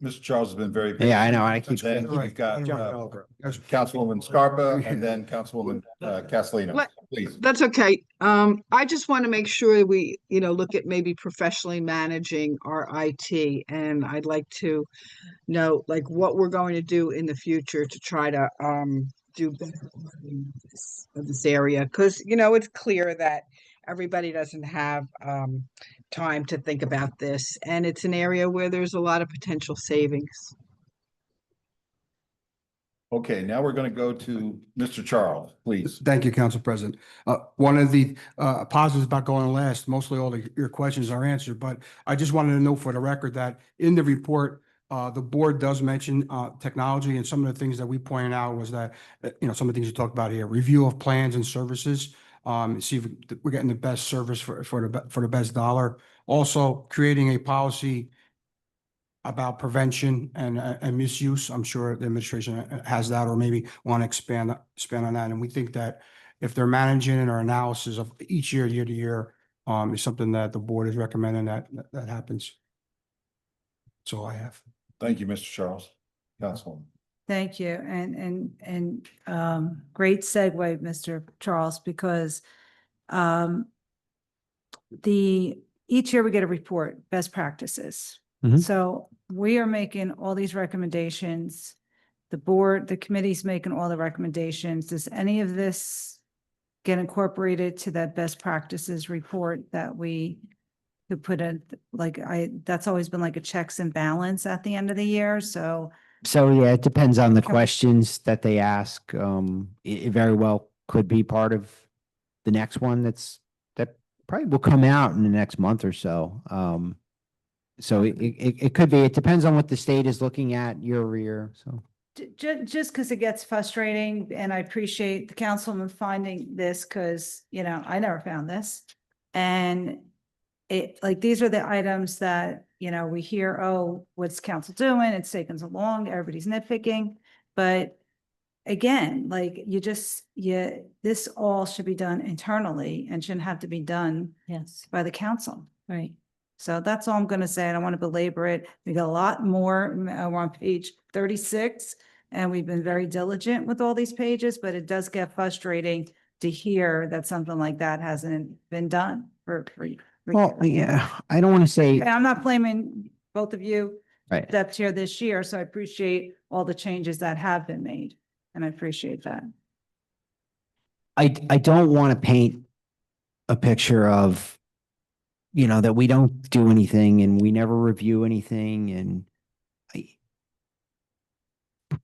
Mr. Charles has been very patient. Yeah, I know. I keep Then Right. we've got Jumping over. Councilwoman Scarpa and then Councilwoman Castellino, Let- please. That's okay. I just want to make sure we, look at maybe professionally managing our IT. And I'd like to know like what we're going to do in the future to try to do better of this area. Because, it's clear that everybody doesn't have time to think about this. And it's an area where there's a lot of potential savings. Okay, now we're going to go to Mr. Charles, please. Thank you, Council President. One of the positives about going last, mostly all your questions are answered, but I just wanted to note for the record that in the report, the board does mention technology, and some of the things that we pointed out was that, some of the things you talked about here, review of plans and services, see if we're getting the best service for the best dollar. Also, creating a policy about prevention and misuse. I'm sure the administration has that, or maybe want to expand on that. And we think that if they're managing it, or analysis of each year to year, is something that the board is recommending that happens. That's all I have. Thank you, Mr. Charles. Councilwoman. Thank you. And great segue, Mr. Charles, because each year we get a report, best practices. Mhm. So we are making all these recommendations. The committee's making all the recommendations. Does any of this get incorporated to that best practices report that we could put in? That's always been like a checks and balance at the end of the year. So Yeah, it depends on the Can we- questions that they ask. It very well could be part of the next one that probably will come out in the next month or so. So it could be, it depends on what the state is looking at year over year, so. just because it gets frustrating, and I appreciate the councilman finding this, because, I never found this. And these are the items that, we hear, oh, what's council doing? It's taking so long, everybody's nitpicking. But again, this all should be done internally and shouldn't have to be done Yes, by the council. right. So that's all I'm gonna say. I don't want to belabor it. We got a lot more. We're on page 36, and we've been very diligent with all these pages, but it does get frustrating to hear that something like that hasn't been done for Well, yeah, I don't want to say, and I'm not blaming both of you, right. stepped here this year, so I appreciate all the changes that have been made, and I appreciate that. I don't want to paint a picture of, you know, that we don't do anything and we never review anything and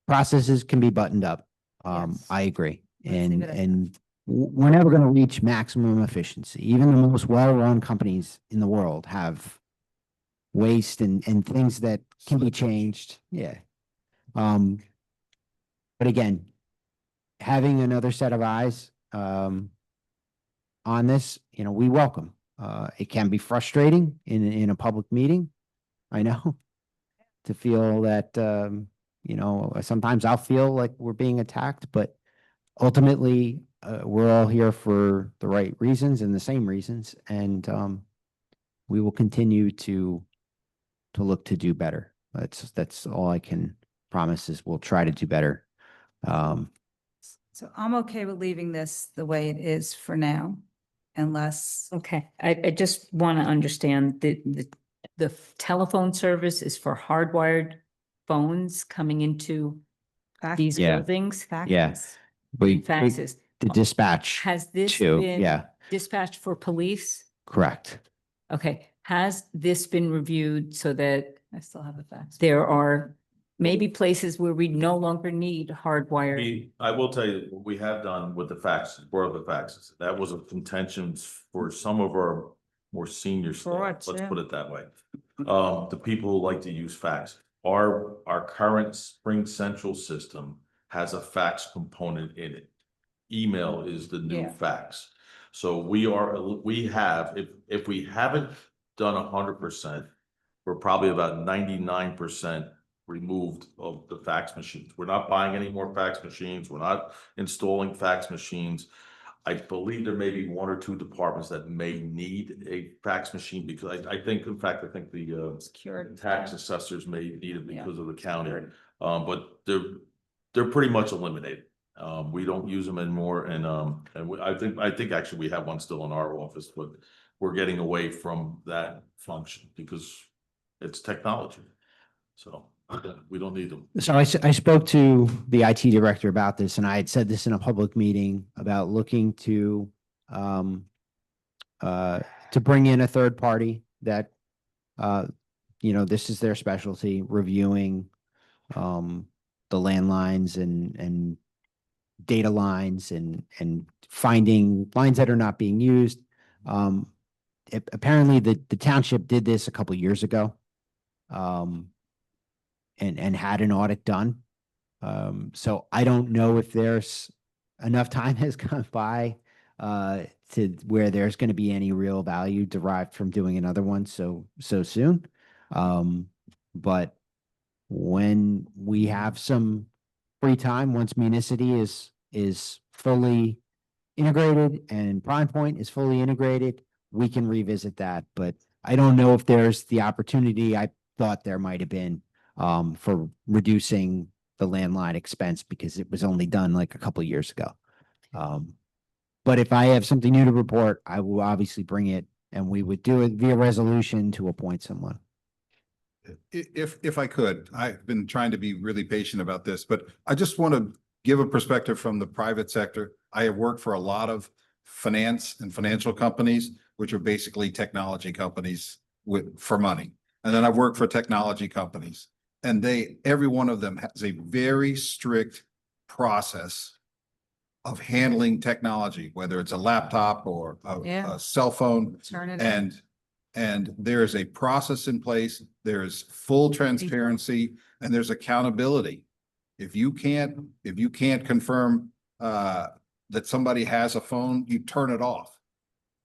processes can be buttoned up. Yes. I agree. Let's leave And, it at that. and we're never going to reach maximum efficiency. Even the most well-run companies in the world have waste and things that can be changed. Yeah. But again, having another set of eyes, on this, you know, we welcome. It can be frustrating in a public meeting. I know to feel that, you know, sometimes I'll feel like we're being attacked, but ultimately, we're all here for the right reasons and the same reasons. And, we will continue to look to do better. That's all I can promise is we'll try to do better. So I'm okay with leaving this the way it is for now, unless, Okay, I just want to understand the telephone service is for hardwired phones coming into these Yeah. buildings? Yeah. We, Faxes. the dispatch Has this too. been Yeah, dispatched for police? correct. Okay, has this been reviewed so that I still have a fax. there are maybe places where we no longer need hardwired? I will tell you, what we have done with the faxes, borrow the faxes, that was a contention for some of our more senior staff, Correct, let's yeah. put it that way. The people who like to use fax, our current Spring Central system has a fax component in it. Email is the new Yeah. fax. So we have, if we haven't done 100%, we're probably about 99% removed of the fax machines. We're not buying any more fax machines. We're not installing fax machines. I believe there may be one or two departments that may need a fax machine because I think, in fact, I think the Security. tax assessors may need it Yeah. because of the county. But they're pretty much eliminated. We don't use them anymore, and I think actually we have one still in our office, but we're getting away from that function because it's technology. So we don't need them. So I spoke to the IT director about this and I had said this in a public meeting about looking to bring in a third party that, you know, this is their specialty, reviewing, the landlines and data lines and finding lines that are not being used. Apparently the township did this a couple years ago. And had an audit done. So I don't know if there's enough time has gone by to where there's going to be any real value derived from doing another one so soon. But when we have some free time, once Municity is fully integrated and Prime Point is fully integrated, we can revisit that. But I don't know if there's the opportunity I thought there might have been for reducing the landline expense because it was only done like a couple of years ago. But if I have something new to report, I will obviously bring it and we would do it via resolution to appoint someone. If I could, I've been trying to be really patient about this, but I just want to give a perspective from the private sector. I have worked for a lot of finance and financial companies, which are basically technology companies for money. And then I've worked for technology companies and every one of them has a very strict process of handling technology, whether it's a laptop or Yeah. a cell phone. Turn it in. And there's a process in place, there's full transparency, and there's accountability. If you can't confirm that somebody has a phone, you turn it off.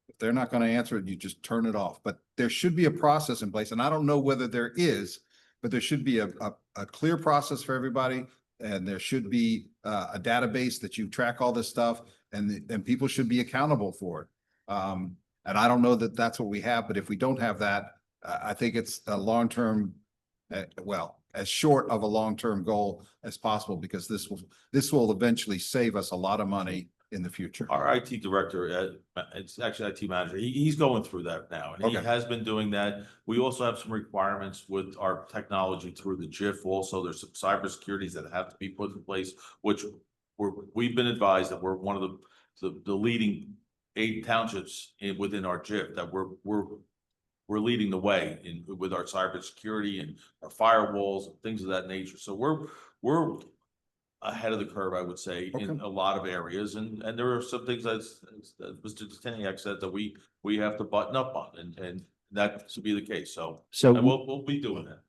If they're not going to answer it, you just turn it off. But there should be a process in place, and I don't know whether there is, but there should be a clear process for everybody, and there should be a database that you track all this stuff, and people should be accountable for it. And I don't know that that's what we have, but if we don't have that, I think it's a long-term, well, as short of a long-term goal as possible, because this will eventually save us a lot of money in the future. Our IT director, it's actually IT manager, he's going through that now, and he Okay. has been doing that. We also have some requirements with our technology through the JIF also. There's some cybersecurities that have to be put in place, which we've been advised that we're one of the leading 8 townships within our JIF, that we're leading the way with our cybersecurity and our firewalls and things of that nature. So we're ahead of the curve, I would say, in Okay. a lot of areas, and there are some things as Mr. Deteniak said that we have to button up on, and that should be the case. So So and we'll be doing that.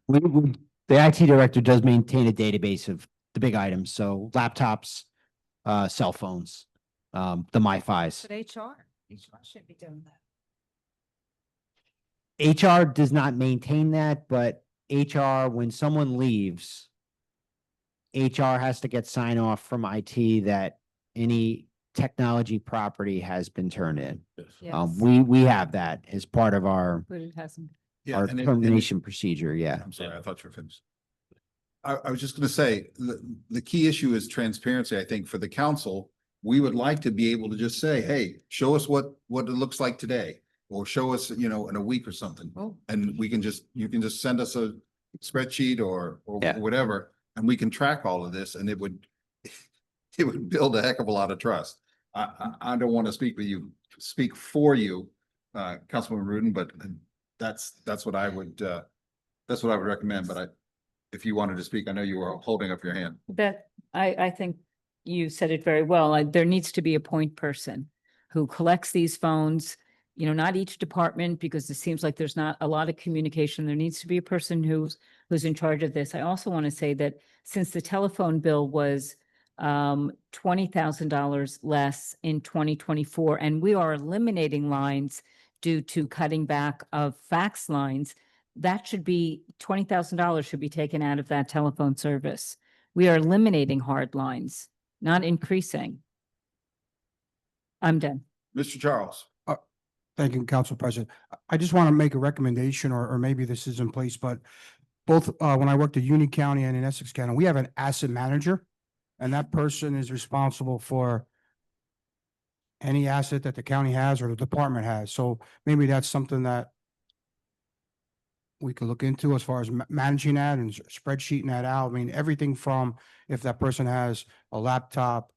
the IT director does maintain a database of the big items, so laptops, cell phones, the MiFis. But HR should be doing that. HR does not maintain that, but HR, when someone leaves, HR has to get sign off from IT that any technology property has been turned in. Yes, We have that as part of our but it hasn't. Yeah, our and termination procedure, yeah. I'm sorry, I thought you were finished. I was just gonna say, the key issue is transparency, I think, for the council. We would like to be able to just say, hey, show us what it looks like today, or show us, in a week or something. Oh. And you can just send us a spreadsheet or Yeah. whatever, and we can track all of this, and it would build a heck of a lot of trust. I don't want to speak for you, Councilwoman Rudin, but that's what I would recommend, but if you wanted to speak, I know you were holding up your hand. That, I think you said it very well. There needs to be a point person who collects these phones, not each department, because it seems like there's not a lot of communication. There needs to be a person who's in charge of this. I also want to say that since the telephone bill was $20,000 less in 2024, and we are eliminating lines due to cutting back of fax lines, that should be $20,000 should be taken out of that telephone service. We are eliminating hard lines, not increasing. I'm done. Mr. Charles. Thank you, Council President. I just want to make a recommendation, or maybe this is in place, but both, when I worked at Union County and in Essex County, we have an asset manager. And that person is responsible for any asset that the county has or the department has. So maybe that's something that we could look into as far as managing that and spreadsheeting that out. I mean, everything from if that person has a laptop,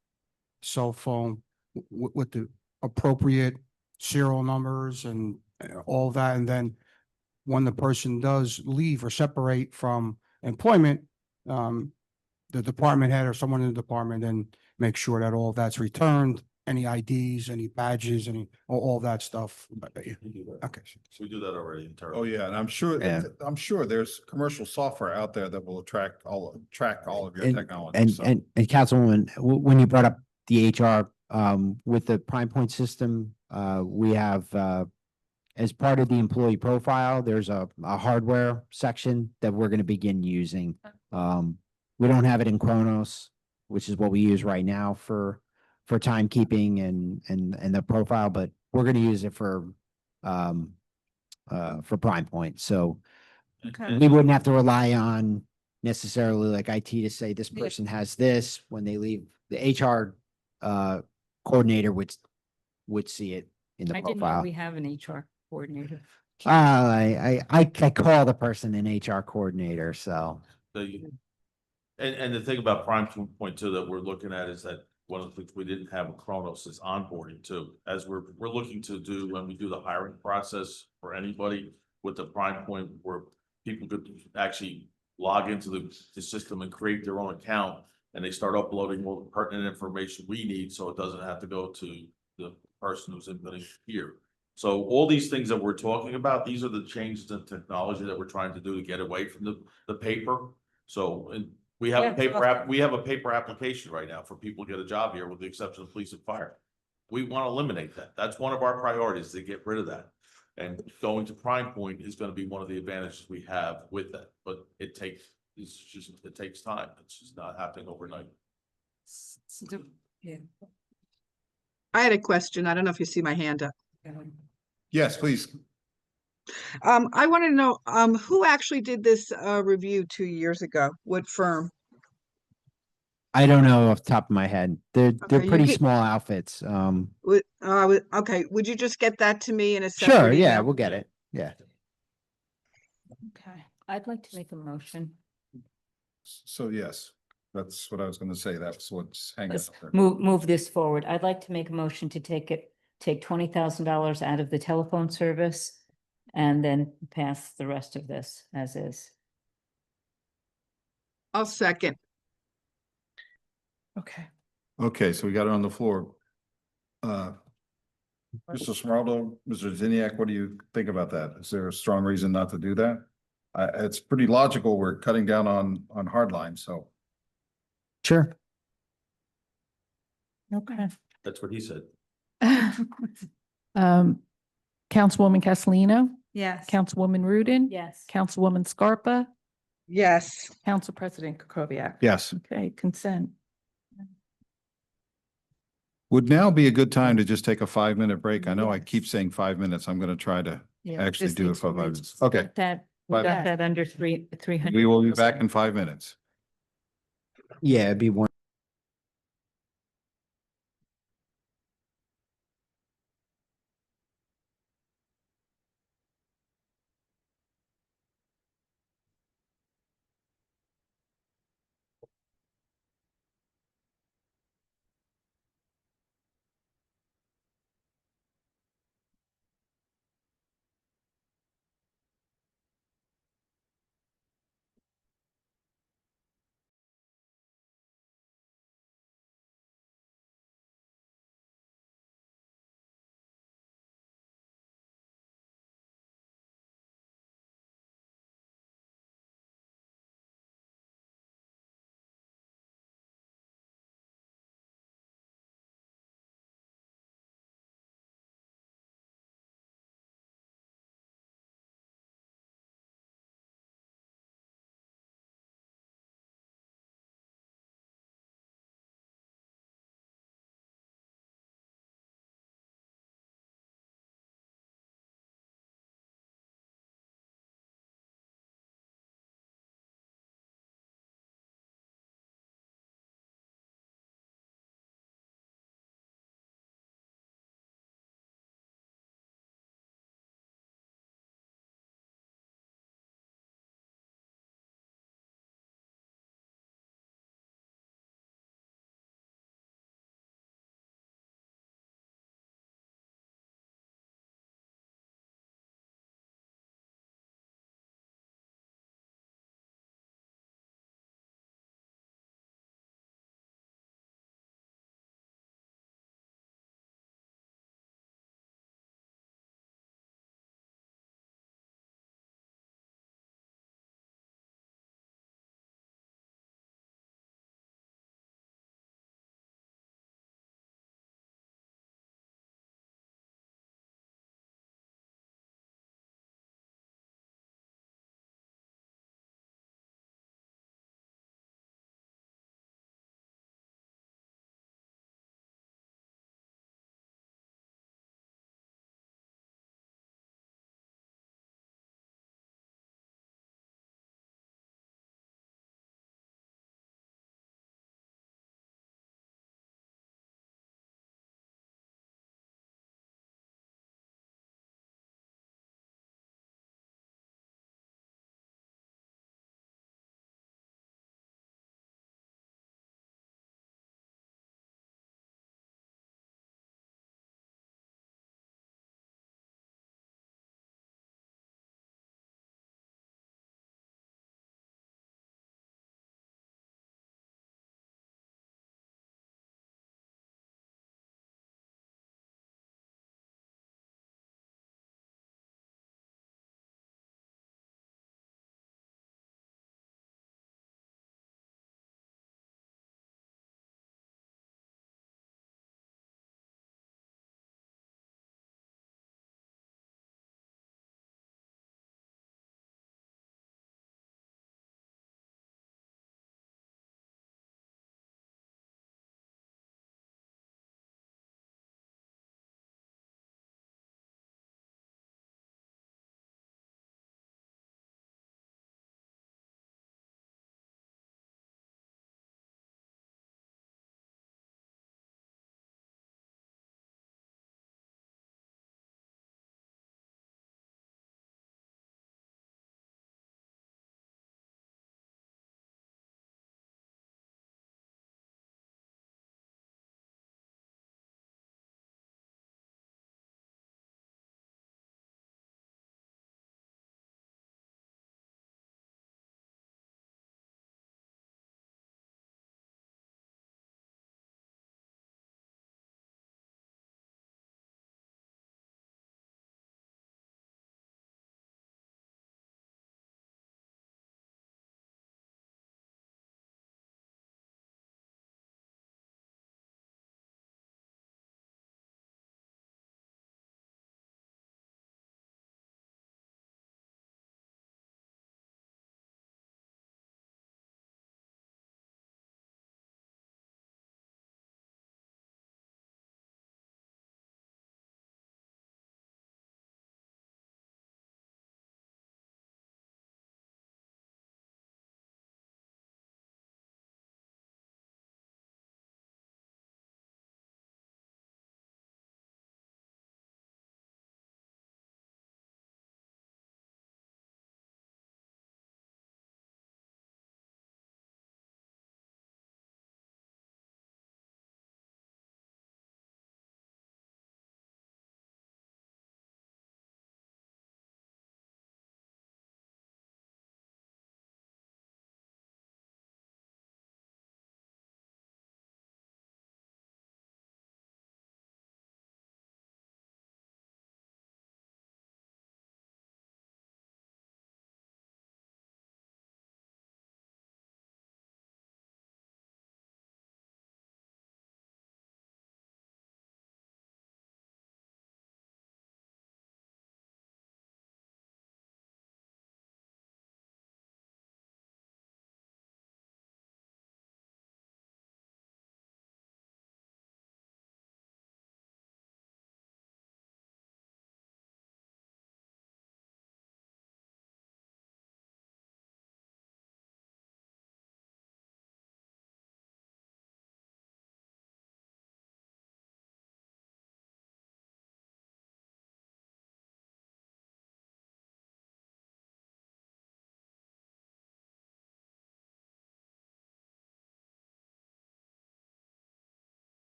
cell phone with the appropriate serial numbers and all that. And then when the person does leave or separate from employment, the department head or someone in the department then make sure that all that's returned, any IDs, any badges, all that stuff. Okay. So we do that already Oh, internally. yeah, and Yeah. I'm sure there's commercial software out there that will track all of your And- technology. And, so. and Councilwoman, when you brought up the HR, with the Prime Point system, we have, as part of the employee profile, there's a hardware section that we're gonna begin using. We don't have it in Chronos, which is what we use right now for timekeeping and the profile, but we're gonna use it for Prime Point. So Okay. we wouldn't have to rely on necessarily like IT to say this Yeah. person has this when they leave. The HR coordinator would see it in the I didn't know profile. we have an HR coordinator. I call the person an HR coordinator, so. And the thing about Prime 2.2 that we're looking at is that one of the things we didn't have with Chronos is onboarding too. As we're looking to do when we do the hiring process for anybody with the Prime Point, where people could actually log into the system and create their own account, and they start uploading all the pertinent information we need, so it doesn't have to go to the person who's inputting here. So all these things that we're talking about, these are the changes in technology that we're trying to do to get away from the paper. So, and we have a paper application right now for people to get a job here, with the exception of police and fire. We want to eliminate that. That's one of our priorities, to get rid of that. And going to Prime Point is going to be one of the advantages we have with that, but it takes time. It's just not happening overnight. Yeah. I had a question. I don't know if you see my hand up. Yes, please. I want to know, who actually did this, review 2 years ago? What firm? I don't know off the top of my head. They're Okay, you pretty get- small outfits. Okay, would you just get that to me in a Sure, separate yeah, email? we'll get it. Yeah. Okay. I'd like to make a motion. So yes, that's what I was gonna say. That's what's hanging Let's out there. move this forward. I'd like to make a motion to take $20,000 out of the telephone service and then pass the rest of this as is. I'll second. Okay. Okay, so we got it on the floor. Mr. Smarldo, Mr. Ziniak, what do you think about that? Is there a strong reason not to do that? It's pretty logical. We're cutting down on hard lines, so. Sure. Okay. That's what he said. Councilwoman Castellino, Yes. Councilwoman Rudin. Yes. Councilwoman Scarpa, Yes. Council President Kukoviac. Yes. Okay, consent. Would now be a good time to just take a 5-minute break? I know I keep saying 5 minutes. I'm gonna try to Yeah, actually just do need it to for 5 read- minutes. Okay, We Bye. got that under 300. we will be back in 5 minutes. Yeah, it'd be one.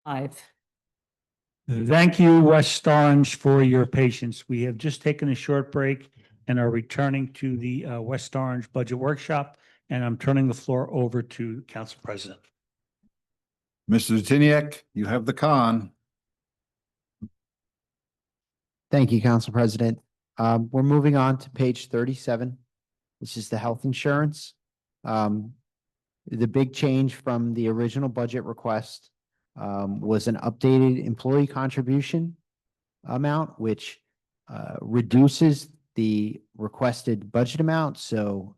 Five. Thank you, West Orange, for your patience. We have just taken a short break and are returning to the West Orange Budget Workshop, and I'm turning the floor over to Council President. Mr. Detiniak, you have the con. Thank you, Council President. We're moving on to page 37, which is the health insurance. The big change from the original budget request was an updated employee contribution amount, which reduces the requested budget amount. So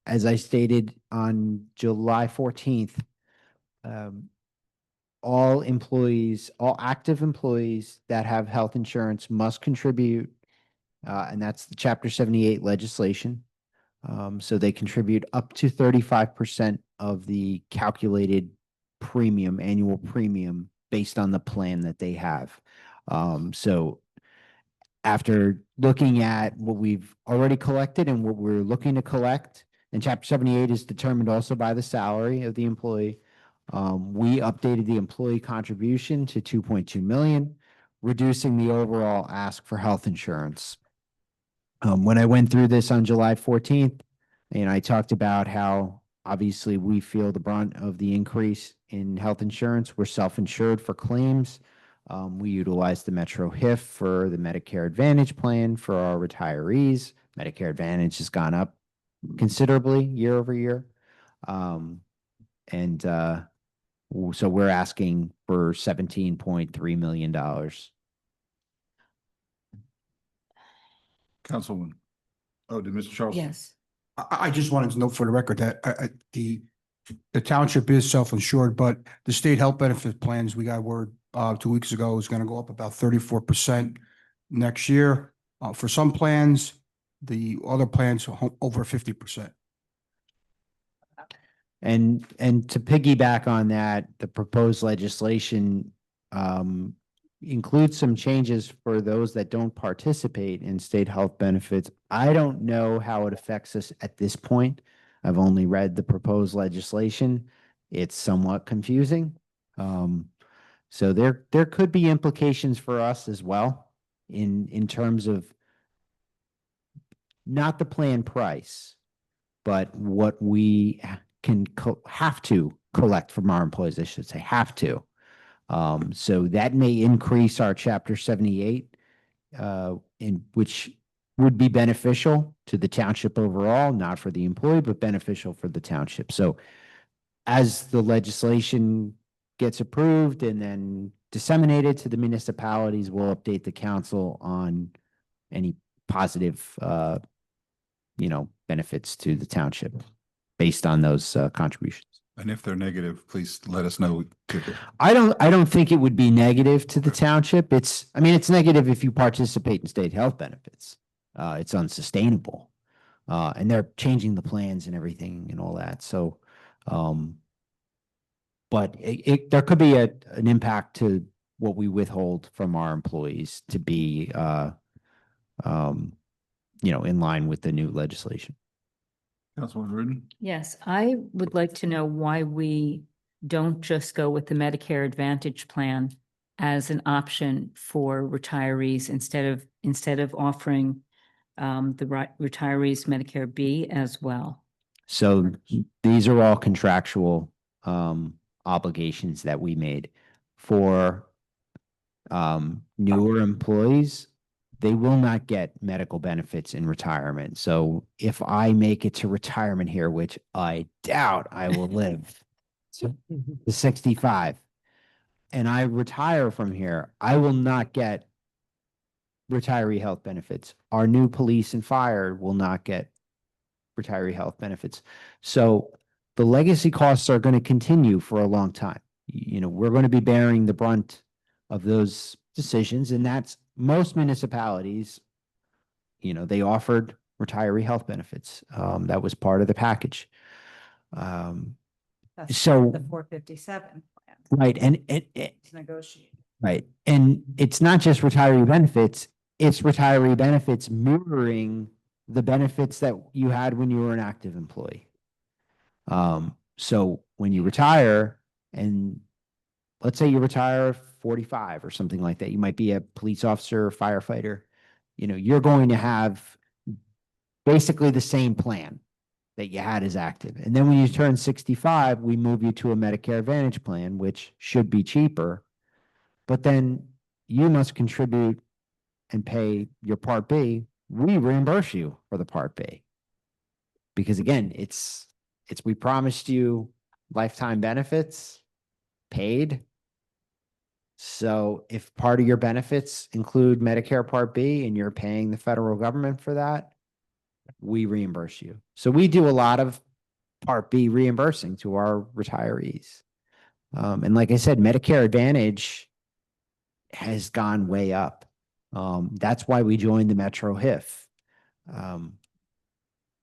as I stated on July 14th, all employees, all active employees that have health insurance must contribute, and that's the Chapter 78 legislation. So they contribute up to 35% of the calculated premium, annual premium, based on the plan that they have. So after looking at what we've already collected and what we're looking to collect, and Chapter 78 is determined also by the salary of the employee, we updated the employee contribution to 2.2 million, reducing the overall ask for health insurance. When I went through this on July 14th, and I talked about how obviously we feel the brunt of the increase in health insurance. We're self-insured for claims. We utilize the Metro HIF for the Medicare Advantage plan for our retirees. Medicare Advantage has gone up considerably year over year. So we're asking for $17.3 million. Councilwoman. Oh, did Mr. Charles? Yes. I just wanted to note for the record that the township is self-insured, but the state health benefit plans, we got word 2 weeks ago, is going to go up about 34% next year. For some plans, the other plans are over 50%. And to piggyback on that, the proposed legislation includes some changes for those that don't participate in state health benefits. I don't know how it affects us at this point. I've only read the proposed legislation. It's somewhat confusing. So there could be implications for us as well in terms of not the plan price, but what we can have to collect from our employees, I should say, have to. So that may increase our Chapter 78, in which would be beneficial to the township overall, not for the employee, but beneficial for the township. So as the legislation gets approved and then disseminated to the municipalities, we'll update the council on any positive, benefits to the township based on those contributions. And if they're negative, please let us know. I don't think it would be negative to the township. It's negative if you participate in state health benefits. It's unsustainable. And they're changing the plans and everything and all that. So, but there could be an impact to what we withhold from our employees to be, in line with the new legislation. Councilwoman Rudin? Yes, I would like to know why we don't just go with the Medicare Advantage plan as an option for retirees instead of offering the retirees Medicare B as well. So these are all contractual obligations that we made for newer employees. They will not get medical benefits in retirement. So if I make it to retirement here, which I doubt I will live to 65, and I retire from here, I will not get retiree health benefits. Our new police and fire will not get retiree health benefits. So the legacy costs are going to continue for a long time. We're going to be bearing the brunt of those decisions, and that's most municipalities, they offered retiree health benefits. That was part of the package. That's So- the 457 plan. Right. And It's negotiated. right. And it's not just retiree benefits, it's retiree benefits mirroring the benefits that you had when you were an active employee. So when you retire and let's say you retire at 45 or something like that. You might be a police officer or firefighter. You know, you're going to have basically the same plan that you had as active. And then when you turn 65, we move you to a Medicare Advantage plan, which should be cheaper. But then you must contribute and pay your Part B. We reimburse you for the Part B. Because again, we promised you lifetime benefits paid. So if part of your benefits include Medicare Part B and you're paying the federal government for that, we reimburse you. So we do a lot of Part B reimbursing to our retirees. And like I said, Medicare Advantage has gone way up. That's why we joined the Metro HIF.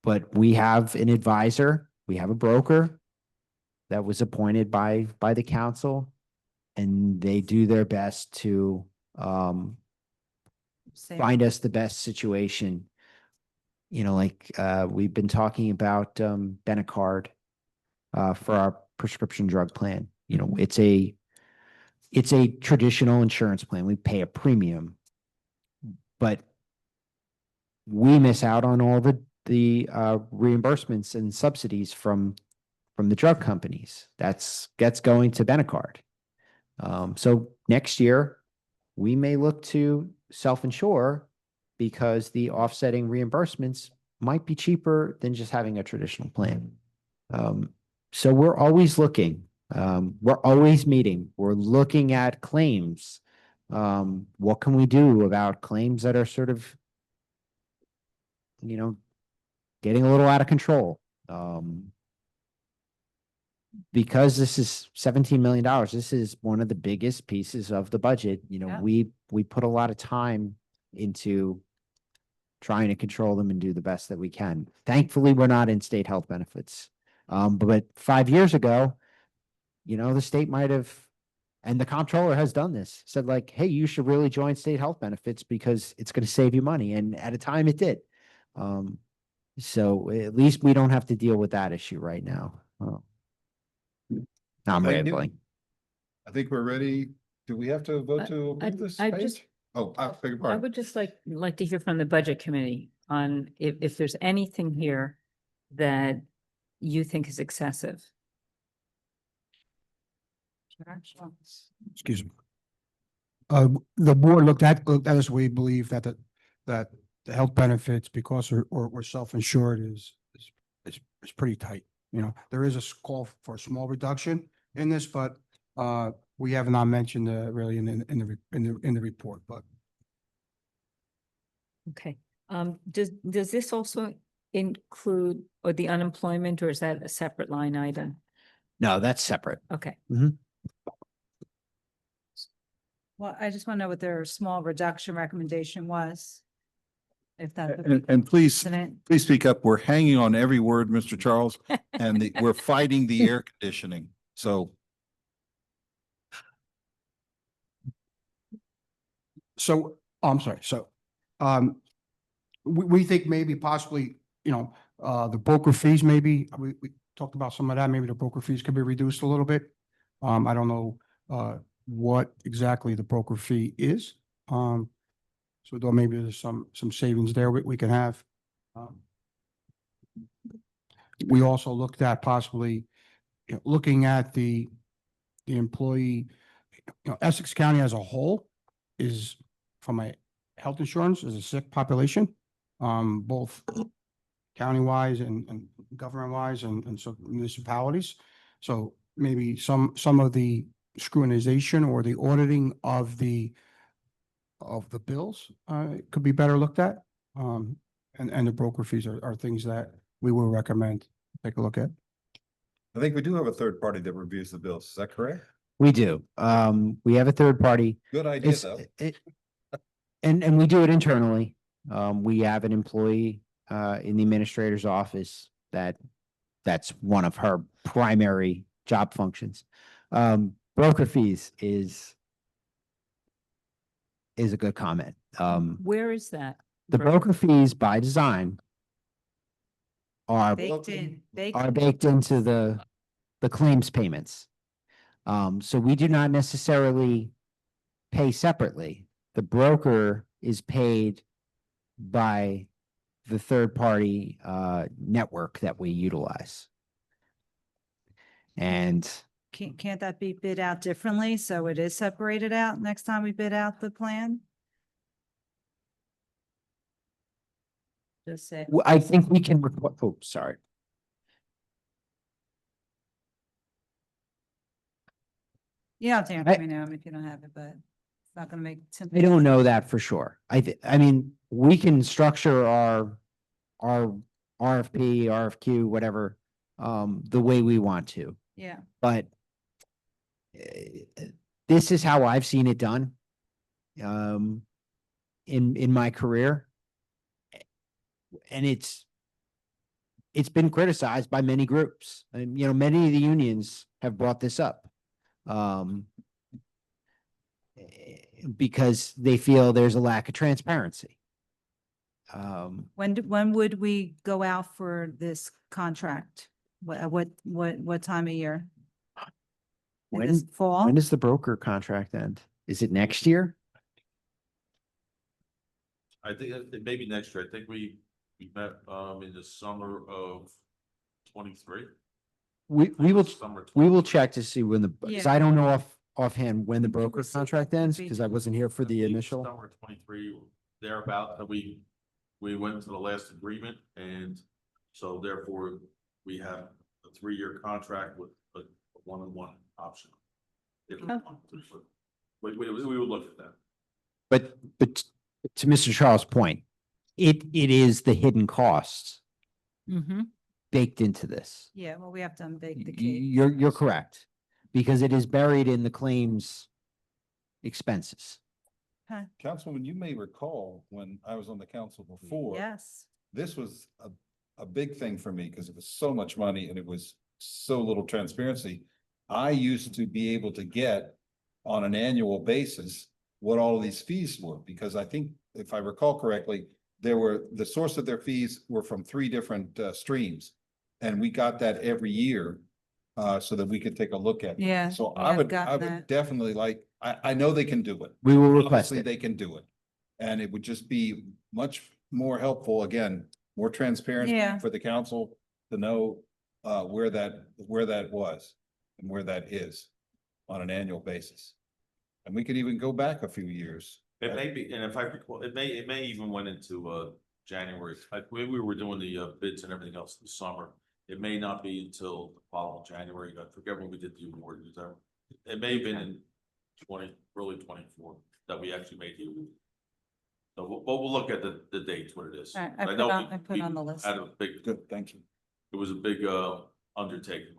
But we have an advisor, we have a broker that was appointed by the council, and they do their best to find us the best situation. You know, like we've been talking about Benecard for our prescription drug plan. You know, it's a traditional insurance plan. We pay a premium, but we miss out on all the reimbursements and subsidies from the drug companies. That's going to Benecard. So next year we may look to self-insure because the offsetting reimbursements might be cheaper than just having a traditional plan. So we're always looking. We're always meeting. We're looking at claims. What can we do about claims that are sort of, you know, getting a little out of control? Because this is $17 million, this is one of the biggest pieces of the budget. You know, Yeah. we put a lot of time into trying to control them and do the best that we can. Thankfully, we're not in state health benefits. But 5 years ago, you know, the state might have, and the comptroller has done this, said like, hey, you should really join state health benefits because it's going to save you money. And at a time it did. So at least we don't have to deal with that issue right now. I'm Thank you. rambling. I think we're ready. Do we have to vote to approve this I page? just- Oh, I beg your I pardon. would just like to hear from the budget committee on if there's anything here that you think is excessive. Excuse me. The board looked at us, we believe that the health benefits, because we're self-insured is pretty tight. You know, there is a call for a small reduction in this, but we have not mentioned really in the report, but. Okay. Does this also include or the unemployment, or is that a separate line item? No, that's separate. Okay. Well, I just want to know what their small reduction recommendation was. If that. And please President. speak up. We're hanging on every word, Mr. Charles, and we're fighting the air conditioning. So So, I'm sorry, so, we think maybe possibly, you know, the broker fees, maybe, we talked about some of that, maybe the broker fees could be reduced a little bit. I don't know, what exactly the broker fee is. So though maybe there's some savings there we can have. We also looked at possibly, you know, looking at the employee, you know, Essex County as a whole is, from a health insurance, is a sick population, both county-wise and government-wise and so municipalities. So maybe some of the scrutinization or the auditing of the bills could be better looked at. And the broker fees are things that we will recommend take a look at. I think we do have a third party that reviews the bills. Is that correct? We do. We have a third party. Good idea, It's, though. and we do it internally. We have an employee in the administrator's office that's one of her primary job functions. Broker fees is a good comment. Where is that? The broker fees by design are Baked in. baked into the claims payments. So we do not necessarily pay separately. The broker is paid by the third party network that we utilize. And Can't that be bid out differently? So it is separated out next time we bid out the plan? Just say, I think we can, oh, sorry. you don't have to answer me now if you don't have it, but it's not gonna make. I don't know that for sure. I mean, we can structure our RFP, RFQ, whatever, the way we want to, Yeah, but this is how I've seen it done, in my career. And it's been criticized by many groups. And, you know, many of the unions have brought this up. Because they feel there's a lack of transparency. when would we go out for this contract? What time of year? In this fall? When does the broker contract end? Is it next year? I think it may be next year. I think we met, in the summer of 23. We will, Summer we will check to see when because Yeah. I don't know offhand when the think broker it's- contract ends, because I wasn't here for the initial. Summer 23, thereabout, that we went to the last agreement, and so therefore we have a 3-year contract with a one-on-one option. If we want to, so we would look at that. But to Mr. Charles' point, it is the hidden costs Mm-hmm. baked into this. Yeah, well, we have to unbake the cake. You're correct, because it is buried in the claims expenses. Councilwoman, you may recall when I was on the council before. Yes, This was a big thing for me because it was so much money and it was so little transparency. I used to be able to get on an annual basis what all of these fees were, because I think if I recall correctly, the source of their fees were from 3 different streams. And we got that every year so that we could take a look at it. yeah. So we I have would gotten that. definitely like, I know they can do it. We will request Obviously, it. they can do it. And it would just be much more helpful, again, more transparent Yeah. for the council to know where that was and where that is on an annual basis. And we could even go back a few years. It may be, and if I recall, it may even went into January. Like when we were doing the bids and everything else in the summer, it may not be until the following January. I forget when we did the award. It may have been in early 24 that we actually made the award. So we'll look at the dates, what it is. All right, I But put know on- we- I put on the list. Had a big, Good, thank you. it was a big undertaking.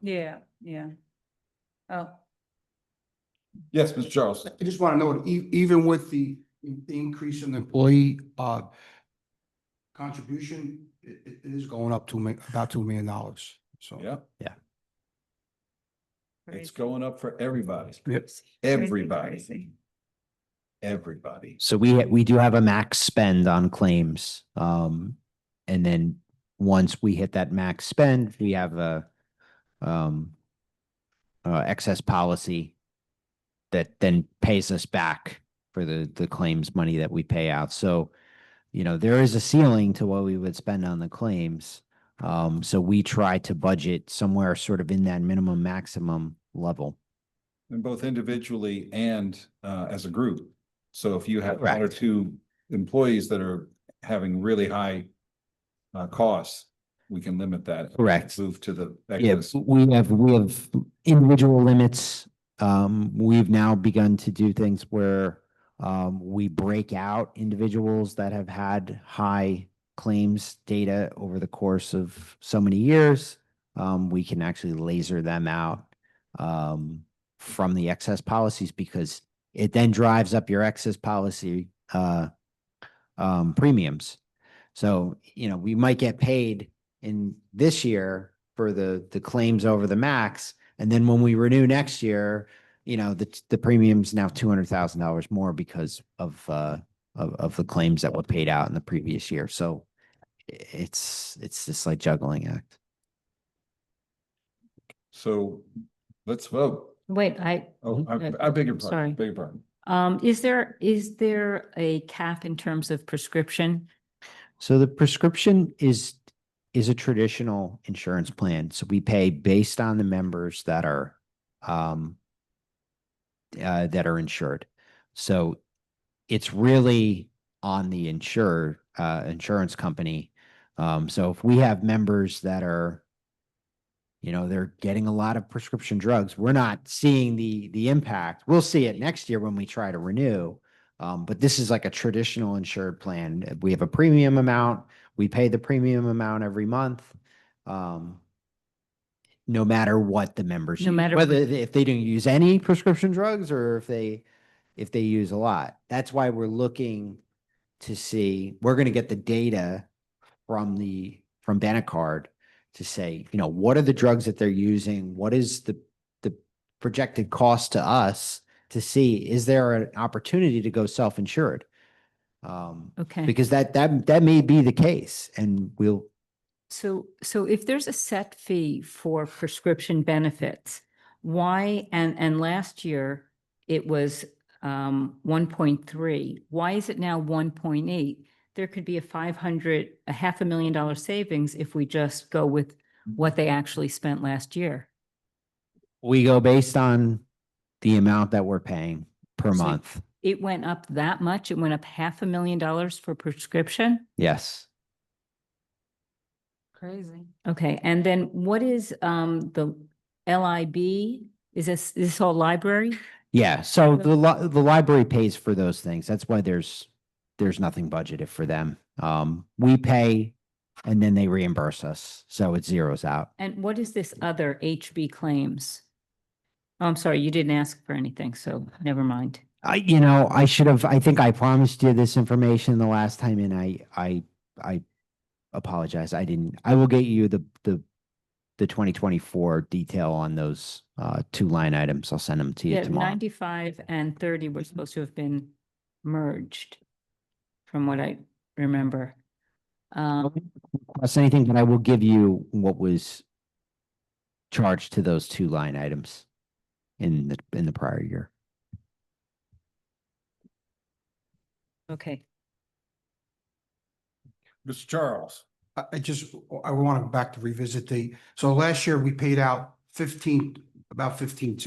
Yeah, yeah. Oh, Yes, Mr. Charles. I just want to know, even with the increase in the employee contribution, it is going up to about $2 million. So. Yeah, crazy. it's going up for everybody. Yep. Crazy, Everybody. crazy. Everybody. So we do have a max spend on claims. And then once we hit that max spend, we have a excess policy that then pays us back for the claims money that we pay out. So, you know, there is a ceiling to what we would spend on the claims. So we try to budget somewhere sort of in that minimum maximum level. And both individually and as a group. So if you have 1 or Correct. 2 employees that are having really high costs, we can limit that. Correct. Move to the Yeah, excess. we have individual limits. We've now begun to do things where we break out individuals that have had high claims data over the course of so many years. We can actually laser them out from the excess policies, because it then drives up your excess policy premiums. So, you know, we might get paid in this year for the claims over the max. And then when we renew next year, you know, the premium's now $200,000 more because of the claims that were paid out in the previous year. So it's this like juggling act. So Let's vote. Wait, Oh, I beg your pardon. Sorry. Beg your pardon. is there a cap in terms of prescription? So the prescription is a traditional insurance plan. So we pay based on the members that are insured. So it's really on the insurance company. So if we have members that are, they're getting a lot of prescription drugs, we're not seeing the impact. We'll see it next year when we try to renew. But this is like a traditional insured plan. We have a premium amount. We pay the premium amount every month. No matter what the members No use, matter whether what- if they don't use any prescription drugs or if they use a lot. That's why we're looking to see, we're going to get the data from Benecard to say, what are the drugs that they're using? What is the projected cost to us to see, is there an opportunity to go self-insured? Okay. Because that may be the case, and So if there's a set fee for prescription benefits, why, and last year it was 1.3, why is it now 1.8? There could be a $500,000 savings if we just go with what they actually spent last year. we go based on the amount that we're paying per So month. It went up that much? It went up $500,000 for prescription? Yes. Crazy. Okay, and then what is the LIB? Is this all library? Yeah, so the library pays for those things. That's why there's nothing budgeted for them. We pay and then they reimburse us, so it zeroes out. And what is this other HB claims? Oh, I'm sorry, you didn't ask for anything, so never mind. I think I promised you this information the last time and I apologize. I will get you the 2024 detail on those two line items. I'll send them to you Yeah, tomorrow. 95 and 30 were supposed to have been merged, from what I remember. Plus anything, but I will give you what was charged to those two line items in the prior year. Okay, Mr. Charles. I want to back to revisit so last year we paid out about 15.2.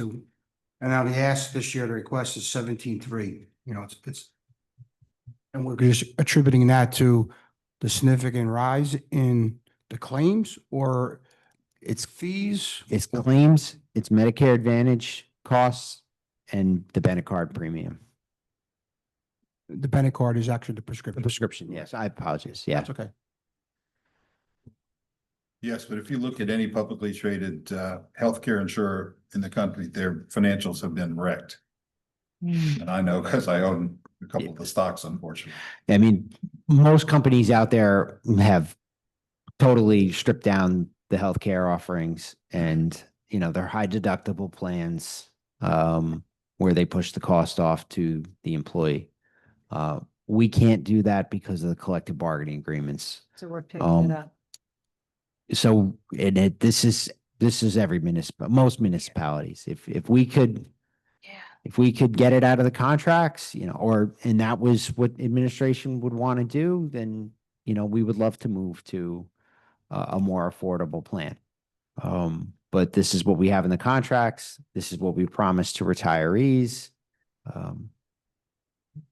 And now the ask this year, the request is 17.3, and we're just attributing that to the significant rise in the claims or It's fees. It's claims, it's Medicare Advantage costs, and the Benecard premium. The Benecard is actually the The prescription. prescription, yes, I apologize, yeah. That's okay. Yes, but if you look at any publicly traded healthcare insurer in the country, their financials have been wrecked. And I know because I own a couple of the stocks, unfortunately. I mean, most companies out there have totally stripped down the healthcare offerings and, their high deductible plans, where they push the cost off to the employee. We can't do that because of the collective bargaining agreements. So we're picking it up. So, this is every most municipalities. If we could get it out of the contracts, and that was what administration would want to do, then, we would love to move to a more affordable plan. But this is what we have in the contracts. This is what we promised to retirees.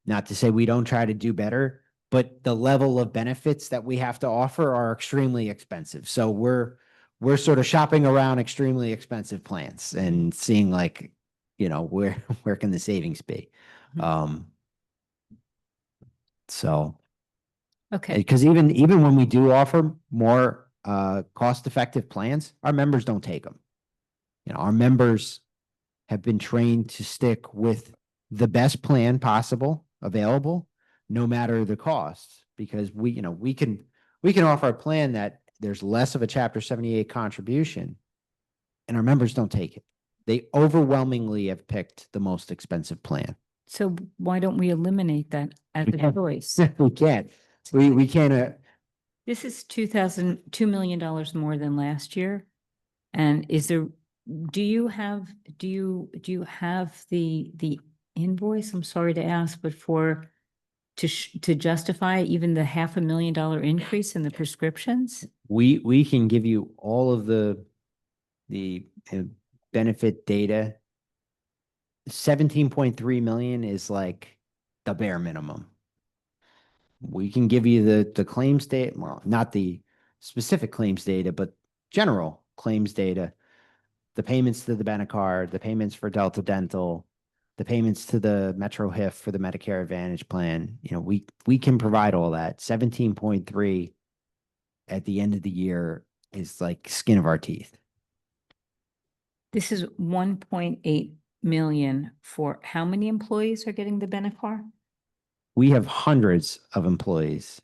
Not to say we don't try to do better, but the level of benefits that we have to offer are extremely expensive. So we're sort of shopping around extremely expensive plans and seeing where can the savings be? So, okay. because even when we do offer more cost-effective plans, our members don't take them. Our members have been trained to stick with the best plan possible available, no matter the cost, because we can offer a plan that there's less of a Chapter 78 contribution, and our members don't take it. They overwhelmingly have picked the most expensive plan. So why don't we eliminate that as We a can't. choice? We can't. We can't. This is $2 million more than last year. And do you have the invoice? I'm sorry to ask, but to justify even the $500,000 increase in the prescriptions? We can give you all of the benefit data. 17.3 million is like the bare minimum. We can give you the claims data, well, not the specific claims data, but general claims data. The payments to the Benecard, the payments for Delta Dental, the payments to the Metro HIF for the Medicare Advantage plan. You know, we can provide all that. 17.3 at the end of the year is like skin of our teeth. This is 1.8 million for how many employees are getting the Benefar? We have hundreds of employees,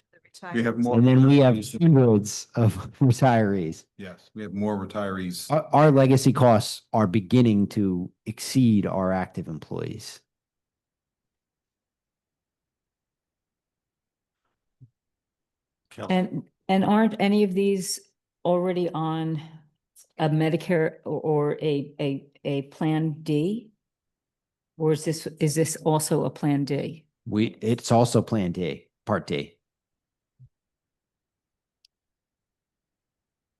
We have more. and then we have hundreds of retirees. Yes, we have more retirees. Our legacy costs are beginning to exceed our active employees. And aren't any of these already on a Medicare or a Plan D? Or is this also a Plan D? It's also Plan D, Part D.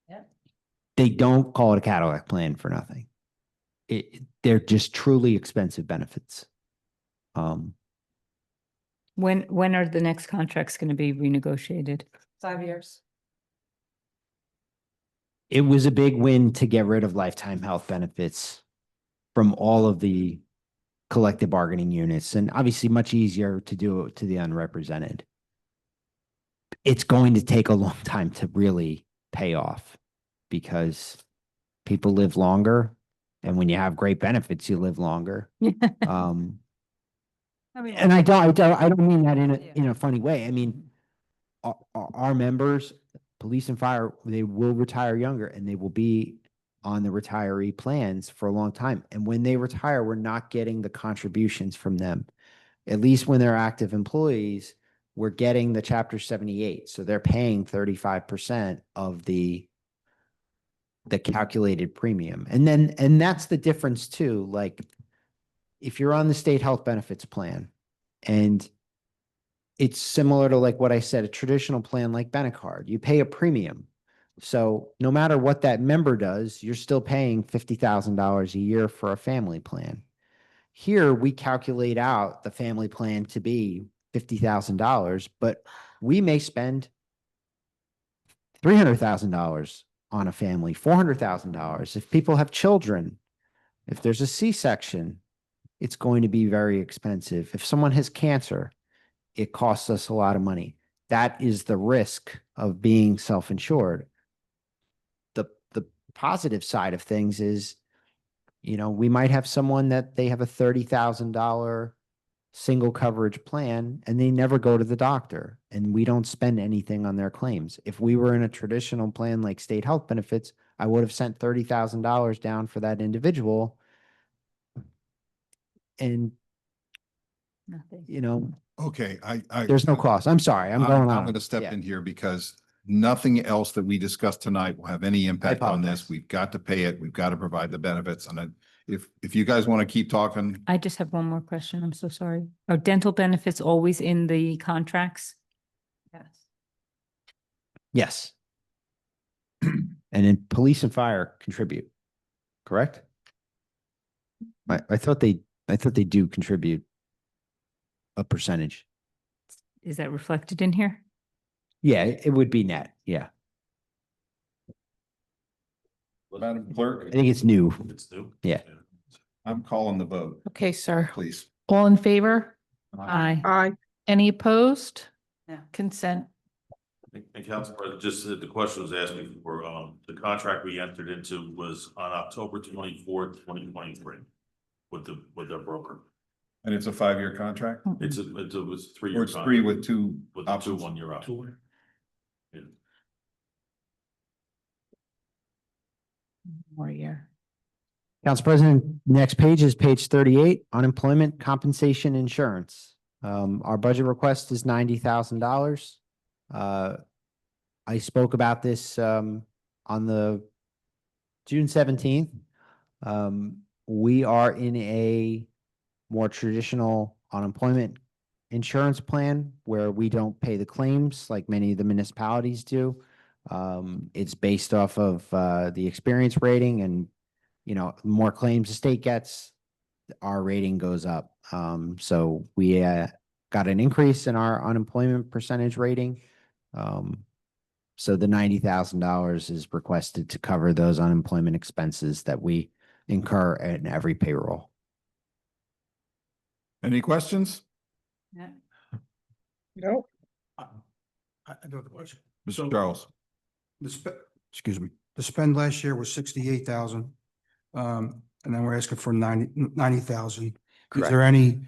Yeah. They don't call it a Cadillac plan for nothing. They're just truly expensive benefits. When are the next contracts going to be renegotiated? 5 years. It was a big win to get rid of lifetime health benefits from all of the collective bargaining units, and obviously much easier to do it to the unrepresented. It's going to take a long time to really pay off because people live longer, and when you have great benefits, you live longer. Um, I mean, and I don't mean that in a funny way. I mean, our members, police and fire, they will retire younger, and they will be on the retiree plans for a long time. And when they retire, we're not getting the contributions from them. At least when they're active employees, we're getting the Chapter 78. So they're paying 35% of the calculated premium. And that's the difference too. Like if you're on the state health benefits plan, and it's similar to like what I said, a traditional plan like Benecard, you pay a premium. So no matter what that member does, you're still paying $50,000 a year for a family plan. Here, we calculate out the family plan to be $50,000, but we may spend $300,000 on a family, $400,000. If people have children, if there's a C-section, it's going to be very expensive. If someone has cancer, it costs us a lot of money. That is the risk of being self-insured. The positive side of things is, you know, we might have someone that they have a $30,000 single coverage plan and they never go to the doctor, and we don't spend anything on their claims. If we were in a traditional plan like state health benefits, I would have sent $30,000 down for that individual. And, Nothing. you know, Okay, there's no cost. I'm sorry, I'm going on. I'm going to step Yeah. in here because nothing else that we discuss tonight will have any impact on this. apologize. We've got to pay it. We've got to provide the benefits. And if you guys want to keep talking, I just have one more question. I'm so sorry. Are dental benefits always in the contracts? Yes. Yes. And then police and fire contribute, correct? I thought they do contribute a percentage. Is that reflected in here? Yeah, it would be net. Yeah. Madam Clerk, I think it's new. It's new. Yeah. I'm calling the vote, Okay, sir. please. All in favor? Aye. Aye. Any opposed? No. Consent. And Council President, just the question was asked me for, the contract we entered into was on October 24th, 2023 with their broker. And it's a 5-year contract? It was 3 Or years. it's 3 with 2 with the 2 options? 1-year options. Yeah. More year. Council President, next page is page 38, unemployment compensation insurance. Our budget request is $90,000. I spoke about this on the June 17th. We are in a more traditional unemployment insurance plan where we don't pay the claims like many of the municipalities do. It's based off of the experience rating, and more claims the state gets, our rating goes up. So we got an increase in our unemployment percentage rating. So the $90,000 is requested to cover those unemployment expenses that we incur in every payroll. Any questions? Yeah. Nope. I do have a question. Mr. Charles? Excuse me, the spend last year was 68,000. And then we're asking for 90,000. Is Correct. there any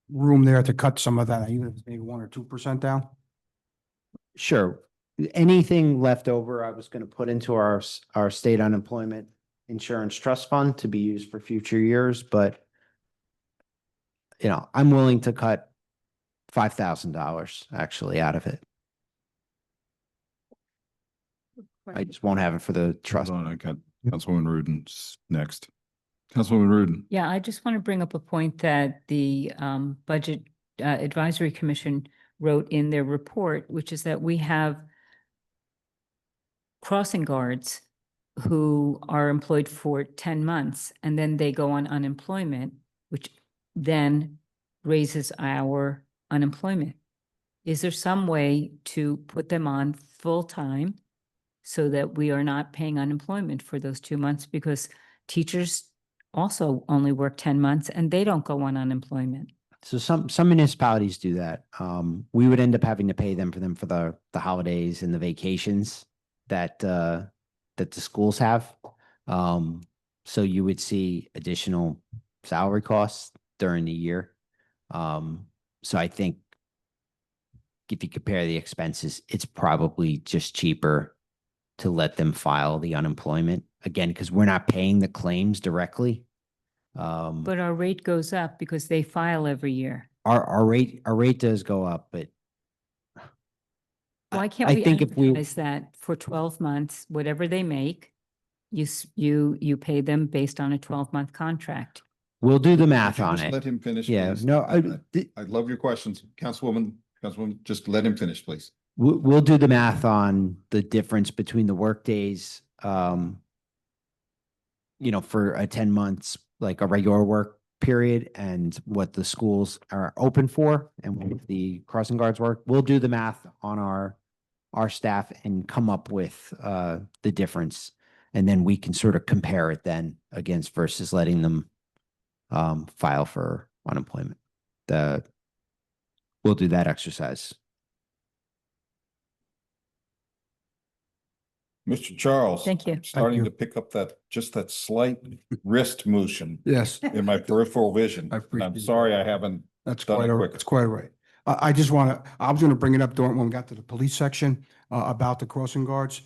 room there to cut some of that, even if it's maybe 1 or 2% down? Sure. Anything left over, I was going to put into our state unemployment insurance trust fund to be used for future years, but I'm willing to cut $5,000 actually out of it. I just won't have it for the trust. Hold on, I got Councilwoman Rudin next. Councilwoman Rudin. Yeah, I just want to bring up a point that the Budget Advisory Commission wrote in their report, which is that we have crossing guards who are employed for 10 months and then they go on unemployment, which then raises our unemployment. Is there some way to put them on full-time so that we are not paying unemployment for those 2 months? Because teachers also only work 10 months and they don't go on unemployment. So some municipalities do that. We would end up having to pay them for the holidays and the vacations that the schools have. So you would see additional salary costs during the year. So I think if you compare the expenses, it's probably just cheaper to let them file the unemployment again, because we're not paying the claims directly. But our rate goes up because they file every year. Our rate does go up, but Why can't I we think if we advertise that for 12 months, whatever they make, you pay them based on a 12-month contract? we'll do the math Could you on just it. Let him finish. Yeah, please? no, I love your questions. Councilwoman, just let him finish, please. we'll do the math on the difference between the work days, for a 10 months, like a regular work period, and what the schools are open for and what the crossing guards work. We'll do the math on our staff and come up with the difference. And then we can sort of compare it then against versus letting them file for unemployment. We'll do that exercise. Mr. Charles. Thank you. I'm starting you. to pick up that slight wrist motion Yes, in my peripheral vision. I And appreciate I'm sorry I haven't that's done quite it all right. quicker. That's quite all right. I just I was going to bring it up when we got to the police section about the crossing guards.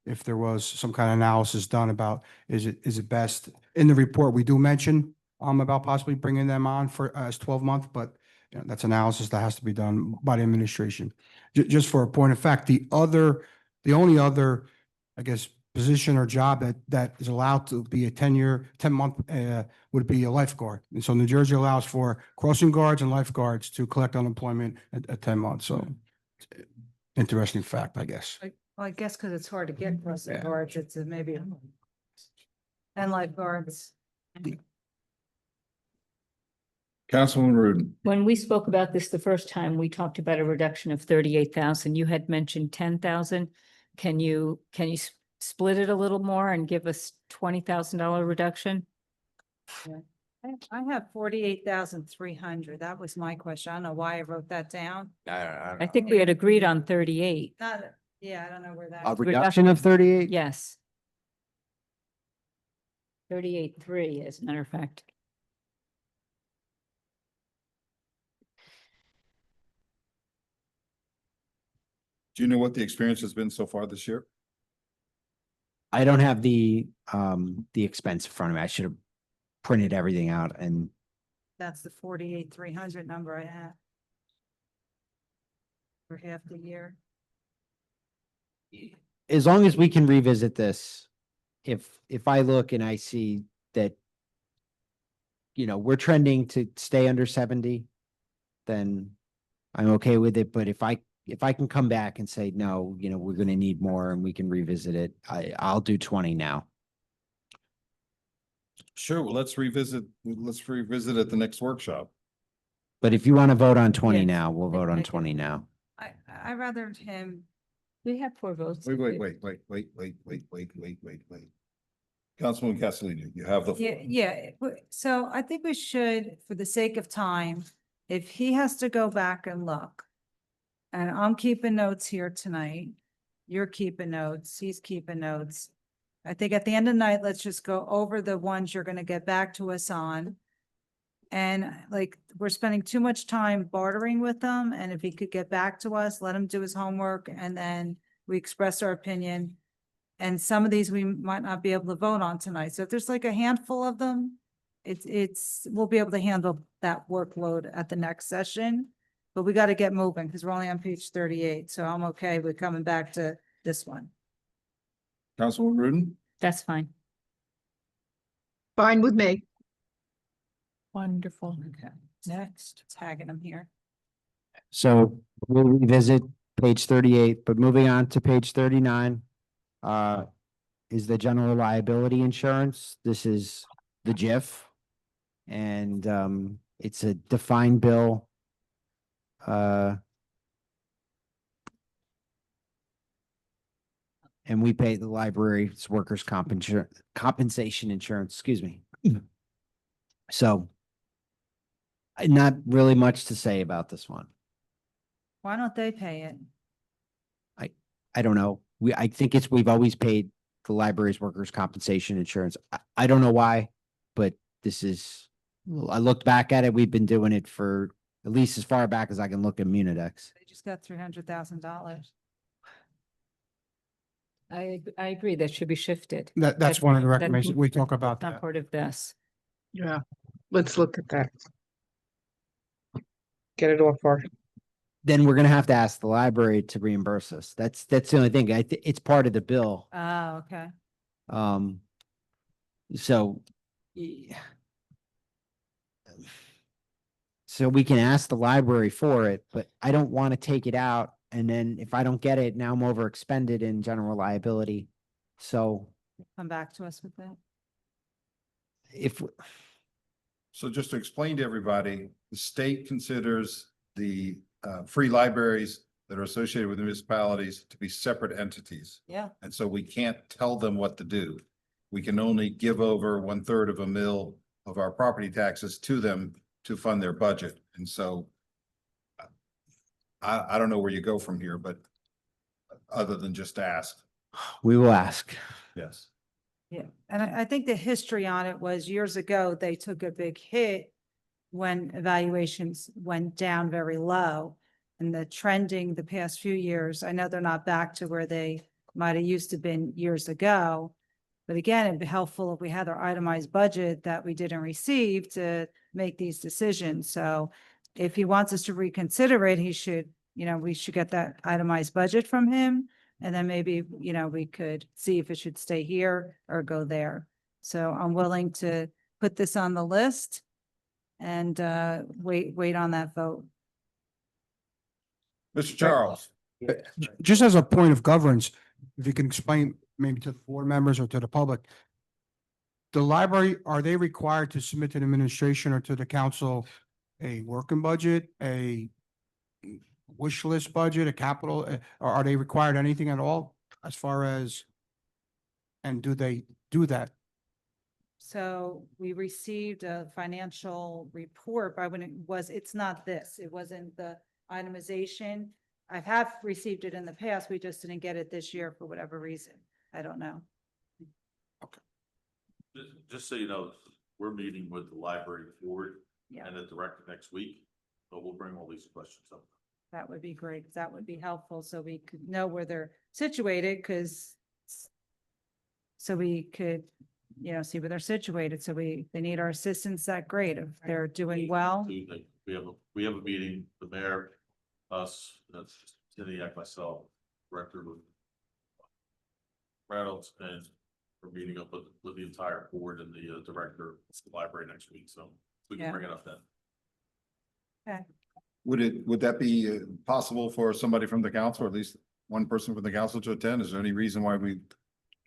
If there was some kind of analysis done about, is it best in the report, we do mention about possibly bringing them on for as 12-month, but that's analysis that has to be done by the administration. Just for a point of fact, the only other, I guess, position or job that is allowed to be a 10-month would be a lifeguard. And so New Jersey allows for crossing guards and lifeguards to collect unemployment at 10 months. So interesting fact, I guess. Well, I guess because it's hard to get crossing Yeah. guards, it's maybe. And lifeguards. Councilwoman Rudin. When we spoke about this the first time, we talked about a reduction of 38,000. You had mentioned 10,000. Can you split it a little more and give us $20,000 reduction? I have 48,300. That was my question. I don't know why I wrote that down. I think we had agreed on 38. Not, yeah, I don't know where that. A reduction of 38? Yes. 38.3, as a matter of fact. Do you know what the experience has been so far this year? I don't have the expense in front of me. I should have printed everything out, and That's the 48,300 number I have. For half the year. as long as we can revisit this if I look and I see that, we're trending to stay under 70, then I'm okay with it. But if I can come back and say, no, we're going to need more and we can revisit it, I'll do 20 now. Sure, well, let's revisit at the next workshop. But if you want to vote on 20 Yes, now, we'll vote I on do. 20 now. I rather him, We have 4 votes. Wait. Councilwoman Castellino, you have the floor. so I think we should, for the sake of time, if he has to go back and look. And I'm keeping notes here tonight. You're keeping notes, he's keeping notes. I think at the end of the night, let's just go over the ones you're gonna get back to us on. And like, we're spending too much time bartering with them, and if he could get back to us, let him do his homework, and then we express our opinion. And some of these we might not be able to vote on tonight. So if there's like a handful of them, we'll be able to handle that workload at the next session. But we got to get moving because we're only on page 38. So I'm okay with coming back to this one. Councilwoman Rudin? That's fine. Fine with me. Wonderful. Okay, next, tagging them here. So we'll revisit page 38, but moving on to page 39. Is the general liability insurance. This is the GIF. And it's a defined bill. And we pay the library's workers' compensation insurance, excuse me. So not really much to say about this one. Why don't they pay it? I don't know. I think we've always paid the library's workers' compensation insurance. I don't know why, but I looked back at it. We've been doing it for at least as far back as I can look at Munidex. They just got $300,000. I agree. That should be shifted. That's one of the That- recommendations. We talk about Not that. part of this. Yeah, let's look at that. Get it off our. Then we're gonna have to ask the library to reimburse us. That's the only thing. It's part of the bill. Oh, okay. So. yeah. So we can ask the library for it, but I don't want to take it out. And then if I don't get it, now I'm overexpended in general liability. So Come back to us with that. if, So just to explain to everybody, the state considers the free libraries that are associated with municipalities to be separate entities. Yeah. And so we can't tell them what to do. We can only give over 1/3 of a mil of our property taxes to them to fund their budget. And so I don't know where you go from here, but other than just ask. we will ask. Yes. Yeah, and I think the history on it was years ago, they took a big hit when evaluations went down very low. And the trending the past few years, I know they're not back to where they might have used to been years ago. But again, it'd be helpful if we had our itemized budget that we didn't receive to make these decisions. So if he wants us to reconsider it, he should, we should get that itemized budget from him. And then maybe, we could see if it should stay here or go there. So I'm willing to put this on the list and wait on that vote. Mr. Charles? Just as a point of governance, if you can explain maybe to the board members or to the public, the library, are they required to submit to the administration or to the council a working budget, a wish list budget, a capital, or are they required anything at all as far as, and do they do that? So we received a financial report, but when it's not this, it wasn't the itemization. I have received it in the past. We just didn't get it this year for whatever reason. I don't know. Just so you know, we're meeting with the library board Yeah, and the director next week. So we'll bring all these questions up. that would be great. That would be helpful so we could know where they're situated so we could, see where they're situated. So they need our assistance that great if they're doing well. Tuesday, we have a meeting, the mayor, us, that's Cindy, myself, director with Reynolds and we're meeting up with the entire board and the director of the library next week, so we can Yeah. bring it up then. Would that be possible for somebody from the council, or at least one person from the council to attend? Is there any reason why we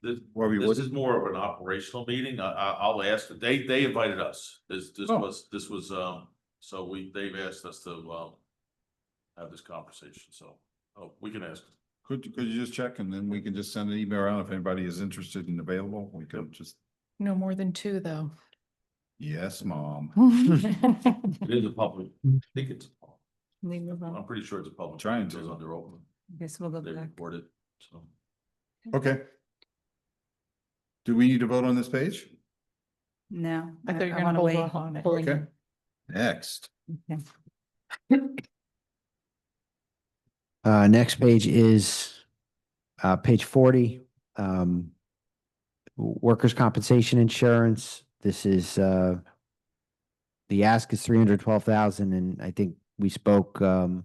This, wouldn't? this is more of an operational meeting. I'll ask, they invited us. This Oh. was, so they've asked us to, have this conversation, so, we can ask. Could you just check, and then we can just send an email around if anybody is interested and available? We could just, No more than two, though. yes, mom. It is a public, I think it's, We move on. I'm pretty sure it's a public. Trying It goes to. under open. Guess we'll go They back. report it, so. Okay. Do we need to vote on this page? No. I thought you were gonna wanna hold wait. off on it. Okay. Next. Okay. Next page is page 40. Workers' compensation insurance. This is the ask is 312,000, and I think we spoke, and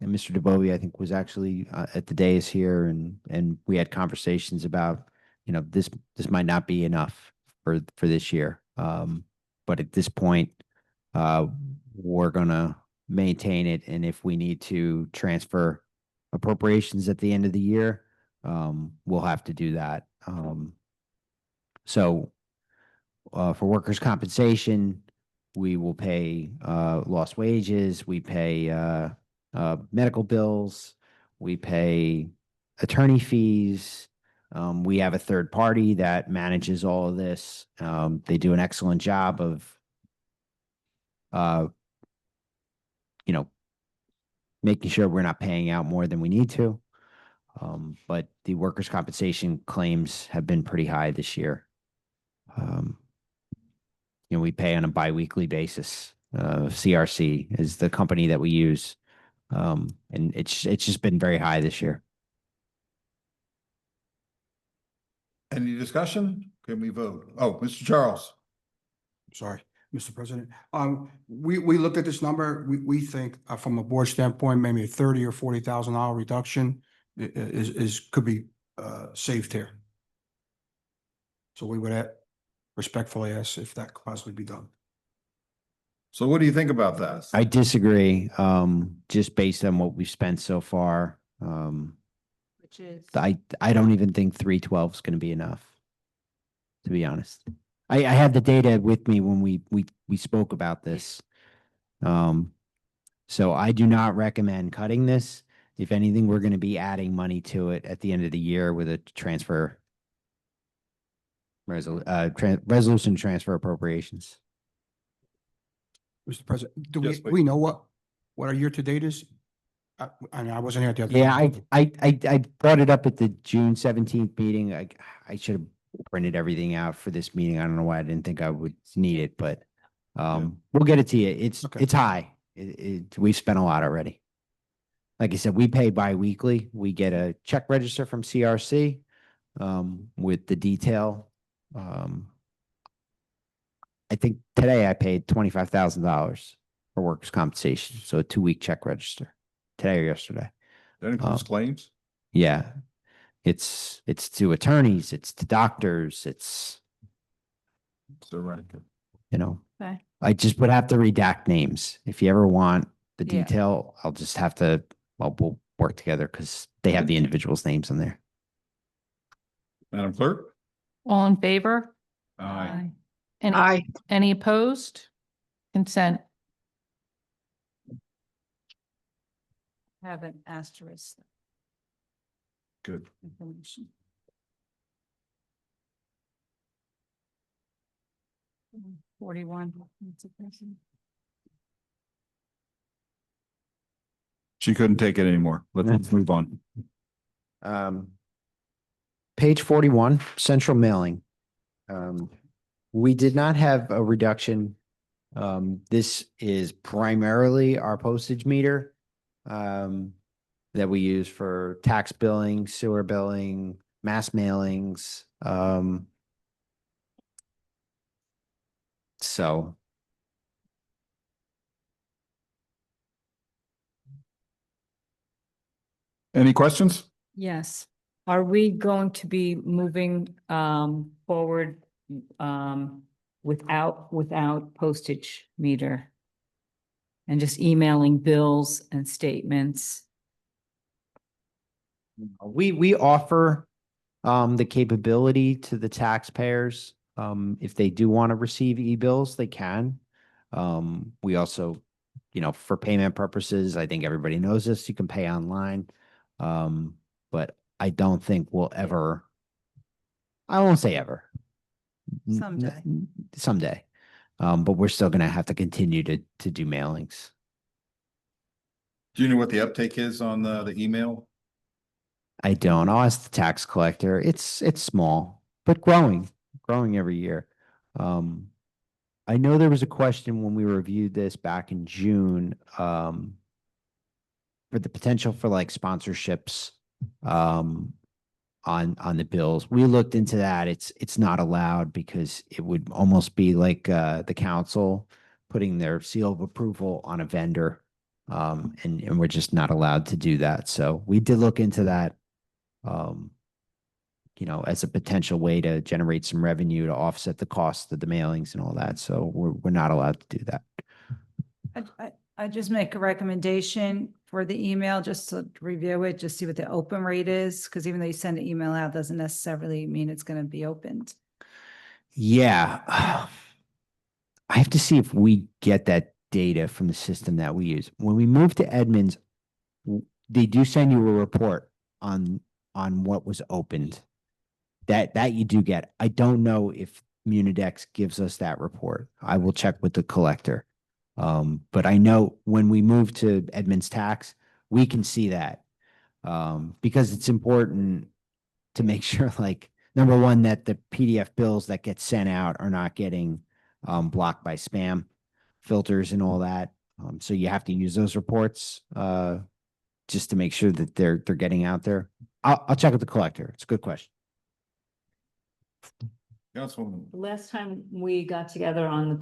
Mr. DeBovi, I think, was actually at the dais here, and we had conversations about, this might not be enough for this year. But at this point, we're gonna maintain it, and if we need to transfer appropriations at the end of the year, we'll have to do that. So for workers' compensation, we will pay lost wages, we pay medical bills, we pay attorney fees. We have a third party that manages all of this. They do an excellent job of making sure we're not paying out more than we need to. But the workers' compensation claims have been pretty high this year. We pay on a biweekly basis. CRC is the company that we use. And it's just been very high this year. Any discussion? Can we vote? Oh, Mr. Charles. Sorry, Mr. President. We looked at this number. We think from a board standpoint, maybe a $30,000 or $40,000 reduction could be saved here. So we would respectfully ask if that could possibly be done. So what do you think about that? I disagree, just based on what we've spent so far. Which is. I don't even think 312 is going to be enough, to be honest. I had the data with me when we spoke about this. So I do not recommend cutting this. If anything, we're going to be adding money to it at the end of the year with a resolution to transfer appropriations. Mr. President, do Yes, we know what our year-to-date is? I wasn't here at the other. Yeah, I brought it up at the June 17th meeting. I should have printed everything out for this meeting. I don't know why I didn't think I would need it, but we'll get it to you. It's high. We've spent a lot already. Like I said, we pay bi-weekly. We get a check register from CRC with the detail. I think today I paid $25,000 for workers' compensation. So a 2-week check register today or yesterday. That includes claims? Yeah. It's to attorneys, it's to doctors, it's, So right. Okay. I just would have to redact names. If you ever want the Yeah. detail, I'll just have to, we'll work together because they have the individuals' names in there. Madam Clerk? All in favor? Aye. Any opposed? Consent. Have an asterisk Good. information. Mm, 41. That's a person. She couldn't take it anymore. Let's move on. Page 41, central mailing. We did not have a reduction. This is primarily our postage meter that we use for tax billing, sewer billing, mass mailings. So Any questions? Yes. Are we going to be moving forward without postage meter? And just emailing bills and statements? We offer the capability to the taxpayers. If they do want to receive e-bills, they can. We also, for payment purposes, I think everybody knows this, you can pay online. But I don't think we'll ever, I won't say ever. Someday. Someday. But we're still gonna have to continue to do mailings. Do you know what the uptake is on the email? I don't. I'll ask the tax collector. It's small, but growing every year. I know there was a question when we reviewed this back in June, for the potential for like sponsorships, on the bills. We looked into that. It's not allowed because it would almost be like the council putting their seal of approval on a vendor. And we're just not allowed to do that. So we did look into that, as a potential way to generate some revenue to offset the cost of the mailings and all that. So we're not allowed to do that. I just make a recommendation for the email, just to review it, just see what the open rate is, because even though you send an email out, doesn't necessarily mean it's going to be opened. Yeah. I have to see if we get that data from the system that we use. When we move to Edmonds, they do send you a report on what was opened. That you do get. I don't know if Munidex gives us that report. I will check with the collector. But I know when we move to Edmonds Tax, we can see that. Because it's important to make sure, like, number one, that the PDF bills that get sent out are not getting blocked by spam filters and all that. So you have to use those reports just to make sure that they're getting out there. I'll check with the collector. It's a good question. Councilwoman. Last time we got together on the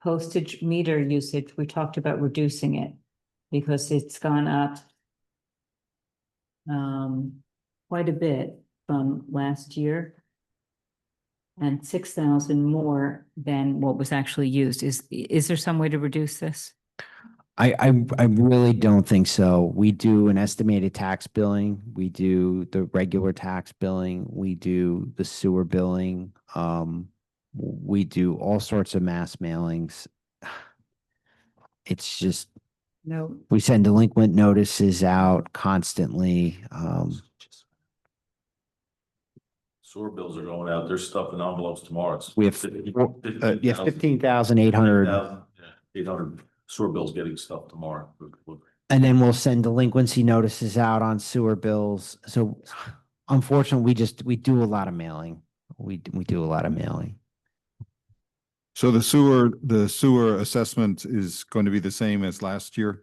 postage meter usage, we talked about reducing it because it's gone up quite a bit from last year, and 6,000 more than what was actually used. Is there some way to reduce this? I really don't think so. We do an estimated tax billing. We do the regular tax billing. We do the sewer billing. We do all sorts of mass mailings. It's just, No, we send delinquent notices out constantly. Sewer bills are going out. There's stuff in envelopes tomorrow. It's We have 15,800. 800 sewer bills getting stuff tomorrow. And then we'll send delinquency notices out on sewer bills. So unfortunately, we do a lot of mailing. We do a lot of mailing. So the sewer assessment is going to be the same as last year?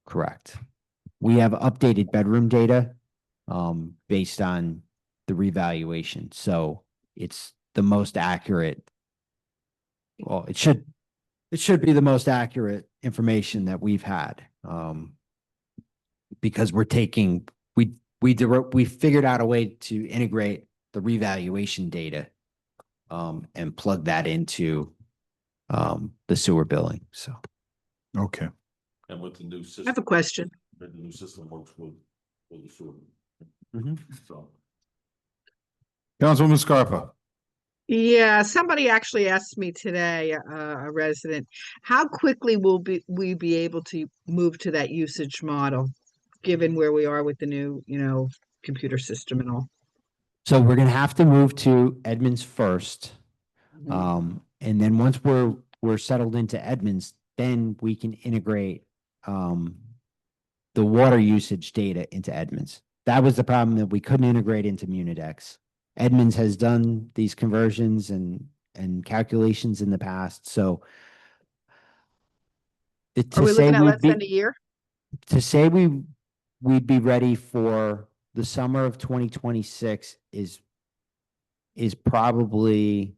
Correct. We have updated bedroom data based on the revaluation. So it's the most accurate. Well, it should be the most accurate information that we've had. Because we figured out a way to integrate the revaluation data and plug that into the sewer billing. So Okay. And with the new system. I have a question. The new system works with the sewer. So. Councilwoman Scarpa. Yeah, somebody actually asked me today, a resident, how quickly will we be able to move to that usage model, given where we are with the new, computer system and all? So we're gonna have to move to Edmonds first. And then once we're settled into Edmonds, then we can integrate the water usage data into Edmonds. That was the problem, that we couldn't integrate into Munidex. Edmonds has done these conversions and calculations in the past. So Are we looking at less than a year? to say we'd be ready for the summer of 2026 is probably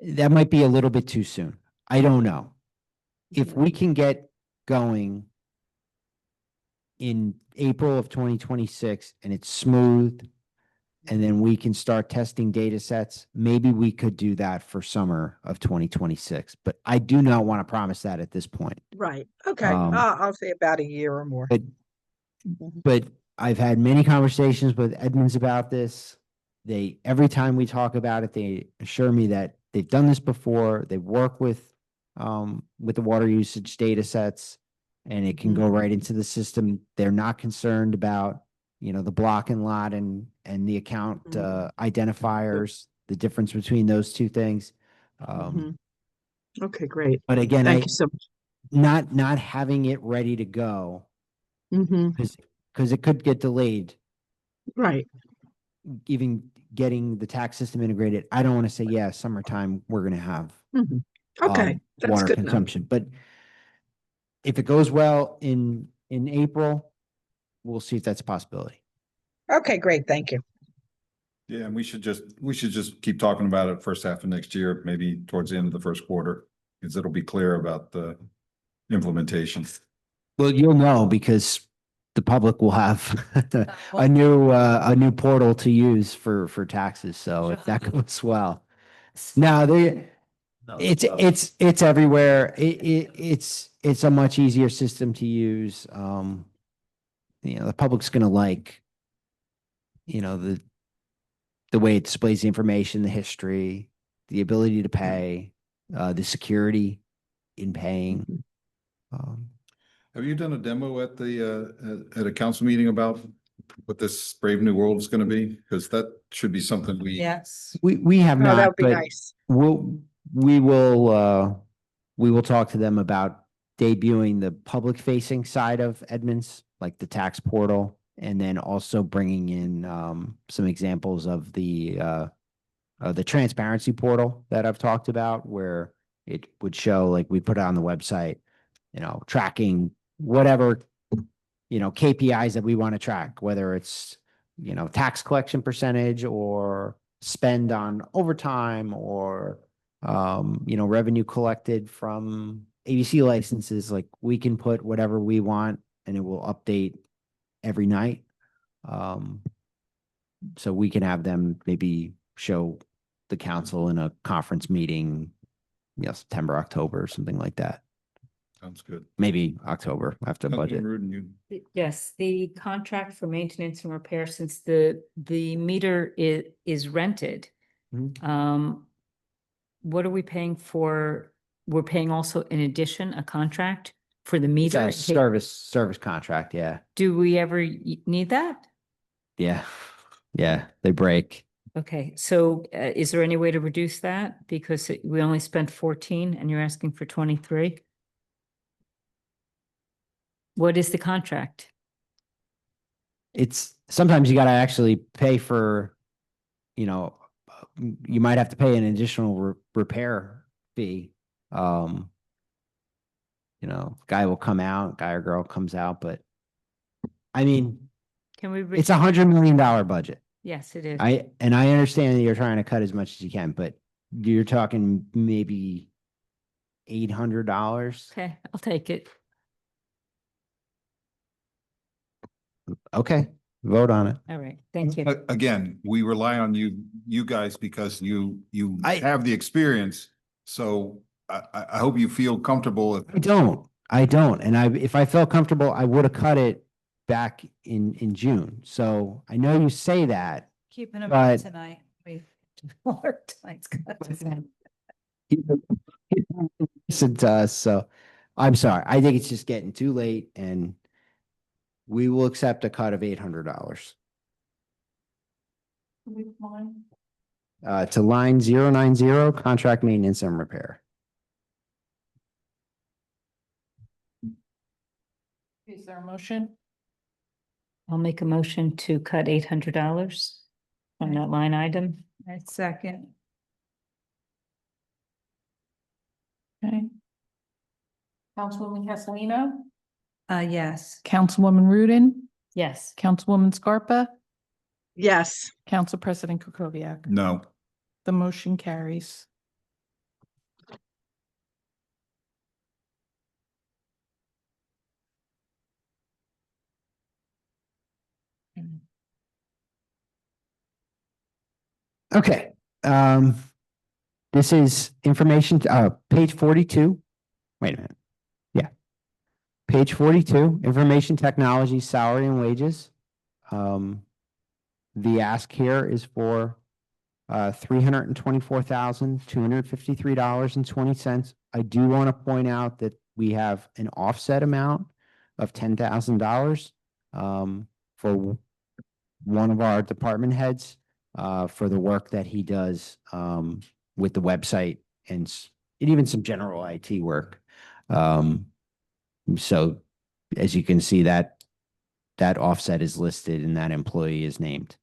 that might be a little bit too soon. I don't know. If we can get going in April of 2026 and it's smooth, and then we can start testing data sets, maybe we could do that for summer of 2026. But I do not want to promise that at this point. Right, okay, Um, I'll say about a year or more. But But I've had many conversations with Edmonds about this. Every time we talk about it, they assure me that they've done this before. They work with the water usage data sets, and it can go right into the system. They're not concerned about, the block and lot and the account identifiers, the difference between those two things. Mhm. Okay, great. But again, Thank you so much. not having it ready to go, Hmm. because it could get delayed, Right, even getting the tax system integrated. I don't want to say, yeah, summertime, we're going to have okay, that's water good enough. consumption, but if it goes well in April, we'll see if that's a possibility. Okay, great, thank you. Yeah, and we should just keep talking about it first half of next year, maybe towards the end of the first quarter, because it'll be clear about the implementation. Well, you'll know because the public will have a new portal to use for taxes. So if that goes well, now it's everywhere. It's a much easier system to use. The public's gonna like, the way it displays the information, the history, the ability to pay, the security in paying. Have you done a demo at at a council meeting about what this Brave New World is going to be? Because that should be something Yes. We have Oh, that not, would be but nice. we will talk to them about debuting the public facing side of Edmonds, like the tax portal, and then also bringing in some examples of the transparency portal that I've talked about, where it would show, like we put it on the website, tracking whatever, KPIs that we want to track, whether it's, tax collection percentage or spend on overtime or, revenue collected from ABC licenses. Like we can put whatever we want and it will update every night. So we can have them maybe show the council in a conference meeting, September, October, or something like that. sounds good. Maybe October after budget. Councilman Rudin, you Yes, the contract for maintenance and repair, since the meter is rented. Mhm. What are we paying for? We're paying also in addition a contract for the It's meter? a in case- service contract. Yeah. Do we ever need that? Yeah. Yeah. They break. Okay, so is there any way to reduce that? Because we only spent 14 and you're asking for 23? What is the contract? It's sometimes you got to actually pay for, you might have to pay an additional repair fee. Guy will come out, guy or girl comes out, but I mean, Can we? it's $100 million budget. Yes, it is. I understand that you're trying to cut as much as you can, but you're talking maybe $800. Okay, I'll take it. Okay, vote on it. All right, thank you. again, we rely on you guys because you I- have the experience. So I hope you feel comfortable. I don't. And if I felt comfortable, I would have cut it back in June. So I know you say that. Keeping them But- tonight. More tonight's cut. Listen to us. So I'm sorry. I think it's just getting too late and we will accept a cut of $800. To line 090, contract maintenance and repair. Is there a motion? I'll make a motion to cut $800 from that line item. Right, second. Okay. Councilwoman Castellino, Yes. Councilwoman Rudin, Yes. Councilwoman Scarpa, Yes, Council President Kukoviac. No, The motion carries. Okay, this is information, page 42. Wait a minute. Yeah. Page 42, information technology, salary and wages. The ask here is for $324,253.20. I do want to point out that we have an offset amount of $10,000 for one of our department heads for the work that he does with the website and even some general IT work. So as you can see, that offset is listed and that employee is named.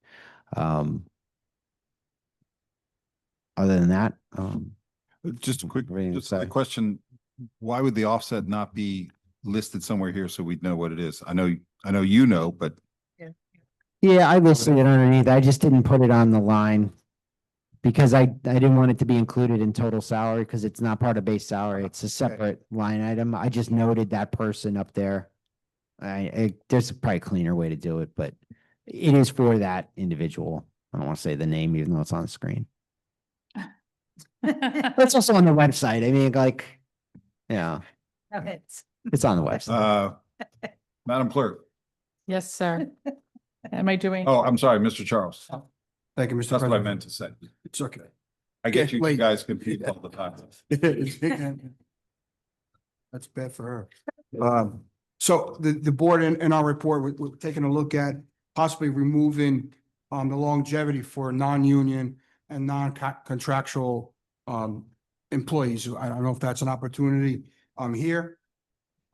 Other than that, Just a quick, everything just a aside. question. Why would the offset not be listed somewhere here so we'd know what it is? I know you know, but Yeah, I listed it underneath. I just didn't put it on the line because I didn't want it to be included in total salary because it's not part of base salary. It's a separate line item. I just noted that person up there. There's probably a cleaner way to do it, but it is for that individual. I don't want to say the name, even though it's on the screen. It's also on the website. I mean, like, yeah, Okay. it's on the website. Madam Clerk. Yes, sir. Am I doing? Oh, I'm sorry, Mr. Charles. Thank you, Mr. That's what I President. meant to say. It's okay. I get you Wait. guys confused all the time. That's bad for her. So the board in our report, we're taking a look at possibly removing the longevity for non-union and non-contractual employees. I don't know if that's an opportunity here.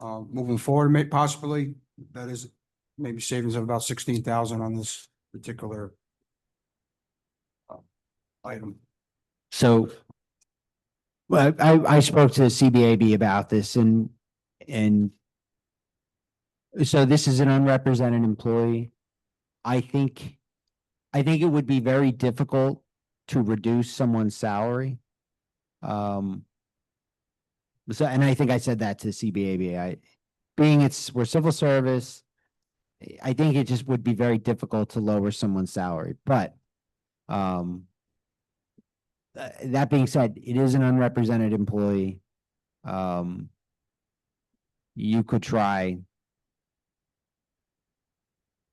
Moving forward, possibly, that is maybe savings of about 16,000 on this particular item. So, well, I spoke to the CBAB about this and so this is an unrepresented employee. I think it would be very difficult to reduce someone's salary. So, and I think I said that to CBAB. We're civil service. I think it just would be very difficult to lower someone's salary, but, that being said, it is an unrepresented employee. You could try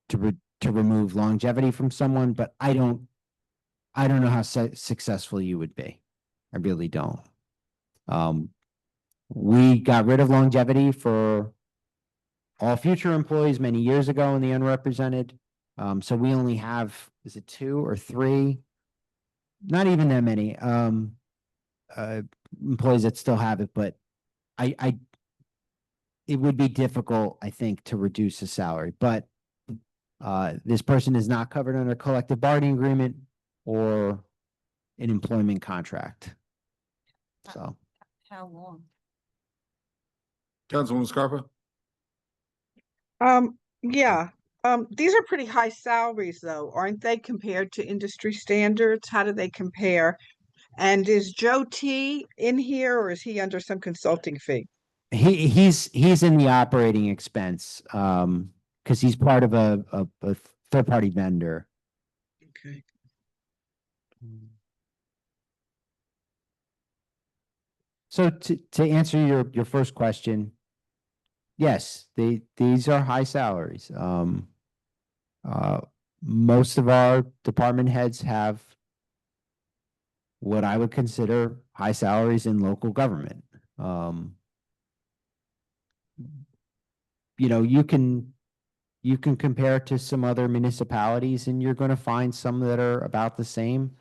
to remove longevity from someone, but I don't know how successful you would be. I really don't. We got rid of longevity for all future employees many years ago in the unrepresented. So we only have, is it 2 or 3? Not even that many employees that still have it, but it would be difficult, I think, to reduce the salary, but this person is not covered under a collective bargaining agreement or an employment contract. So, How long? Councilwoman Scarpa? Yeah, these are pretty high salaries though, aren't they, compared to industry standards? How do they compare? And is Joe T in here or is he under some consulting fee? he's in the operating expense, because he's part of a third-party vendor. Okay. So to answer your first question, yes, these are high salaries. Most of our department heads have what I would consider high salaries in local government. You know, you can compare it to some other municipalities and you're going to find some that are about the same,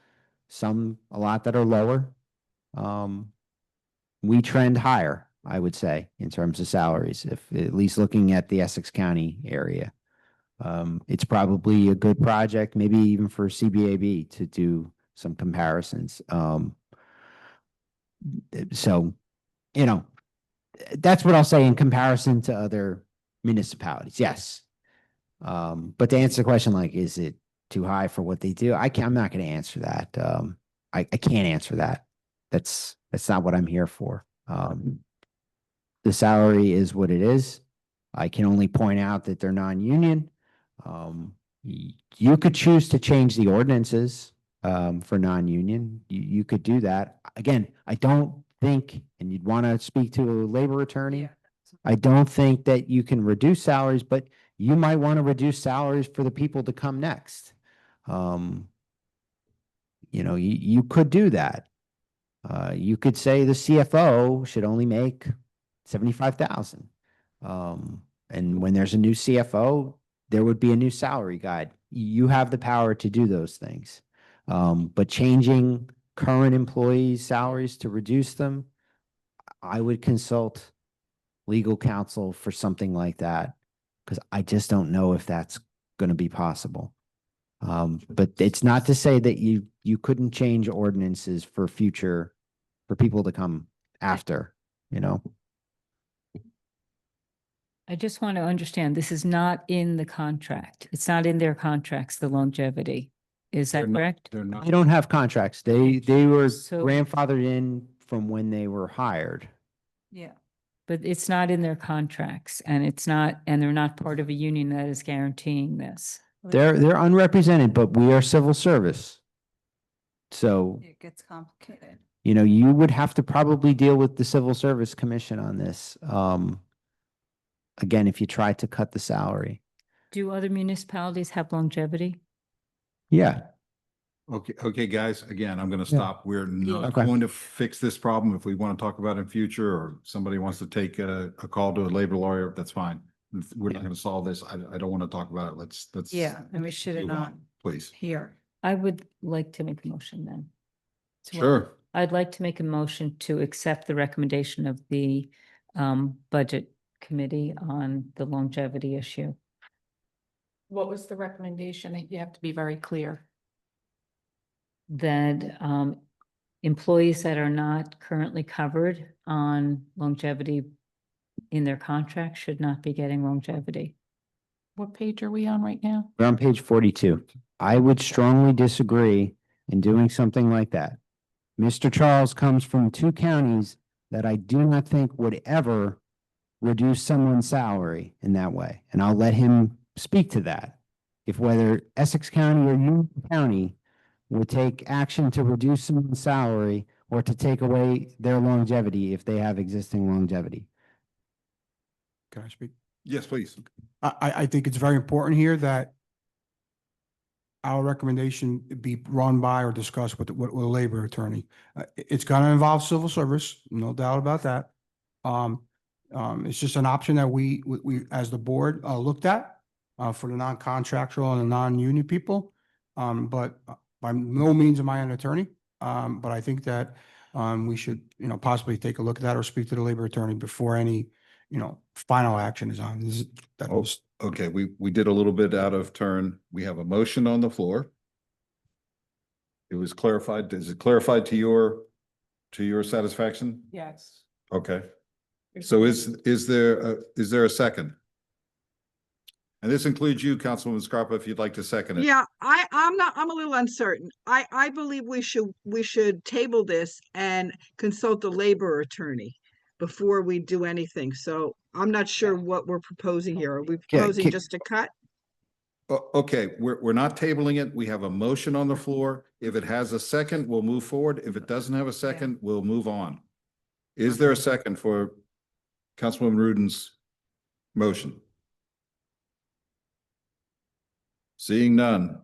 some a lot that are lower. We trend higher, I would say, in terms of salaries, if at least looking at the Essex County area. It's probably a good project, maybe even for CBAB to do some comparisons. So, you know, that's what I'll say in comparison to other municipalities. Yes. But to answer the question, like, is it too high for what they do? I'm not going to answer that. I can't answer that. That's not what I'm here for. The salary is what it is. I can only point out that they're non-union. You could choose to change the ordinances. for non-union. You could do that. Again, I don't think, and you'd want to speak to a labor attorney. I don't think that you can reduce salaries, but you might want to reduce salaries for the people to come next. You could do that. You could say the CFO should only make 75,000. And when there's a new CFO, there would be a new salary guide. You have the power to do those things. But changing current employees' salaries to reduce them, I would consult legal counsel for something like that, because I just don't know if that's going to be possible. But it's not to say that you couldn't change ordinances for people to come after, I just want to understand, this is not in the contract. It's not in their contracts, the longevity. Is that correct? They're not. They don't have contracts. They were So- grandfathered in from when they were hired. Yeah. But it's not in their contracts and they're not part of a union that is guaranteeing this. They're unrepresented, but we are civil service. So, It gets complicated. you would have to probably deal with the Civil Service Commission on this. Again, if you try to cut the salary. Do other municipalities have longevity? Yeah. Okay, guys, again, I'm gonna stop. We're not Okay. going to fix this problem. If we want to talk about it in future, or somebody wants to take a call to a labor lawyer, that's fine. We're not gonna solve this. I don't want to talk about it. Let's. Yeah, and we should have move on, not Please. here. I would like to make a motion then. So Sure. I'd like to make a motion to accept the recommendation of the Budget Committee on the longevity issue. What was the recommendation? You have to be very clear. That employees that are not currently covered on longevity in their contract should not be getting longevity. What page are we on right now? We're on page 42. I would strongly disagree in doing something like that. Mr. Charles comes from two counties that I do not think would ever reduce someone's salary in that way. And I'll let him speak to that. If whether Essex County or Union County would take action to reduce someone's salary or to take away their longevity if they have existing longevity. Can I speak? Yes, please. I think it's very important here that our recommendation be run by or discussed with a labor attorney. It's gonna involve civil service, no doubt about that. It's just an option that we as the board, looked at, for the non-contractual and the non-union people. But by no means am I an attorney. But I think that, we should, possibly take a look at that or speak to the labor attorney before any, final action is on. That Oh, was, okay, we did a little bit out of turn. We have a motion on the floor. It was clarified. Is it clarified to your satisfaction? Yes. Okay. So is there a second? And this includes you, Councilwoman Scarpa, if you'd like to second it. Yeah, I'm a little uncertain. I believe we should table this and consult the labor attorney before we do anything. So I'm not sure what we're proposing here. Are we proposing just to cut? Okay, we're not tabling it. We have a motion on the floor. If it has a second, we'll move forward. If it doesn't have a second, we'll move on. Is there a second for Councilwoman Ruden's motion? Seeing none.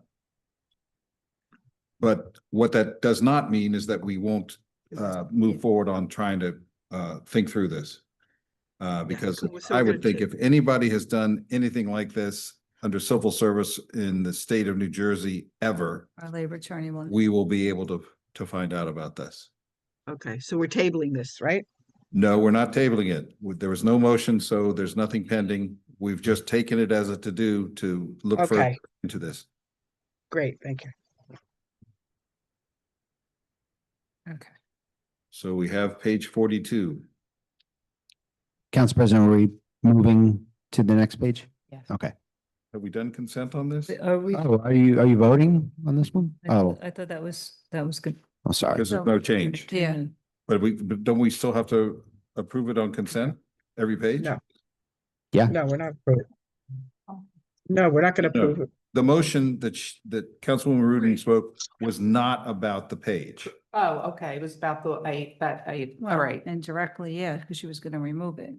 But what that does not mean is that we won't move forward on trying to think through this. Because so we're I gonna would think if anybody has done anything like this under civil service in the state of New Jersey ever, Our labor attorney will. we will be able to find out about this. Okay, so we're tabling this, right? No, we're not tabling it. There was no motion, so there's nothing pending. We've just taken it as a to-do to look further Okay. into this. Great, thank you. Okay. So we have page 42. Council President, are we moving to the next page? Yes. Okay. Have we done consent on this? Are we? Oh, are you voting on this one? Oh, I thought that was good. I'm sorry. Because there's no change. Yeah. But don't we still have to approve it on consent every page? No. Yeah. No, we're not. No, we're not gonna No. approve it. the motion that Councilwoman Rudin spoke was not about the page. Oh, okay, it was about all right, Indirectly, yeah, because she was gonna remove it.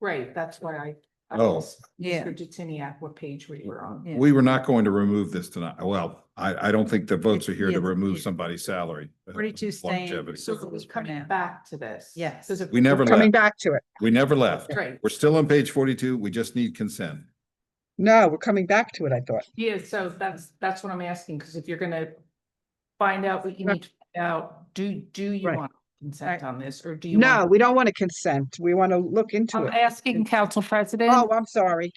right, that's why I Oh. asked Yeah. Mr. Detiniak what page we were on. Yeah. We were not going to remove this tonight. Well, I don't think the votes are here to Yeah, remove yeah. somebody's salary. 42 staying. Longevity. So it was coming back to this. Yes. 'Cause if- We never Coming left. back to it. We never left. Right. We're still on page 42. We just need consent. No, we're coming back to it, I thought. Yeah, so that's what I'm asking, because if you're gonna find out what you need to find out, do you Right. want consent on this, or do you? No, want- we don't want to consent. We want to look into I'm it. asking Council President, Oh, I'm sorry.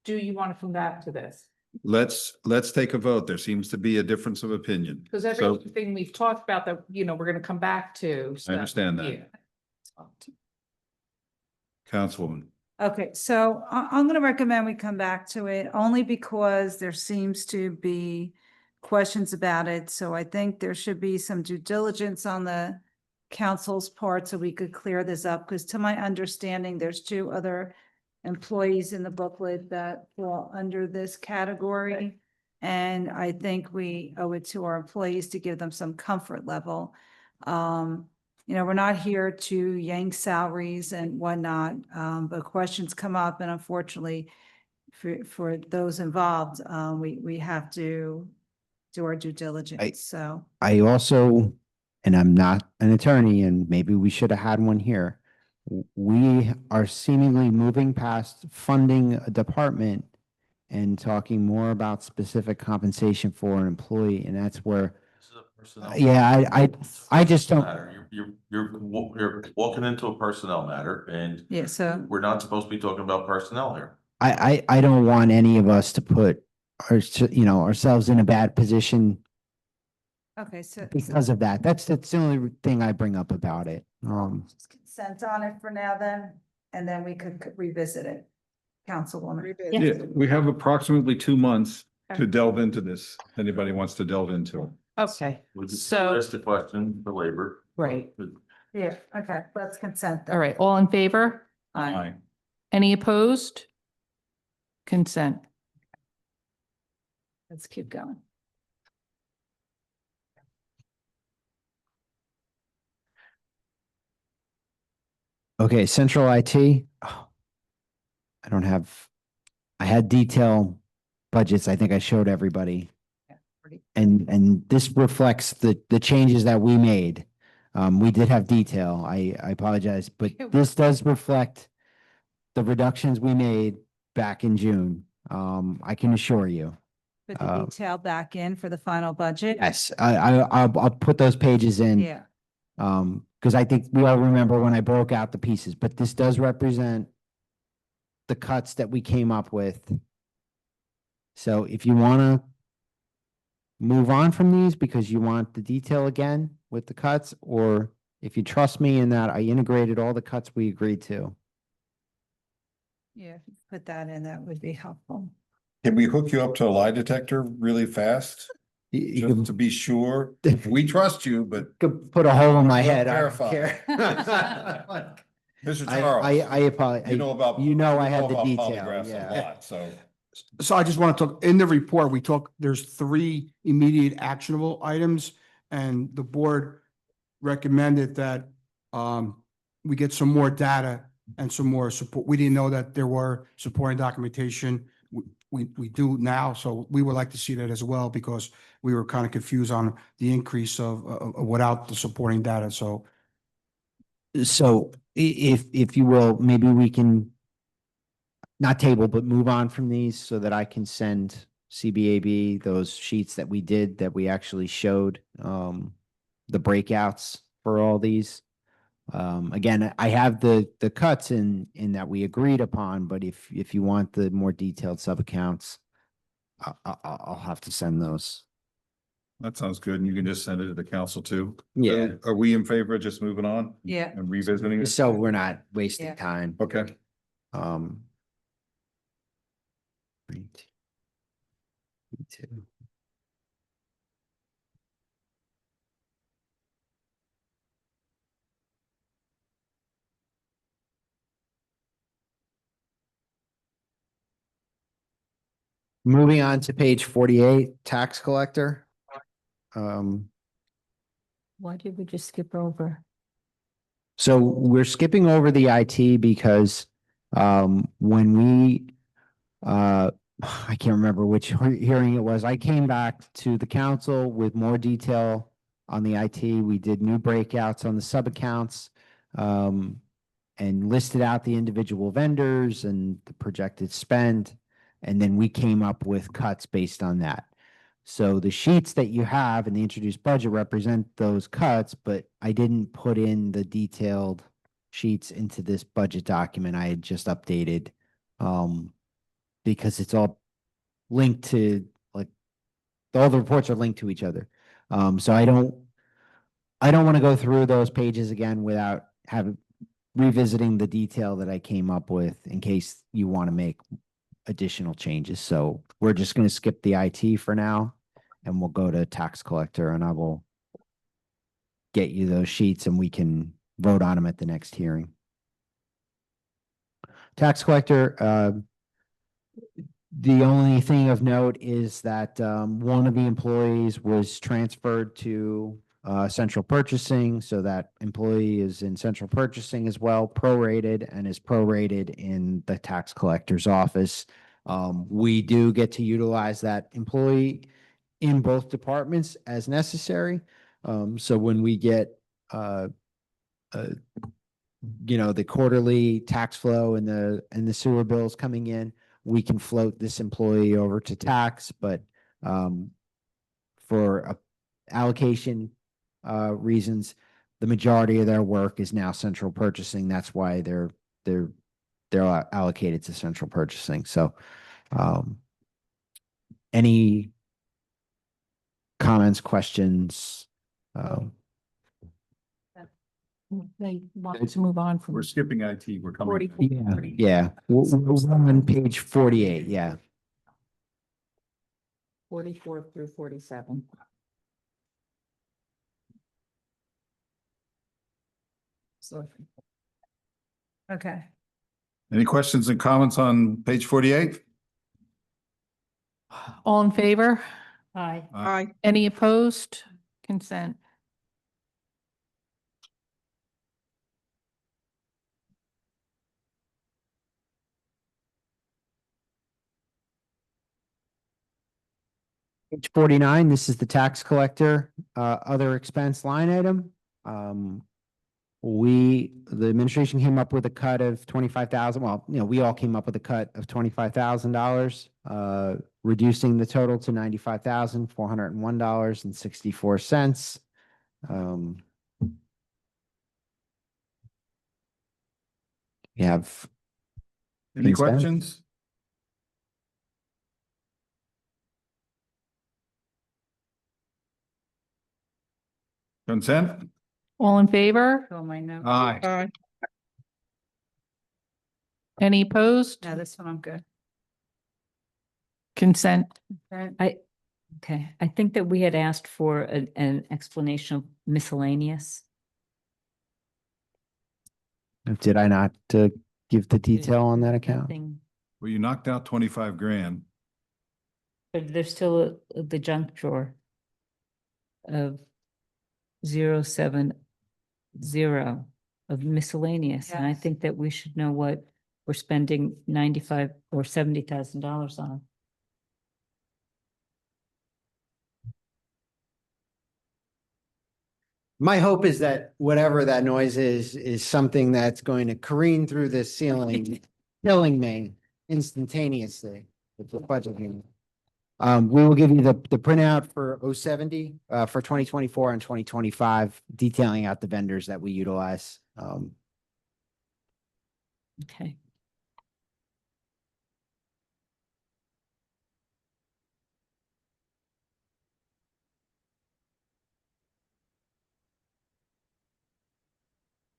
do you want to come back to this? Let's take a vote. There seems to be a difference of opinion. Because So everything we've talked about that, we're gonna come back to. I understand that. Yeah. Councilwoman, Okay, so I'm gonna recommend we come back to it only because there seems to be questions about it. So I think there should be some due diligence on the council's part so we could clear this up. Because to my understanding, there's two other employees in the booklet that fall under this category. And I think we owe it to our employees to give them some comfort level. We're not here to yank salaries and whatnot, but questions come up, and unfortunately, for those involved, we have to do our due diligence, so. I also, and I'm not an attorney, and maybe we should have had one here. We are seemingly moving past funding a department and talking more about specific compensation for an employee, and that's where, This is a personnel. yeah, I just don't. Matter. You're walking into a personnel matter, and Yeah, so, we're not supposed to be talking about personnel here. I don't want any of us to put ourselves in a bad position okay, so. because of that. That's the only thing I bring up about it. Just consent on it for now then, and then we could revisit it, Councilwoman. Revisit. yeah, we have approximately 2 months to delve into this. If anybody wants to delve into it. Okay, We could So- ask the question for labor. right, Yeah, okay, let's consent. then. all right, all in favor? Aye. Any opposed? Consent. Let's keep going. Okay, central IT. Oh, I had detail budgets. I think I showed everybody. Pretty- And this reflects the changes that we made. We did have detail. I apologize, but this does reflect the reductions we made back in June. I can assure you. Put the detail back in for the final budget. Yes, I'll put those pages in. Yeah, Because I think we all remember when I broke out the pieces, but this does represent the cuts that we came up with. So if you want to move on from these because you want the detail again with the cuts, or if you trust me in that I integrated all the cuts we agreed to. yeah, if you put that in, that would be helpful. Can we hook you up to a lie detector really fast? You Just to be sure. We trust you, but could put a hole in my We'll head. I don't verify. care. Mr. I Charles, apologize. you know about. I had the about detail, polygraphs a yeah. lot, so. So I just want to talk, in the report, there's 3 immediate actionable items, and the board recommended that we get some more data and some more support. We didn't know that there were supporting documentation. We do now, so we would like to see that as well, because we were kind of confused on the increase of without the supporting data, so. So if you will, maybe we can not table, but move on from these so that I can send CBAB those sheets that we did, that we actually showed, the breakouts for all these. Again, I have the cuts in that we agreed upon, but if you want the more detailed sub accounts, I'll have to send those. That sounds good. And you can just send it to the council too. Yeah. Are we in favor of just moving on Yeah, and revisiting it? So we're not wasting Yeah. time. Okay. Right. Me too. Moving on to page 48, tax collector. Why did we just skip over? So we're skipping over the IT because when we I can't remember which hearing it was. I came back to the council with more detail on the IT. We did new breakouts on the sub accounts and listed out the individual vendors and the projected spend. And then we came up with cuts based on that. So the sheets that you have in the introduced budget represent those cuts, but I didn't put in the detailed sheets into this budget document. I had just updated because it's all linked to, like, all the reports are linked to each other. So I don't want to go through those pages again without revisiting the detail that I came up with in case you want to make additional changes. So we're just going to skip the IT for now and we'll go to tax collector, and I will get you those sheets and we can vote on them at the next hearing. Tax collector, the only thing of note is that one of the employees was transferred to central purchasing, so that employee is in central purchasing as well, prorated, and is prorated in the tax collector's office. We do get to utilize that employee in both departments as necessary. So when we get the quarterly tax flow and the sewer bills coming in, we can float this employee over to tax, but for allocation reasons, the majority of their work is now central purchasing. That's why they're allocated to central purchasing. So any comments, questions? They want to move on from. We're skipping IT. We're coming. 44. Yeah, we're on page 48, yeah. 44 through 47. So Okay. Any questions and comments on page 48? all in favor? Aye. Aye. Any opposed? Consent. Page 49, this is the tax collector, other expense line item. The administration came up with a cut of 25,000. Well, we all came up with a cut of $25,000, reducing the total to $95,401.64. You have Any Consent? questions? Consent? All in favor? Fill my note. Aye. Aye. Any opposed? No, this one I'm good. Consent. Okay, I think that we had asked for an explanation of miscellaneous. Did I not give the detail on that account? Nothing, Well, you knocked out 25 grand. but there's still the junk drawer of 070 of miscellaneous, and I Yes. think that we should know what we're spending $95,000 or $70,000 on. My hope is that whatever that noise is something that's going to careen through the ceiling, killing me instantaneously with the budget hearing. We will give you the printout for 070 for 2024 and 2025, detailing out the vendors that we utilize. Okay.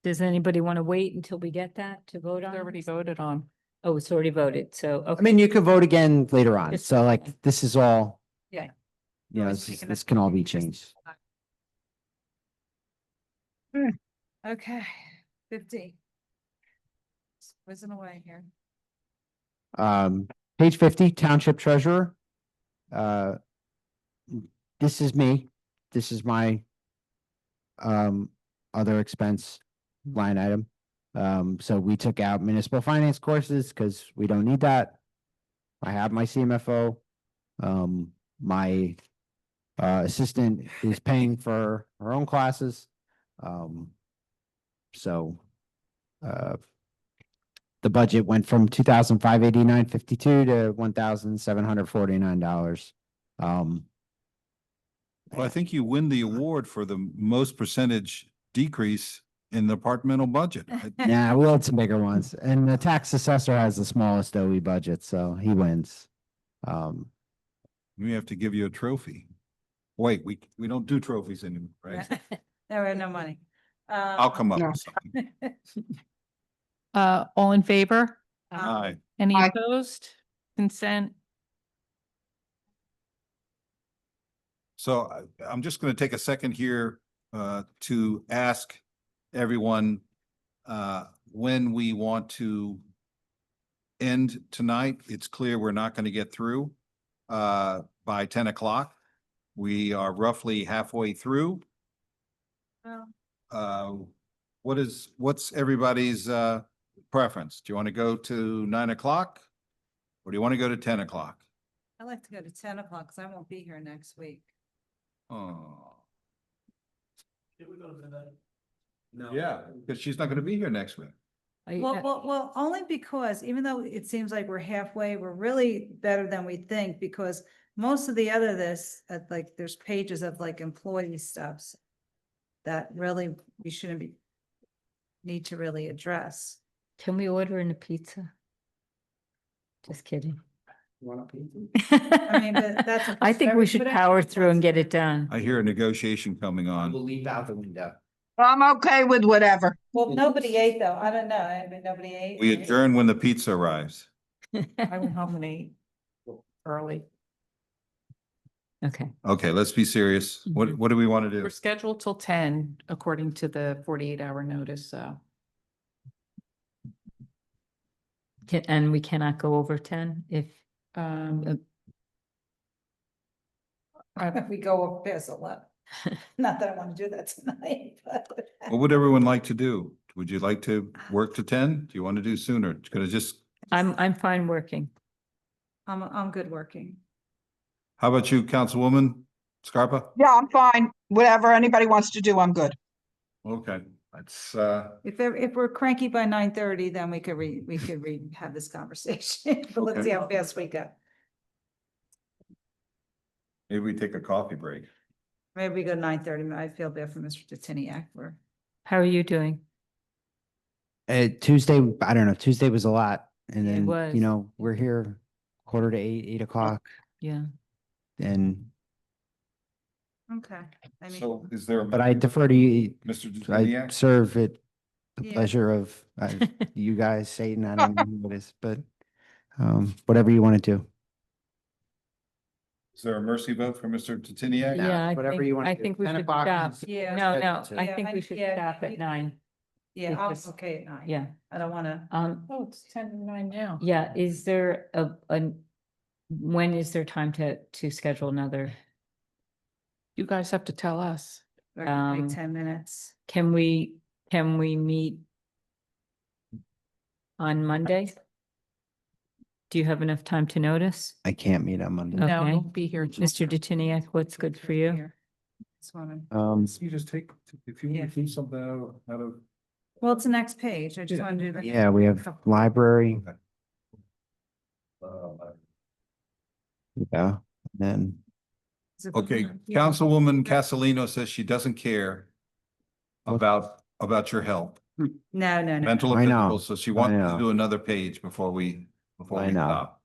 Does anybody want to wait until we get that to vote on? Already this? voted on. Oh, it's already voted, so, I okay. mean, you could vote again later on. It's- So like, this is all, Yeah. this can all be changed. Okay, 50. Whizzing away here. Page 50, Township Treasurer. This is me. This is my other expense line item. So we took out municipal finance courses because we don't need that. I have my CMFO. My assistant is paying for her own classes. So the budget went from $2,589.52 to $1,749. Well, I think you win the award for the most percentage decrease in the departmental budget. Nah, we'll have some bigger ones. And the tax assessor has the smallest OE budget, so he wins. We have to give you a trophy. Wait, we don't do trophies anymore, right? There were no money. I'll come up No. with something. All in favor? Aye. Any Aye. opposed? Consent? So I'm just going to take a second here to ask everyone when we want to end tonight. It's clear we're not going to get through by 10 o'clock. We are roughly halfway through. What's everybody's preference? Do you want to go to 9 o'clock? Or do you want to go to 10 o'clock? I'd like to go to 10 o'clock because I won't be here next week. Oh. Yeah, because she's not going to be here next week. Well, only because even though it seems like we're halfway, we're really better than we think because most of the other like there's pages of like employee stuffs that really we shouldn't need to really address. Can we order in a pizza? Just kidding. I mean, but that's. I think we should power through and get it done. I hear a negotiation coming We'll on. leave out the window. I'm okay with whatever. Well, nobody ate though. I don't know. I mean, nobody ate. We adjourn when the pizza arrives. I went home and ate early. Okay. Okay, let's be serious. What do we want to do? We're scheduled till 10 according to the 48-hour notice, so. And we cannot go over 10 if, If we go up past 11. Not that I want to do that tonight, but. What would everyone like to do? Would you like to work to 10? Do you want to do sooner? It's gonna just, I'm fine working. I'm good working. how about you, Councilwoman Scarpa? Yeah, I'm fine. Whatever anybody wants to do, I'm good. Okay, that's, If we're cranky by 9:30, then we could have this conversation. But let's see how fast we go. maybe we take a coffee break. Maybe we go 9:30. I feel bad for Mr. Detiniak. How are you doing? Tuesday, I don't know, Tuesday was a lot. And It then, was. you know, we're here 7:45, 8 o'clock Yeah. and, Okay. I mean, So is there? but I defer to you. Mr. I Detiniak? serve at the Yeah. pleasure of you guys, Satan, I don't know what it is, but whatever you want to do. Is there a mercy vote for Mr. Detiniak? No, Yeah, whatever you want I to do. think we 10 should o'clock stop. is- Yeah. No, Yeah, I think we should yeah, stop at 9. yeah, I'm because- okay at 9. Yeah. I don't want to. Oh, it's 10 to 9 now. Yeah, is there when is there time to schedule another? You guys have to tell us. We're gonna Um, take 10 minutes. Can we meet on Monday? Do you have enough time to notice? I can't meet on Monday. No, Okay. won't be here. till- Mr. Detiniak, what's good for you? Here. This one. You just take, if you Yeah. leave something out of. Well, it's the next page. I just Yeah. want to do the. Yeah, we have library, yeah, then Is it- Okay, Yeah. Councilwoman Castellino says she doesn't care about your health, No. mental or I know, physical, so she wants know. to do another page before we I know. stop.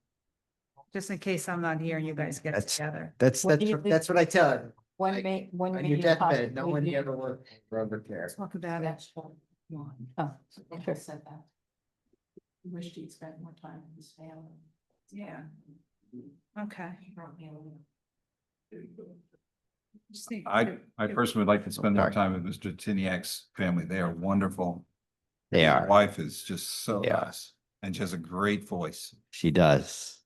Just in case I'm not here and you guys get That's- together. that's What do you think? what I tell her. When Like, may On your you deathbed, possibly no one be- ever worked for over care. Talk about it. Oh, sure. Said that. Wished he'd spent more time with his family. Yeah. Okay. Just need- I personally would like to spend more Sorry. time with Mr. Tiniak's family. They are wonderful. They His are, Wife is just so They are. nice, and she has a great voice. she does.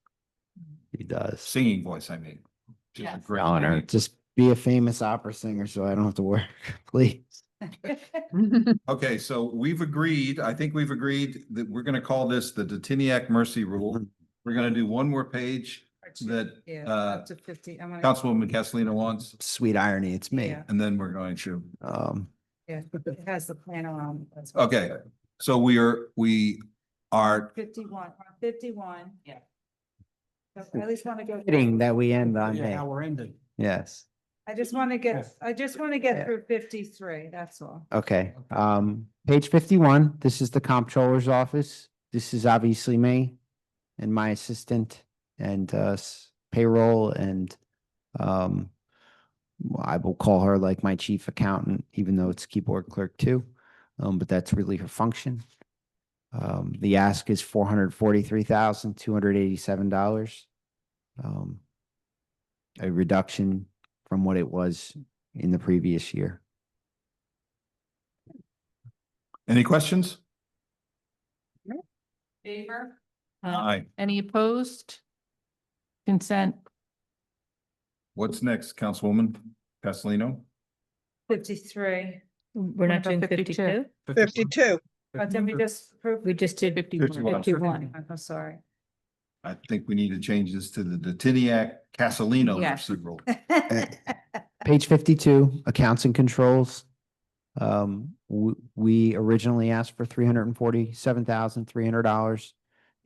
He does. Singing voice, I mean. She's a Yes. great Honor, singer. just be a famous opera singer so I don't have to work, please. Okay, so we've agreed, I think we've agreed that we're gonna call this the Detiniak Mercy Rule. We're gonna do one more page that Yeah, uh up to 50. I'm gonna. Councilwoman Castellino wants, Sweet irony, it's me. Yeah. and then we're going to. Yeah, it has the plan around. That's Okay, so we are, 51, 51. Yeah. I at least want to go. Fitting that we end on Yeah, May. now we're ending. Yes, I just want to Yeah. get through 53, that's all. okay. Page 51, this is the comptroller's office. This is obviously me and my assistant and payroll and I will call her like my chief accountant, even though it's keyboard clerk too. But that's really her function. The ask is $443,287. A reduction from what it was in the previous year. any questions? Favor? Aye. Any opposed? Consent. What's next, Councilwoman Castellino? 53. We're not doing 52? 52. But then we just approved. We just did 51. 51. I'm sorry. I think we need to change this to the Detiniak Castellino Yes. Mercy Rule. Page 52, accounts and controls. We originally asked for $347,300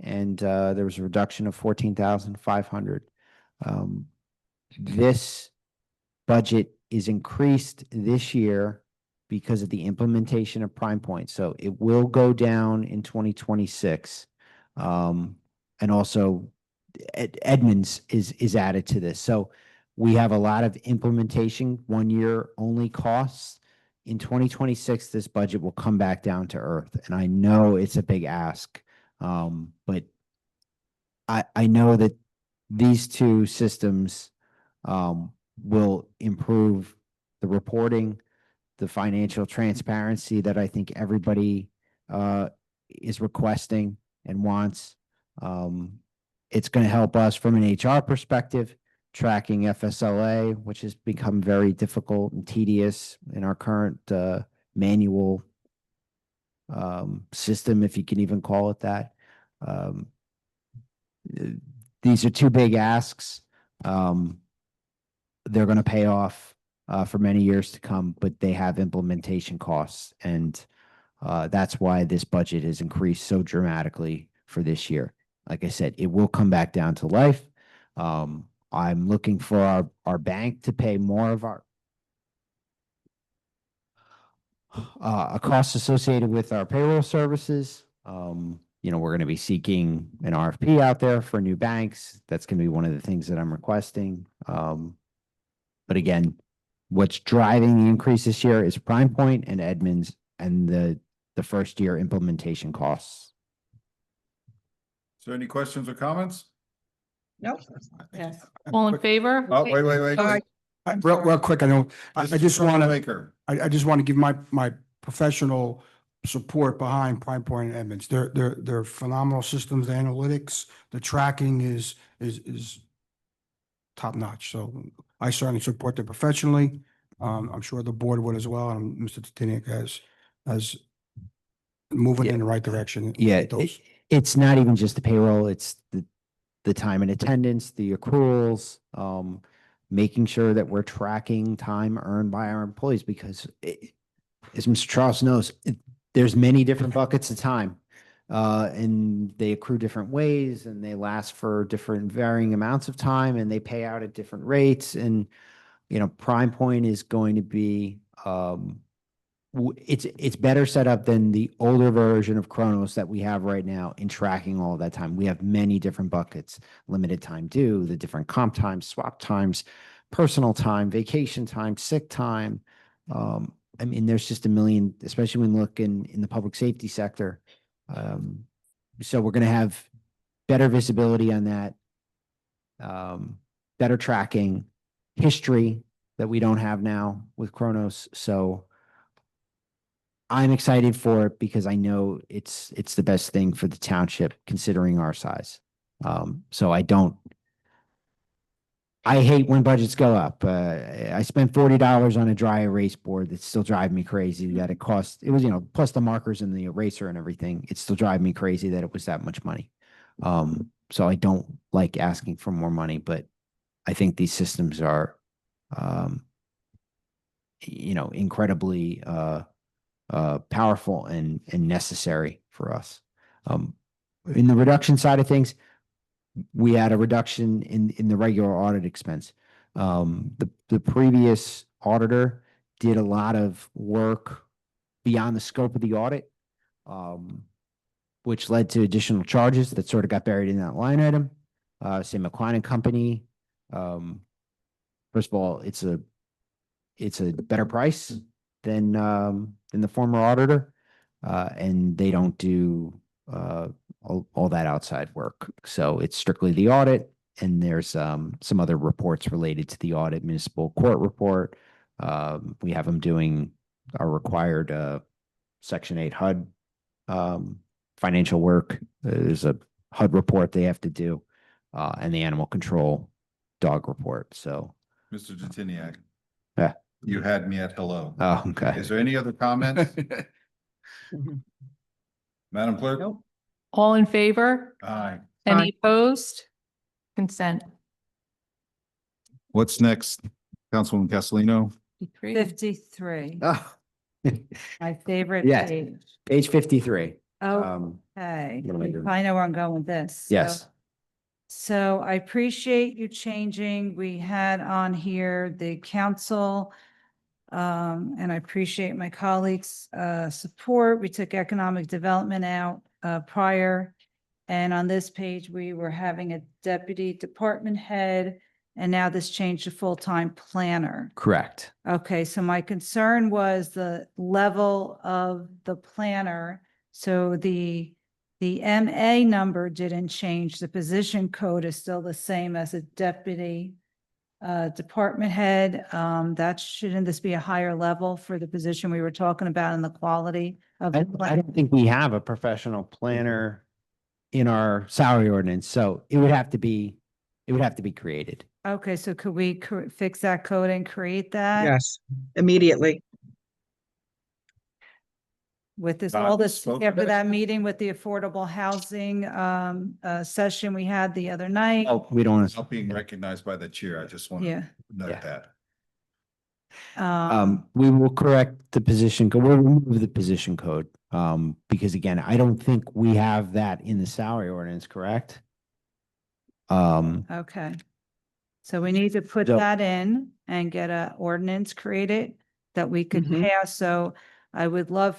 and there was a reduction of 14,500. This budget is increased this year because of the implementation of Prime Point. So it will go down in 2026. And also Edmonds is added to this. So we have a lot of implementation, 1 year only costs. In 2026, this budget will come back down to earth. And I know it's a big ask. But I know that these two systems will improve the reporting, the financial transparency that I think everybody is requesting and wants. It's going to help us from an HR perspective, tracking FSLA, which has become very difficult and tedious in our current manual system, if you can even call it that. These are two big asks. They're going to pay off for many years to come, but they have implementation costs. And that's why this budget has increased so dramatically for this year. Like I said, it will come back down to life. I'm looking for our bank to pay more of our costs associated with our payroll services. We're going to be seeking an RFP out there for new banks. That's going to be one of the things that I'm requesting. But again, what's driving the increase this year is Prime Point and Edmonds and the first year implementation costs. Is there any questions or comments? Nope. Yes. All in favor? Oh, wait. Aye. Real quick, I know, I just want to, Maker. I just want to give my professional support behind Prime Point and Edmonds. They're phenomenal systems, the analytics, the tracking is top notch. So I certainly support them professionally. I'm sure the board would as well, and Mr. Titiniak has moving in the right direction. Yeah, with those. it's not even just the payroll, it's the time and attendance, the accruals, making sure that we're tracking time earned by our employees because as Mr. Charles knows, there's many different buckets of time. And they accrue different ways and they last for different varying amounts of time and they pay out at different rates. And, Prime Point is going to be, it's better set up than the older version of Kronos that we have right now in tracking all that time. We have many different buckets, limited time due, the different comp times, swap times, personal time, vacation time, sick time. There's just a million, especially when you look in the public safety sector. So we're going to have better visibility on that, better tracking, history that we don't have now with Kronos. So I'm excited for it because I know it's the best thing for the township considering our size. So I don't I hate when budgets go up. I spent $40 on a dry erase board that's still driving me crazy that it cost, it was, plus the markers and the eraser and everything. It's still driving me crazy that it was that much money. So I don't like asking for more money, but I think these systems are, incredibly, powerful and necessary for us. In the reduction side of things, we had a reduction in the regular audit expense. The previous auditor did a lot of work beyond the scope of the audit, which led to additional charges that sort of got buried in that line item. Say McQuine and Company. First of all, it's a better price than the former auditor, and they don't do all that outside work. So it's strictly the audit, and there's some other reports related to the audit, municipal court report. We have them doing our required Section 8 HUD financial work. There's a HUD report they have to do, and the animal control dog report. So, Mr. Detiniak. Yeah. You had me at hello. oh, okay. Is there any other comments? Madam Clerk? All in favor? Aye. Any opposed? Consent. What's next? Councilwoman Castellino? 53, Oh. my favorite Yes. page. Page 53. Okay, what am I you doing? probably know where I'm going with this. So- Yes. So I appreciate you changing. We had on here the council. And I appreciate my colleagues' support. We took economic development out prior. And on this page, we were having a deputy department head, and now this changed to full-time planner. Correct. Okay, so my concern was the level of the planner. So the MA number didn't change. The position code is still the same as a deputy department head. Shouldn't this be a higher level for the position we were talking about and the quality of I the I plan? don't think we have a professional planner in our salary ordinance, so it would have to be created. Okay, so could we fix that code and create that? Yes, immediately. With this, Todd all this, spoke after about that it. meeting with the affordable housing session we had the other night. Oh, we don't want Not being recognized by the chair. I just want Yeah. to note Yeah. that. We will correct the position code. We'll remove the position code. Because again, I don't think we have that in the salary ordinance, correct? Okay. So we need to put So- that in and get a ordinance created that we could Mhm. pass. So I would love,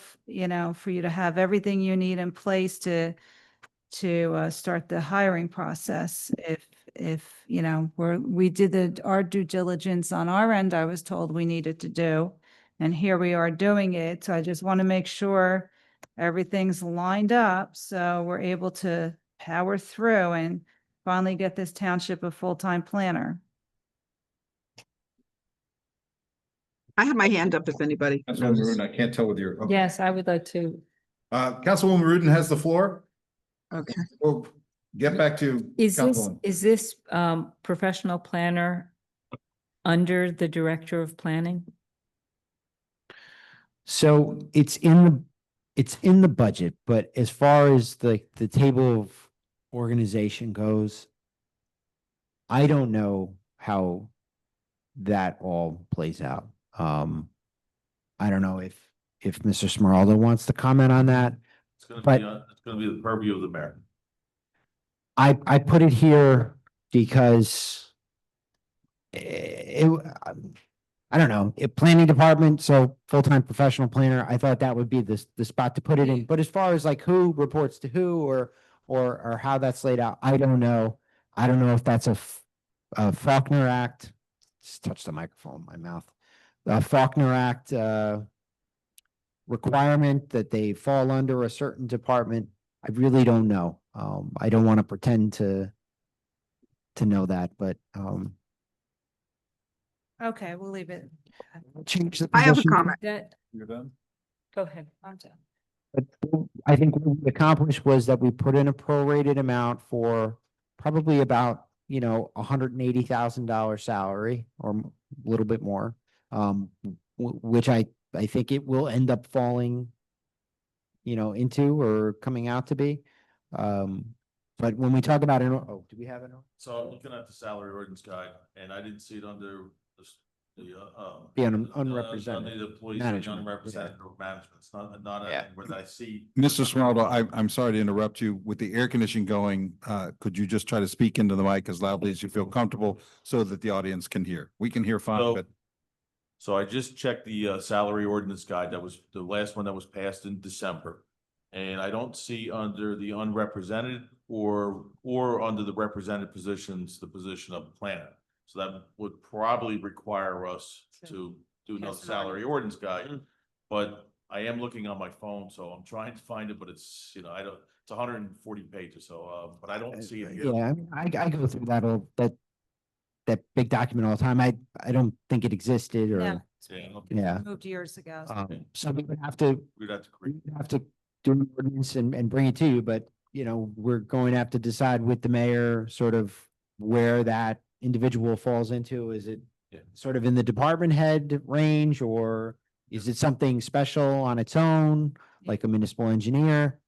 for you to have everything you need in place to start the hiring process. If, we did our due diligence on our end, I was told we needed to do, and here we are doing it. So I just want to make sure everything's lined up so we're able to power through and finally get this township a full-time planner. I have my hand up if anybody Councilwoman knows. Rudin, I can't tell whether you're. okay. Yes, I would like to. Councilwoman Rudin has the floor. Okay. We'll get back to Councilwoman. Is this professional planner under the director of planning? So it's in the budget, but as far as the table of organization goes, I don't know how that all plays out. I don't know if Mr. Smeraldo wants to comment on that. It's gonna But- be, it's gonna be the purview of the mayor. I put it here because I don't know, planning department, so full-time professional planner, I thought that would be the spot to put it in. But as far as like who reports to who or how that's laid out, I don't know. I don't know if that's a Faulkner Act. Just touched the microphone in my mouth. The Faulkner Act requirement that they fall under a certain department. I really don't know. I don't want to pretend to know that, but Okay, we'll leave it. change the I have a position. comment. That, You're done? go ahead. I'm done. But I think what we accomplished was that we put in a prorated amount for probably about $180,000 salary or a little bit more, which I think it will end up falling, into or coming out to be. But when we talk about do we have it? So I'm looking at the salary ordinance guide, and I didn't see it under The under unrepresented the employees, the management, unrepresented or management. It's not Yeah. where I see. Mr. Smeraldo, I'm sorry to interrupt you. With the air conditioning going, could you just try to speak into the mic as loudly as you feel comfortable so that the audience can hear? We can hear fine, So- but So I just checked the salary ordinance guide. That was the last one that was passed in December. And I don't see under the unrepresented or under the represented positions, the position of planner. So that would probably require us to do another Yes, salary ordinance guide. But I am looking on my phone, so I'm trying to find it, but it's, it's 140 pages, so, but I don't see it here. Yeah, I mean, I go through that big document all the time. I don't think it existed No, or, Yeah, yeah. moved years ago. So we would have to, we'd have to create. do an ordinance and bring it to you, but, we're going to have to decide with the mayor sort of where that individual falls into. Is it Yeah. sort of in the department head range, or is it something special on its own, like a municipal engineer?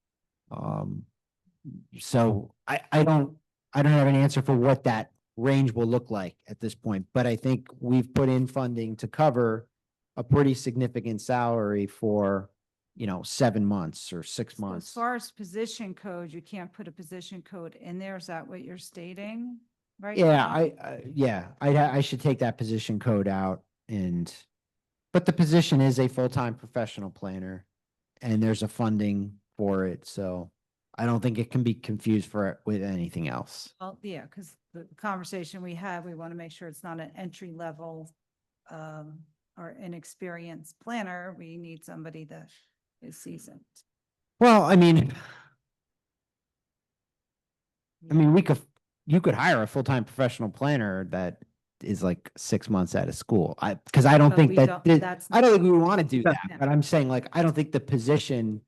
So I don't have an answer for what that range will look like at this point, but I think we've put in funding to cover a pretty significant salary for, 7 months or 6 As months. far as position code, you can't put a position code in there. Is that what you're stating? Right? Yeah, now? I should take that position code out but the position is a full-time professional planner and there's a funding for it, so I don't think it can be confused with anything else. Well, yeah, because the conversation we had, we want to make sure it's not an entry level or inexperienced planner. We need somebody that is seasoned. Well, I mean, you could hire a full-time professional planner that is like 6 months out of school. Because I don't But think we that, don't- that's I don't think we want to do that, No. but I'm saying like, I don't think the position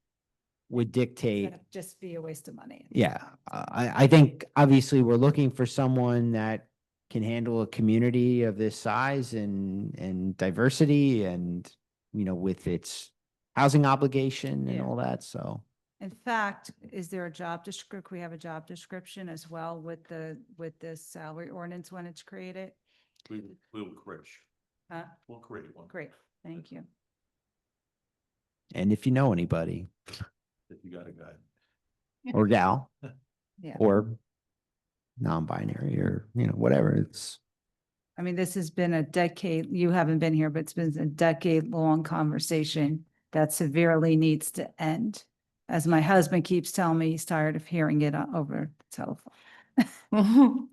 would dictate. That'd just be a waste of money. Yeah, I think obviously we're looking for someone that can handle a community of this size and diversity and, with its housing obligation and Yeah. all that, so. In fact, is there a job description? We have a job description as well with this salary ordinance when it's created? We'll create. Huh? We'll create one. Great, thank you. And if you know anybody If you got a guy. or gal Yeah. or non-binary or, whatever, it's. I mean, this has been a decade, you haven't been here, but it's been a decade-long conversation that severely needs to end. As my husband keeps telling me, he's tired of hearing it over the telephone.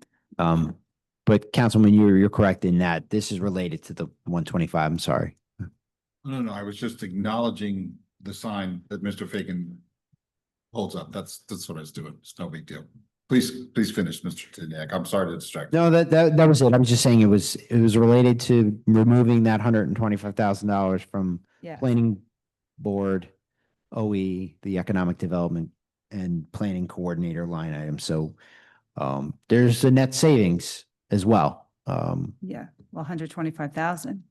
But Councilman, you're correct in that this is related to the 125. I'm sorry. no, I was just acknowledging the sign that Mr. Fagan holds up. That's what I was doing. It's no big deal. Please finish, Mr. Tiniak. I'm sorry to distract. No, that was it. I was just saying it was related to removing that $125,000 from Yeah, planning board, OE, the economic development and planning coordinator line item. So there's a net savings as well. yeah, well, 125,000.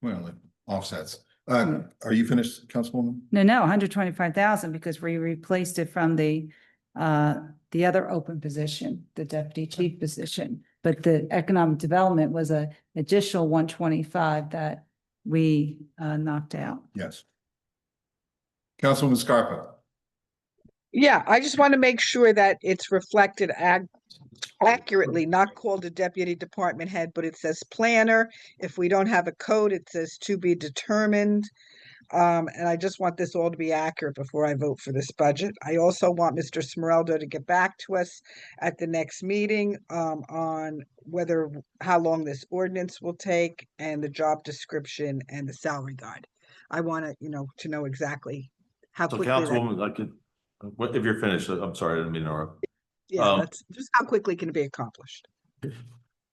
Well, it offsets. Are you finished, Councilwoman? No, 125,000 because we replaced it from the other open position, the deputy chief position. But the economic development was a additional 125 that we knocked out. Yes. Councilwoman Scarpa. Yeah, I just want to make sure that it's reflected accurately, not called a deputy department head, but it says planner. If we don't have a code, it says to be determined. And I just want this all to be accurate before I vote for this budget. I also want Mr. Smeraldo to get back to us at the next meeting on how long this ordinance will take and the job description and the salary guide. I want to know exactly how So quickly Councilwoman, if you're finished, I'm sorry, I didn't mean to interrupt. that's just how quickly can it be accomplished.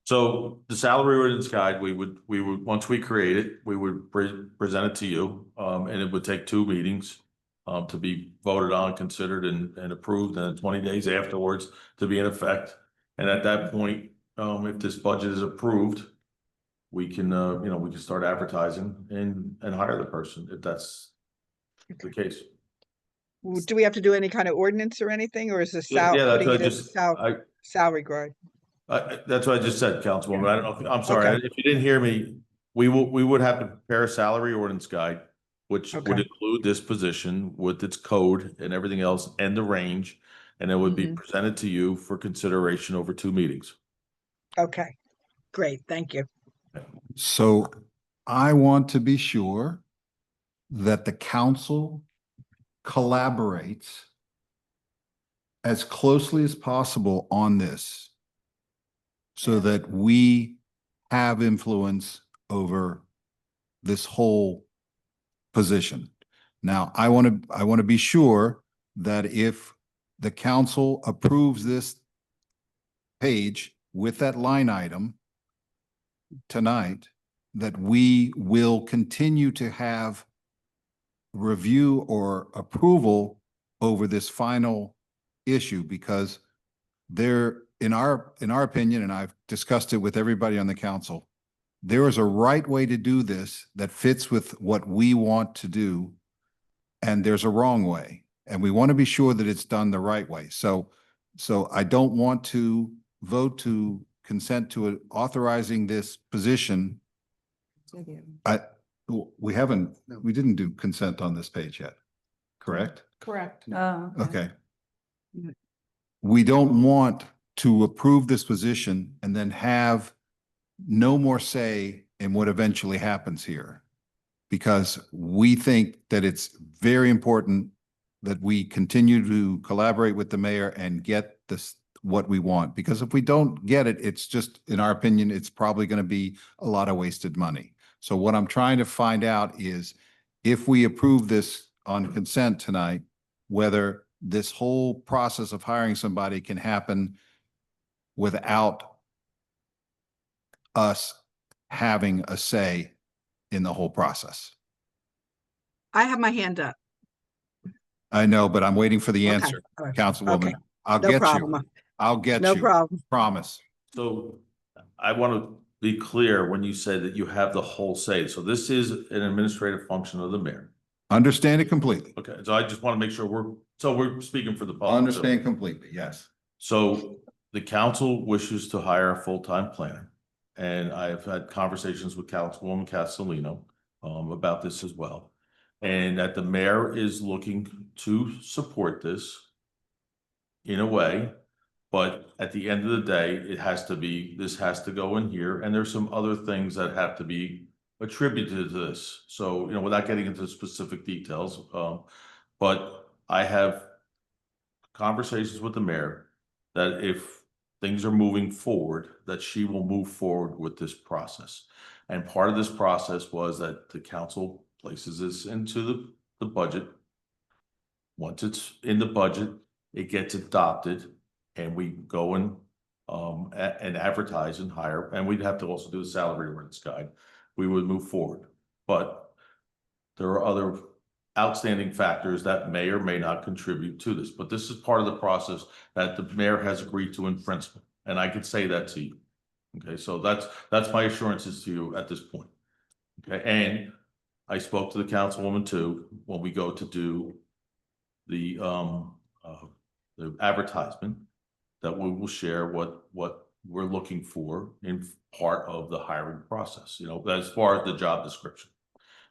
So the salary ordinance guide, we would, once we create it, we would present it to you, and it would take 2 meetings. to be voted on, considered and approved, and 20 days afterwards to be in effect. And at that point, if this budget is approved, we can, we can start advertising and hire the person if that's the case. Do we have to do any kind of ordinance or anything, or is the Yeah, that's putting what it I in just, salary grade? that's what I just said, Councilwoman. I don't know, I'm sorry, Okay. if you didn't hear me, we would have to prepare a salary ordinance guide, which would Okay. include this position with its code and everything else and the range. And it would be Mhm. presented to you for consideration over 2 meetings. Okay, great, thank you. So I want to be sure that the council collaborates as closely as possible on this so that we have influence over this whole position. Now, I want to be sure that if the council approves this page with that line item tonight, that we will continue to have review or approval over this final issue, because there, in our opinion, and I've discussed it with everybody on the council, there is a right way to do this that fits with what we want to do, and there's a wrong way, and we want to be sure that it's done the right way. So I don't want to vote to consent to authorizing this position. We didn't do consent on this page yet, correct? Correct. Oh, Okay. We don't want to approve this position and then have no more say in what eventually happens here. Because we think that it's very important that we continue to collaborate with the mayor and get this, what we want. Because if we don't get it, it's just, in our opinion, it's probably going to be a lot of wasted money. So what I'm trying to find out is if we approve this on consent tonight, whether this whole process of hiring somebody can happen without us having a say in the whole process. I have my hand up. I know, but I'm waiting for the Okay, answer, all right. Councilwoman. Okay. I'll No get you. problem. I'll get No you. problem. Promise. So I want to be clear when you say that you have the whole say. So this is an administrative function of the mayor. Understand it completely. Okay, so I just want to make sure we're speaking for the public. Understand completely, yes. So the council wishes to hire a full-time planner. And I have had conversations with Councilwoman Castellino about this as well. And that the mayor is looking to support this in a way, but at the end of the day, this has to go in here. And there's some other things that have to be attributed to this. So, without getting into specific details, but I have conversations with the mayor that if things are moving forward, that she will move forward with this process. And part of this process was that the council places this into the budget. Once it's in the budget, it gets adopted and we go and advertise and hire, and we'd have to also do the salary ordinance guide. We would move forward, but there are other outstanding factors that may or may not contribute to this, but this is part of the process that the mayor has agreed to in principle, and I could say that to you. Okay, so that's my assurances to you at this point. Okay, and I spoke to the councilwoman too when we go to do the advertisement, that we will share what we're looking for in part of the hiring process, as far as the job description.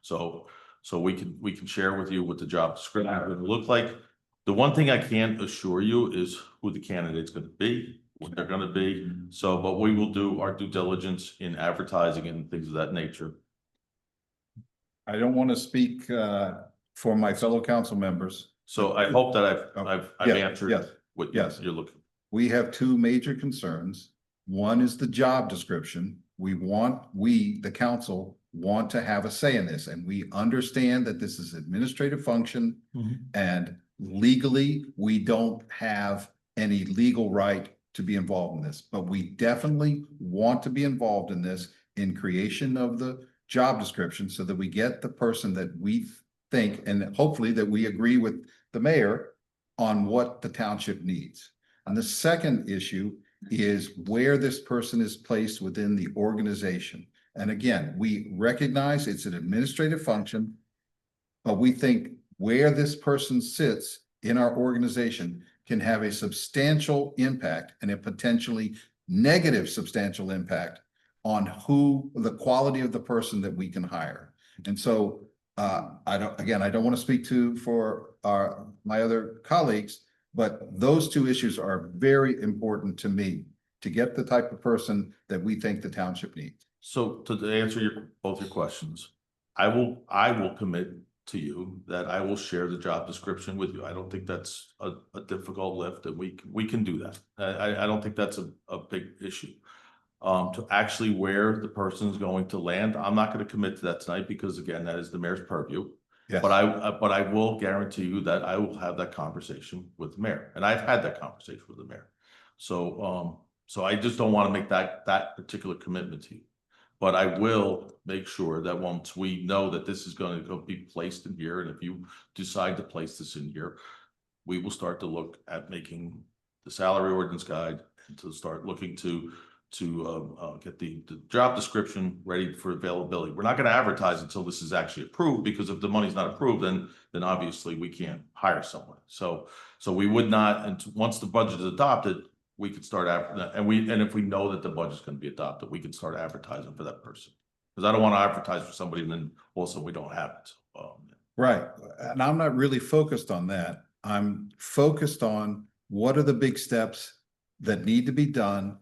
So we can share with you what the job description would look like. The one thing I can't assure you is who the candidate's going to be, what they're going to be. So, but we will do our due diligence in advertising and things of that nature. I don't want to speak for my fellow council members. So I hope that I've Yes, answered yes, what yes. you're looking. We have two major concerns. One is the job description. We, the council, want to have a say in this, and we understand that this is administrative function, and legally, we don't have any legal right to be involved in this, but we definitely want to be involved in this in creation of the job description so that we get the person that we think, and hopefully that we agree with the mayor on what the township needs. And the second issue is where this person is placed within the organization. And again, we recognize it's an administrative function, but we think where this person sits in our organization can have a substantial impact and a potentially negative substantial impact on the quality of the person that we can hire. And so I don't want to speak for my other colleagues, but those two issues are very important to me to get the type of person that we think the township needs. So to answer both your questions, I will commit to you that I will share the job description with you. I don't think that's a difficult lift, and we can do that. I don't think that's a big issue. To actually where the person is going to land, I'm not going to commit to that tonight because again, that is the mayor's purview. Yes. But I will guarantee you that I will have that conversation with the mayor, and I've had that conversation with the mayor. So I just don't want to make that particular commitment to you. But I will make sure that once we know that this is going to be placed in here, and if you decide to place this in here, we will start to look at making the salary ordinance guide and to start looking to get the job description ready for availability. We're not going to advertise until this is actually approved, because if the money's not approved, then obviously we can't hire someone. So we would not, and once the budget is adopted, we could start and if we know that the budget's going to be adopted, we can start advertising for that person. Because I don't want to advertise for somebody and then also we don't have it. Right. And I'm not really focused on that. I'm focused on what are the big steps that need to be done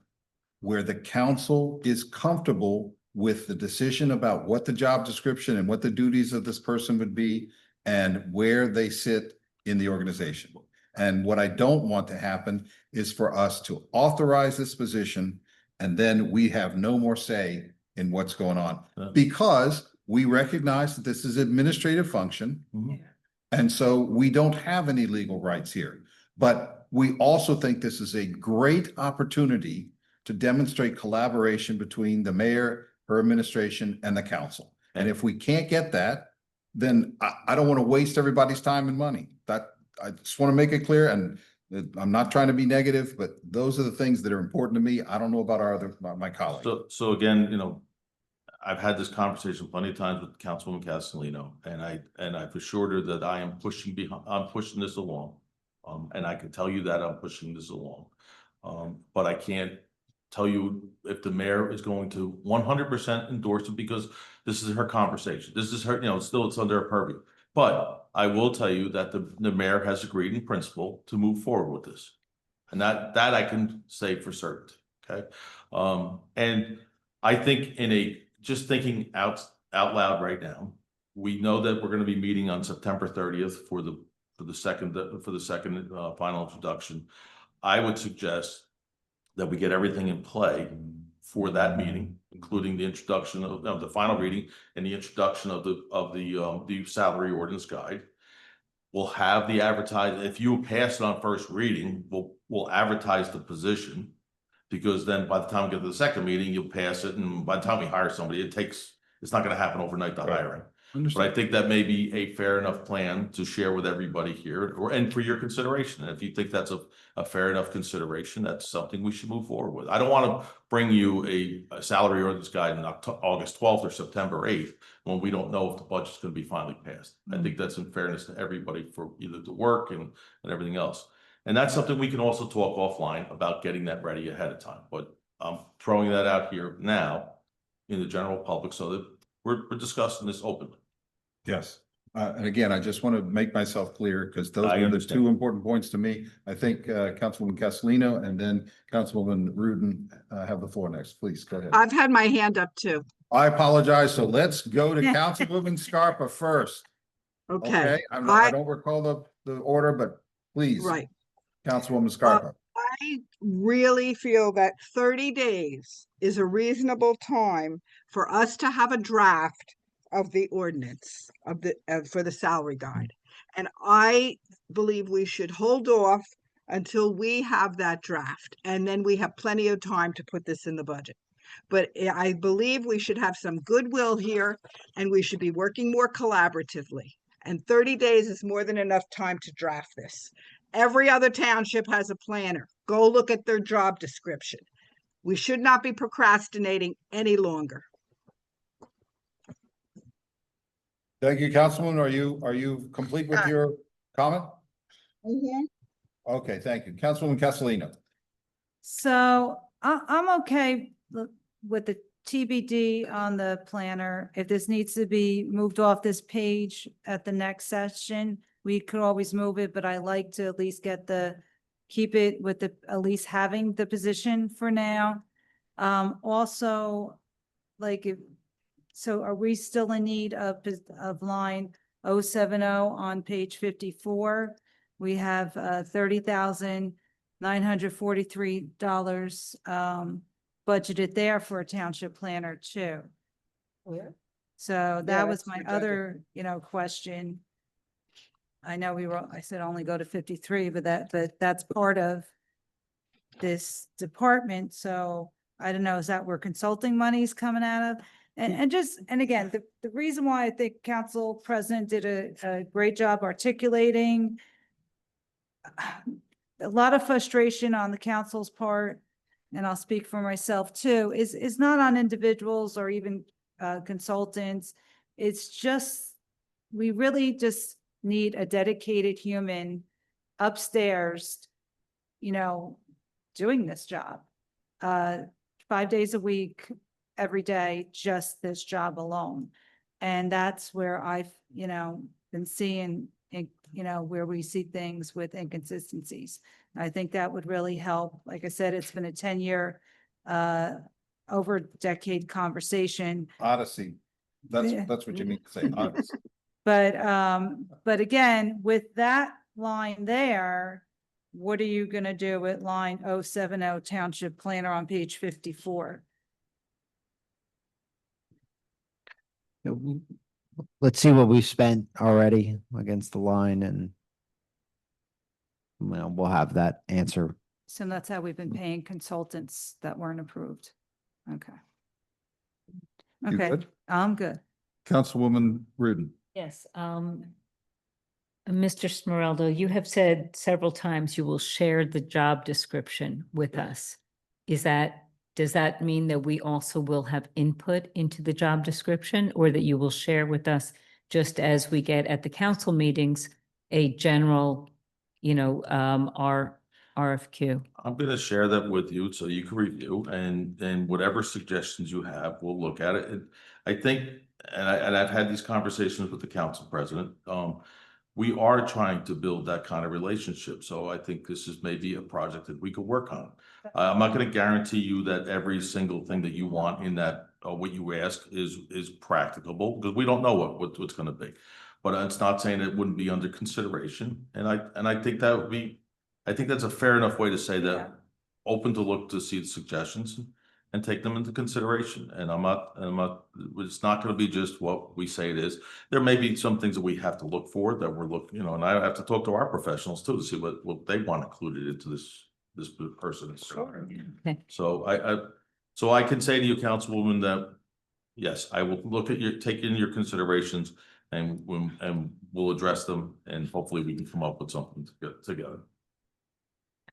where the council is comfortable with the decision about what the job description and what the duties of this person would be and where they sit in the organization. And what I don't want to happen is for us to authorize this position and then we have no more say in what's going on, because we recognize that this is an administrative function. And so we don't have any legal rights here, but we also think this is a great opportunity to demonstrate collaboration between the mayor, her administration, and the council. And if we can't get that, then I don't want to waste everybody's time and money. I just want to make it clear, and I'm not trying to be negative, but those are the things that are important to me. I don't know about my colleagues. So again, I've had this conversation plenty of times with Councilwoman Castellino, and I've assured her that I'm pushing this along. And I can tell you that I'm pushing this along. But I can't tell you if the mayor is going to 100% endorse it, because this is her conversation. This is her, it's under her purview. But I will tell you that the mayor has agreed in principle to move forward with this. And that I can say for certainty, okay? And I think just thinking out loud right now, we know that we're going to be meeting on September 30th for the second final introduction. I would suggest that we get everything in play for that meeting, including the introduction of the final reading and the introduction of the salary ordinance guide. We'll have the advertising. If you pass it on first reading, we'll advertise the position, because then by the time we get to the second meeting, you'll pass it, and by the time we hire somebody, it's not going to happen overnight, the hiring. But I think that may be a fair enough plan to share with everybody here, and for your consideration. And if you think that's a fair enough consideration, that's something we should move forward with. I don't want to bring you a salary ordinance guide on August 12th or September 8th when we don't know if the budget's going to be finally passed. I think that's in fairness to everybody for either the work and everything else. And that's something we can also talk offline about, getting that ready ahead of time. But I'm throwing that out here now in the general public so that we're discussing this openly. Yes. And again, I just want to make myself clear, because those I are the understand. two important points to me. I think Councilwoman Castellino and then Councilwoman Rudin have the floor next. Please go ahead. I've had my hand up too. I apologize. So let's go to Councilwoman Scarpa first. Okay, I don't recall the order, but please. right. Councilwoman Scarpa. I really feel that 30 days is a reasonable time for us to have a draft of the ordinance for the salary guide. And I believe we should hold off until we have that draft, and then we have plenty of time to put this in the budget. But I believe we should have some goodwill here, and we should be working more collaboratively. And 30 days is more than enough time to draft this. Every other township has a planner. Go look at their job description. We should not be procrastinating any longer. Thank you, Councilwoman. Are you complete with your comment? Okay, thank you. Councilwoman Castellino. So I'm okay with the TBD on the planner. If this needs to be moved off this page at the next session, we could always move it, but I like to at least keep it with at least having the position for now. Also, so are we still in need of line 070 on page 54? We have $30,943 budgeted there for a township planner too. Where? So that was that's my projected. other, question. I know I said only go to 53, but that's part of this department. So I don't know, is that where consulting money is coming out of? And again, the reason why I think Council President did a great job articulating a lot of frustration on the council's part, and I'll speak for myself too, is not on individuals or even consultants. It's just, we really just need a dedicated human upstairs, doing this job. 5 days a week, every day, just this job alone. And that's where I've, been seeing, where we see things with inconsistencies. I think that would really help. Like I said, it's been a 10-year, over a decade conversation. Odyssey. Yeah. That's what you mean to say, Odyssey. But again, with that line there, what are you gonna do with line 070 Township Planner on page 54? Let's see what we've spent already against the line, and we'll have that answer. So that's how we've been paying consultants that weren't approved. Okay. You Okay, good? I'm good. Councilwoman Rudin. Yes, Mr. Smeraldo, you have said several times you will share the job description with us. Does that mean that we also will have input into the job description, or that you will share with us, just as we get at the council meetings, a general, RFQ? I'm gonna share that with you so you can review, and whatever suggestions you have, we'll look at it. And I think, and I've had these conversations with the council president, we are trying to build that kind of relationship. So I think this is maybe a project that we could work on. I'm not gonna guarantee you that every single thing that you want in that, what you ask is practicable, because we don't know what's gonna be. But it's not saying it wouldn't be under consideration. And I think that would be, I think that's a fair enough way to say that, Yeah. open to look to see the suggestions and take them into consideration. And it's not gonna be just what we say it is. There may be some things that we have to look for, that we're looking, and I have to talk to our professionals too, to see what they want included into this person. Okay. So I can say to you, Councilwoman, that yes, I will look at take in your considerations, and we'll address them, and hopefully we can come up with something together.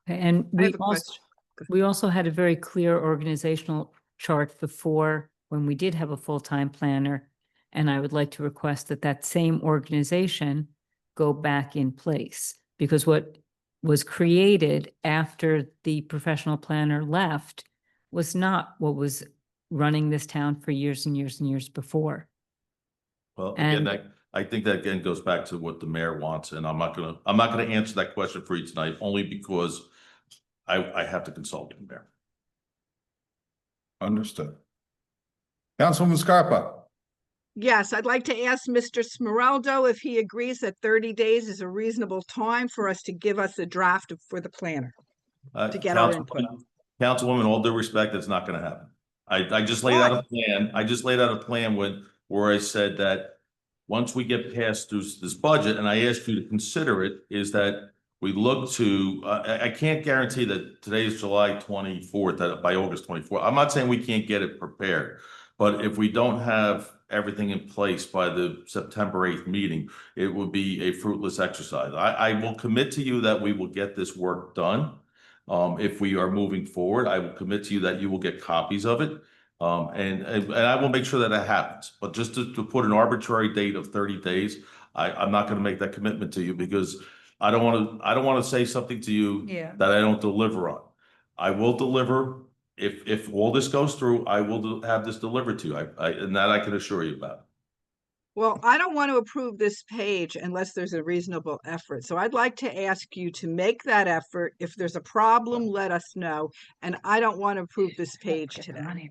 Okay, and I have a question. we also had a very clear organizational chart before, when we did have a full-time planner. And I would like to request that same organization go back in place, because what was created after the professional planner left was not what was running this town for years and years and years before. Well, again, And- I think that again goes back to what the mayor wants, and I'm not gonna answer that question for you tonight, only because I have to consult with the mayor. Understood. Councilwoman Scarpa. Yes, I'd like to ask Mr. Smeraldo if he agrees that 30 days is a reasonable time for us to give us a draft for the planner. To get our input. Councilwoman, all due respect, that's not gonna happen. I just laid out a plan. I just laid out a plan where I said that once we get past this budget, and I asked you to consider it, is that we look to, I can't guarantee that today's July 24th, that by August 24th, I'm not saying we can't get it prepared. But if we don't have everything in place by the September 8th meeting, it would be a fruitless exercise. I will commit to you that we will get this work done. If we are moving forward, I will commit to you that you will get copies of it. And I will make sure that it happens. But just to put an arbitrary date of 30 days, I'm not going to make that commitment to you because I don't want to say something to you Yeah. that I don't deliver on. I will deliver. If all this goes through, I will have this delivered to you. And that I can assure you about. Well, I don't want to approve this page unless there's a reasonable effort. So I'd like to ask you to make that effort. If there's a problem, let us know. And I don't want to approve this page today.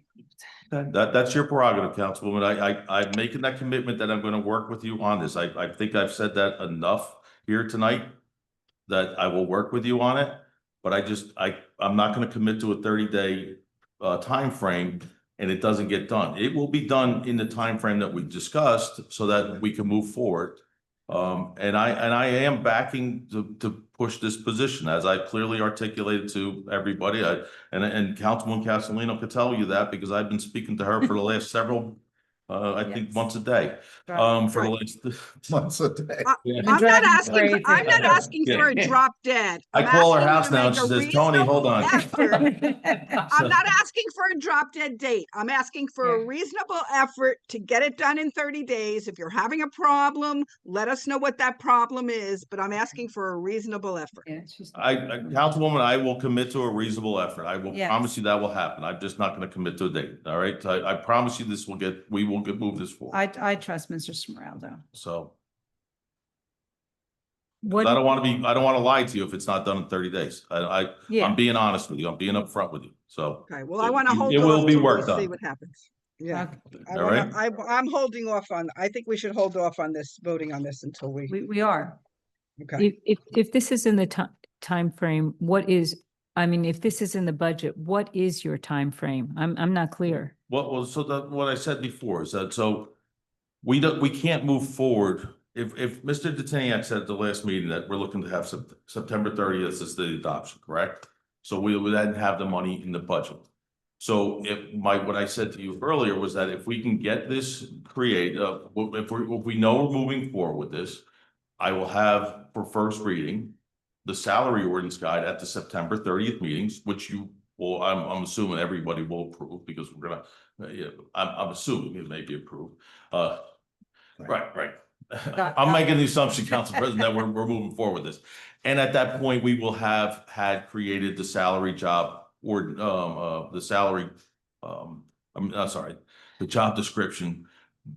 That's your prerogative, Councilwoman. I'm making that commitment that I'm going to work with you on this. I think I've said that enough here tonight that I will work with you on it. But I'm not going to commit to a 30-day time frame and it doesn't get done. It will be done in the time frame that we discussed so that we can move forward. And I am backing to push this position as I clearly articulated to everybody. And Councilwoman Castellino could tell you that because I've been speaking to her for the last several, I think once a day. For the last Months a day. Yeah. I'm not asking, crazy. I'm not asking for a Yeah. drop dead. I I'm call her asking you house to now and make she a says, Tony, hold reasonable on. effort. I'm not asking for a drop dead date. I'm asking for a Yeah. reasonable effort to get it done in 30 days. If you're having a problem, let us know what that problem is, but I'm asking for a reasonable effort. Yeah, it's just- Councilwoman, I will commit to a reasonable effort. I will Yes. promise you that will happen. I'm just not going to commit to a date. All right. I promise you we will move this forward. I trust Mr. Smeraldo. So What, I don't want to lie to you if it's not done in 30 days. yeah, I'm being honest with you. I'm being upfront with you. So Okay, well, I want to hold it will off be till we work see done. what happens. Yeah. Okay. All right. I'm holding off on, I think we should hold off on this, voting on this until We are. okay. if this is in the time frame, if this is in the budget, what is your time frame? I'm not clear. What I said before is that, so we can't move forward. If Mr. Deteniak said at the last meeting that we're looking to have September 30th as the adoption, correct? So we would then have the money in the budget. So what I said to you earlier was that if we can get this created, if we know we're moving forward with this, I will have for first reading the salary ordinance guide at the September 30th meetings, which I'm assuming everybody will approve because we're gonna, I'm assuming it may be approved. Right. I'm making the assumption, Council President, that we're moving forward with this. And at that point, we will have had created the salary job or the salary, the job description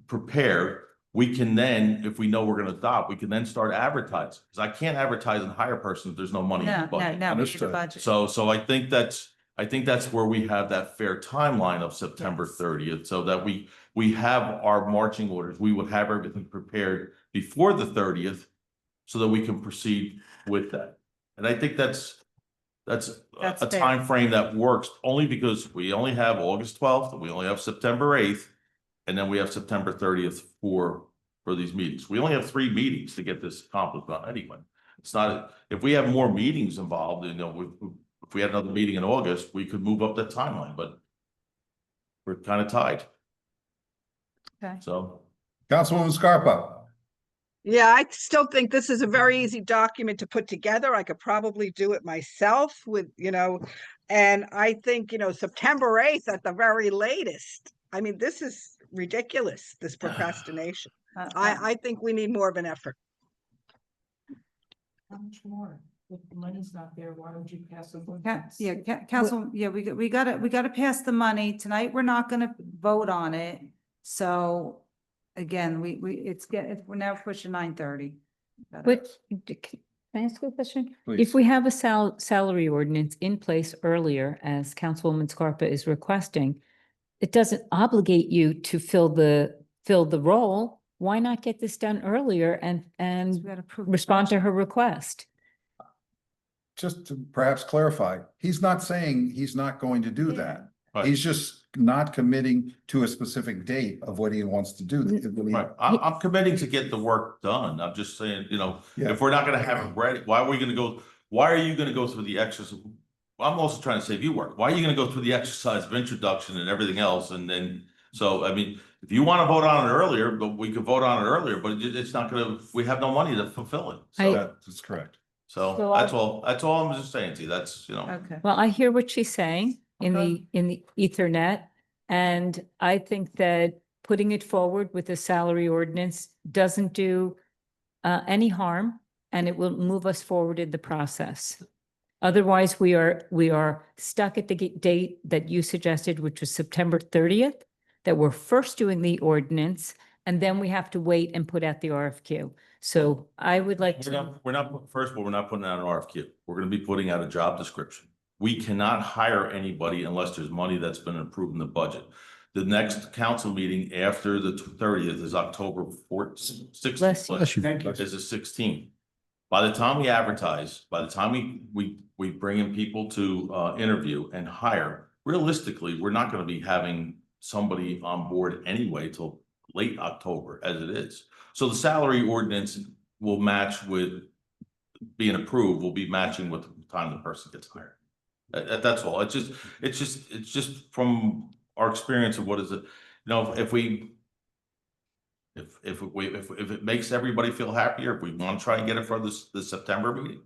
prepared. We can then, if we know we're going to adopt, we can then start advertising. Because I can't advertise and hire a person if there's no money in the No, budget. we need a Understood. budget. So I think that's where we have that fair timeline of September Yes. 30th, so that we have our marching orders. We would have everything prepared before the 30th so that we can proceed with that. And I think that's That's a fair. time frame that works only because we only have August 12th, we only have September 8th, and then we have September 30th for these meetings. We only have 3 meetings to get this accomplished on anyway. It's not, if we have more meetings involved, if we had another meeting in August, we could move up that timeline, but we're kind of tied. Okay. So, Councilwoman Scarpa. Yeah, I still think this is a very easy document to put together. I could probably do it myself with, and I think, September 8th at the very latest. I mean, this is ridiculous, this procrastination. I think we need more of an effort. How much more? If the money's not there, why don't you pass the? Council, we gotta pass the money. Tonight, we're not gonna vote on it. So again, we're now pushing 9:30. But can I ask a question? Please. If we have a salary ordinance in place earlier, as Councilwoman Scarpa is requesting, it doesn't obligate you to fill the role. Why not get this done earlier and respond to her request? Just to perhaps clarify, he's not saying he's not going to do that. Right. He's just not committing to a specific date of what he wants to do. right, I'm committing to get the work done. I'm just saying, Yeah. if we're not gonna have it ready, why are you gonna go through the exercise? I'm also trying to save you work. Why are you gonna go through the exercise of introduction and everything else? And then, so, I mean, If you want to vote on it earlier, but we could vote on it earlier, but it's not gonna, we have no money to fulfill it. So, That's correct. so So that's all I'm just saying to you. That's, Okay. Well, I hear what she's saying in the Ethernet. And I think that putting it forward with the salary ordinance doesn't do any harm, and it will move us forward in the process. Otherwise, we are stuck at the date that you suggested, which was September 30th, that we're first doing the ordinance, and then we have to wait and put out the RFQ. So I would like we're not, first of all, we're not putting out an RFQ. We're gonna be putting out a job description. We cannot hire anybody unless there's money that's been approved in the budget. The next council meeting after the 30th is October 4th, 16th. Bless you. Thank you. Is the 16th. By the time we advertise, by the time we bring in people to interview and hire, realistically, we're not gonna be having somebody on board anyway till late October as it is. So the salary ordinance will match with being approved, will be matching with the time the person gets hired. That's all. It's just from our experience of what is it, if it makes everybody feel happier, if we want to try and get it for the September meeting,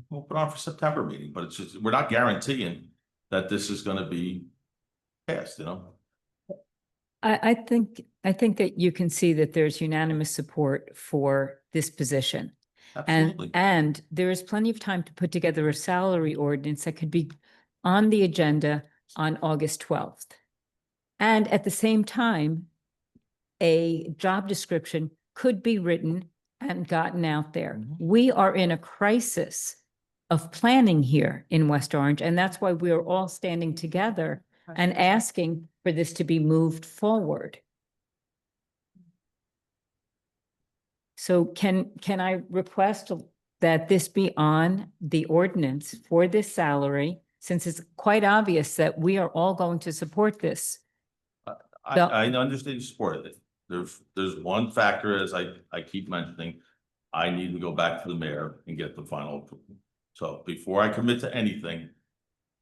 we'll put on for September meeting, but it's just, we're not guaranteeing that this is gonna be passed, I think that you can see that there's unanimous support for this position. Absolutely. And there is plenty of time to put together a salary ordinance that could be on the agenda on August 12th. And at the same time, a job description could be written and gotten out there. We are in a crisis of planning here in West Orange, and that's why we are all standing together and asking for this to be moved forward. So can I request that this be on the ordinance for this salary, since it's quite obvious that we are all going to support this? I understand you support it. There's one factor, as I keep mentioning, I need to go back to the mayor and get the final approval. So before I commit to anything,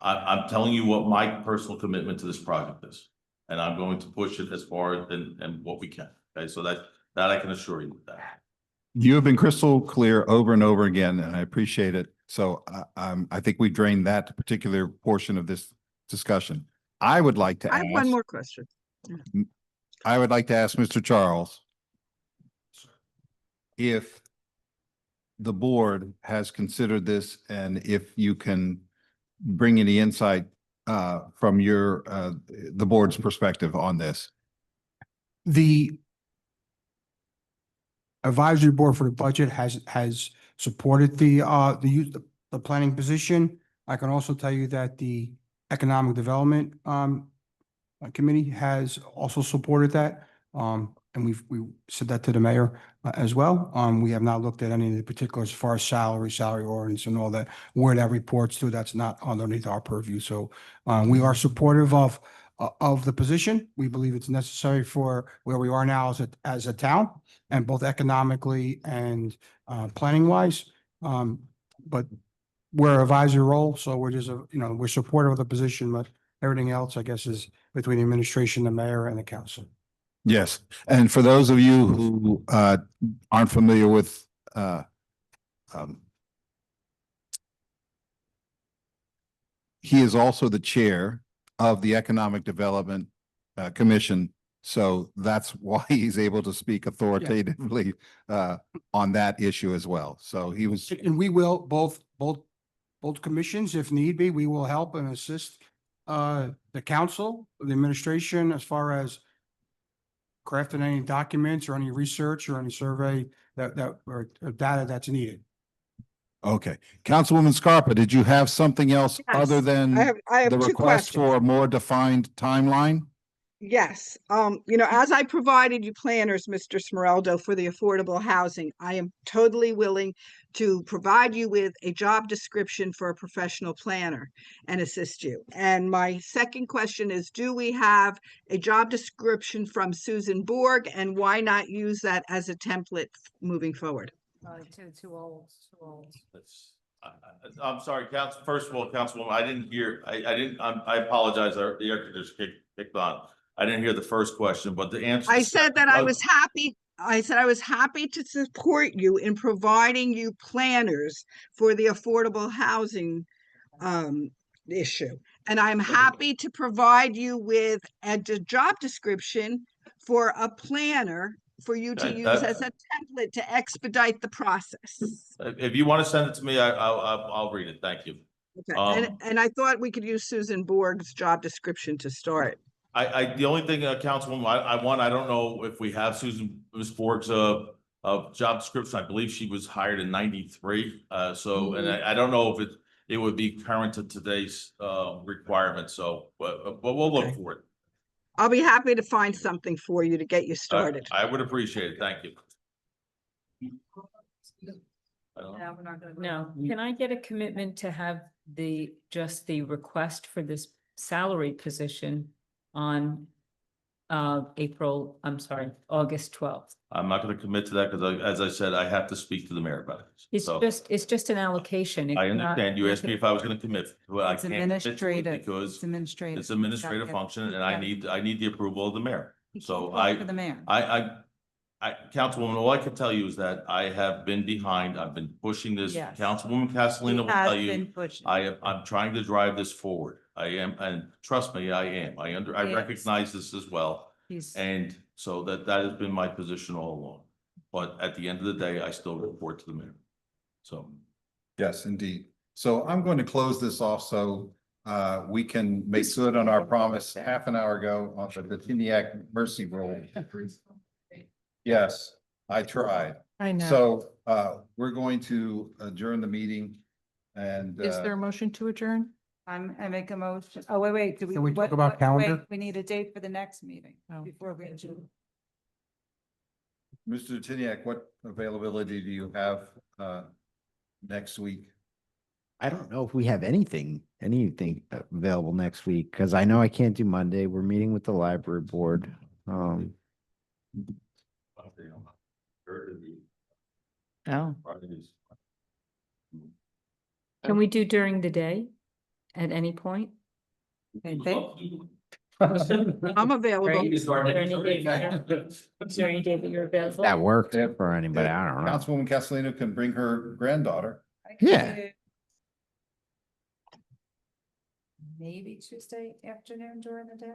I'm telling you what my personal commitment to this project is. And I'm going to push it as far and what we can. Okay, so that I can assure you of that. You have been crystal clear over and over again, and I appreciate it. So I think we drained that particular portion of this discussion. I would like to I ask. have one more question. I would like to ask Mr. Charles if the board has considered this and if you can bring any insight from the board's perspective on this. The advisory board for the budget has supported the planning position. I can also tell you that the economic development committee has also supported that. And we said that to the mayor as well. We have not looked at any of the particulars as far as salary ordinance and all that, where that reports to. That's not underneath our purview. So we are supportive of the position. We believe it's necessary for where we are now as a town, and both economically and planning wise. But we're advisory role, so we're just we're supportive of the position, but everything else, I guess, is between the administration, the mayor, and the council. Yes, and for those of you who aren't familiar with he is also the chair of the Economic Development Commission, so that's why he's able to speak authoritatively on that issue as well. So he was, And we will, both commissions, if need be, we will help and assist the council, the administration, as far as crafting any documents or any research or any survey or data that's needed. okay. Councilwoman Scarpa, did you have something else other Yes, than I have the two request questions. for a more defined timeline? Yes, as I provided you planners, Mr. Smeraldo, for the affordable housing, I am totally willing to provide you with a job description for a professional planner and assist you. And my second question is, do we have a job description from Susan Borg, and why not use that as a template moving forward? Too old. I'm sorry, first of all, Councilwoman, I didn't hear, I apologize, the air conditioner kicked on. I didn't hear the first question, but the answer. I said that I was happy to support you in providing you planners for the affordable housing issue. And I'm happy to provide you with a job description for a planner for you to use as a template to expedite the process. If you want to send it to me, I'll read it. Thank you. Okay. And I thought we could use Susan Borg's job description to start. The only thing, Councilwoman, I don't know if we have Ms. Borg's, job description. I believe she was hired in 93. And I don't know if it would be current to today's, requirements. So, but we'll look for it. I'll be happy to find something for you to get you started. I would appreciate it. Thank you. No, can I get a commitment to have just the request for this salary position on August 12th? I'm not going to commit to that because as I said, I have to speak to the mayor about it. So It's just an allocation. It's I not- understand. You asked me if I was going to commit. Well, I It's can't commit to it administrative. because It's administrative. it's administrative function and I need the approval of the mayor. So For the mayor. Councilwoman, all I can tell you is that I have been behind. I've been pushing this. Yes. Councilwoman Castellino will Has tell you, been pushing. I'm trying to drive this forward. I am, and trust me, I am. I Yes. recognize this as well. He's, And so that has been my position all along. But at the end of the day, I still report to the mayor. So. Yes, indeed. So I'm going to close this off so we can make good on our promise half an hour ago on the Tiniac Mercy Rule. Yes, I tried. I know. So we're going to adjourn the meeting and Is there a motion to adjourn? I make a motion. Oh, wait. Can we talk about calendar? We need a date for the next meeting Oh. before we adjourn. Mr. Tiniac, what availability do you have next week? I don't know if we have anything available next week, because I know I can't do Monday. We're meeting with the library board. Oh, can we do during the day at any point? I'm available. Right. Is there any day that you're available? That worked for anybody. I don't know. Councilwoman Castellino can bring her granddaughter. Yeah. Maybe Tuesday afternoon during the day.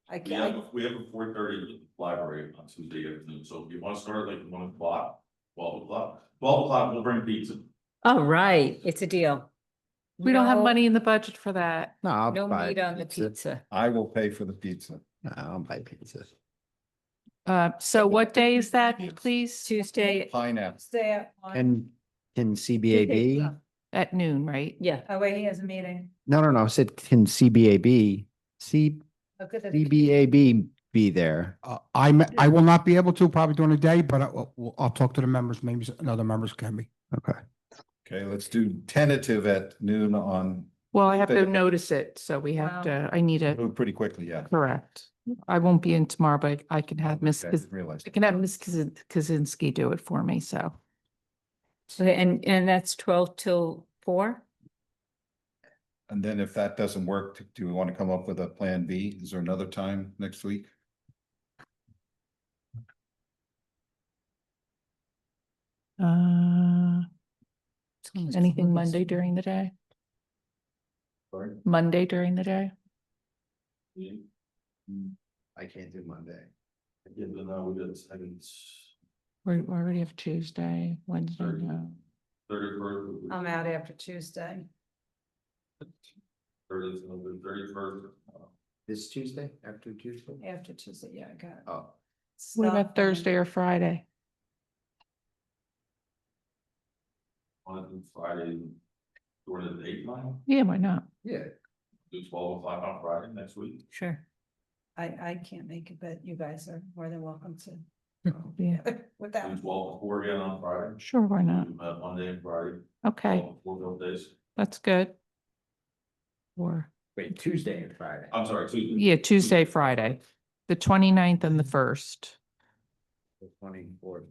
I We can't. have a 4:30 library on Tuesday afternoon, so if you want to start like 1 o'clock, 12 o'clock, we'll bring pizza. All right, it's a deal. We don't have No- money in the budget for that. No, I'll No buy meat on the pizza. I will pay for the pizza. No, I'll buy pizza. So what day is that, please? Tuesday, Pineapple. Stay at one. And can CBAB? At noon, right? yeah. Oh, wait, he has a meeting. No. I said, can CBAB be there? I will not be able to probably during the day, but I'll talk to the members. Maybe another members can be. Okay. Okay, let's do tentative at noon on, Well, I have to notice it, so we Wow. have to, I need to, move pretty quickly, yeah. correct. I won't be in tomorrow, but I can have Miss, I didn't realize. I can have Miss Kaczynski do it for me, so. Okay, and that's 12 till 4? And then if that doesn't work, do we want to come up with a plan B? Is there another time next week? Anything Monday during the day? Sorry? Monday during the day? I can't do Monday. Yeah, but now we got second. We already have Tuesday, Wednesday, Thirty. no. 31st. I'm out after Tuesday. 31st. This Tuesday, after Tuesday? After Tuesday, yeah, I got it. Oh, What Stuff about and- Thursday or Friday? On Friday, during the daytime, Yeah, why not? yeah. do 12 o'clock on Friday next week. Sure. I can't make it, but you guys are more than welcome to. Yeah, With Do that. 12 before again on Friday. sure, why not? Monday and Friday. Okay, 12 before those days. that's good. Or, Wait, Tuesday and Friday. I'm sorry, Tuesday. yeah, Tuesday, Friday, the 29th and the 1st. 24th.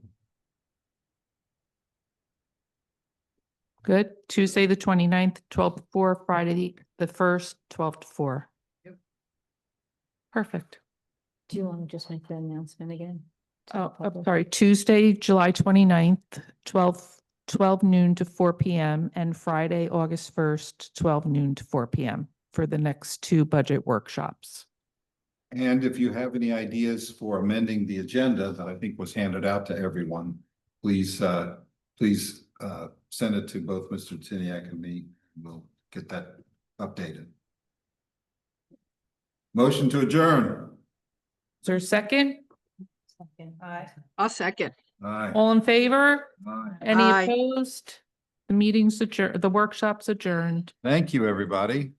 Good. Tuesday, the 29th, 12 to 4, Friday, the 1st, 12 to 4. Yep. Perfect. Do you want to just make the announcement again? to the Oh, I'm public? sorry, Tuesday, July 29th, 12 noon to 4 PM, and Friday, August 1st, 12 noon to 4 PM for the next two budget workshops. And if you have any ideas for amending the agenda that I think was handed out to everyone, please send it to both Mr. Tiniak and me. We'll get that updated. Motion to adjourn. Is there a second? I'll second. Aye. All in favor? Aye. Any Aye. opposed? The meeting's adjourned, the workshop's adjourned. Thank you, everybody.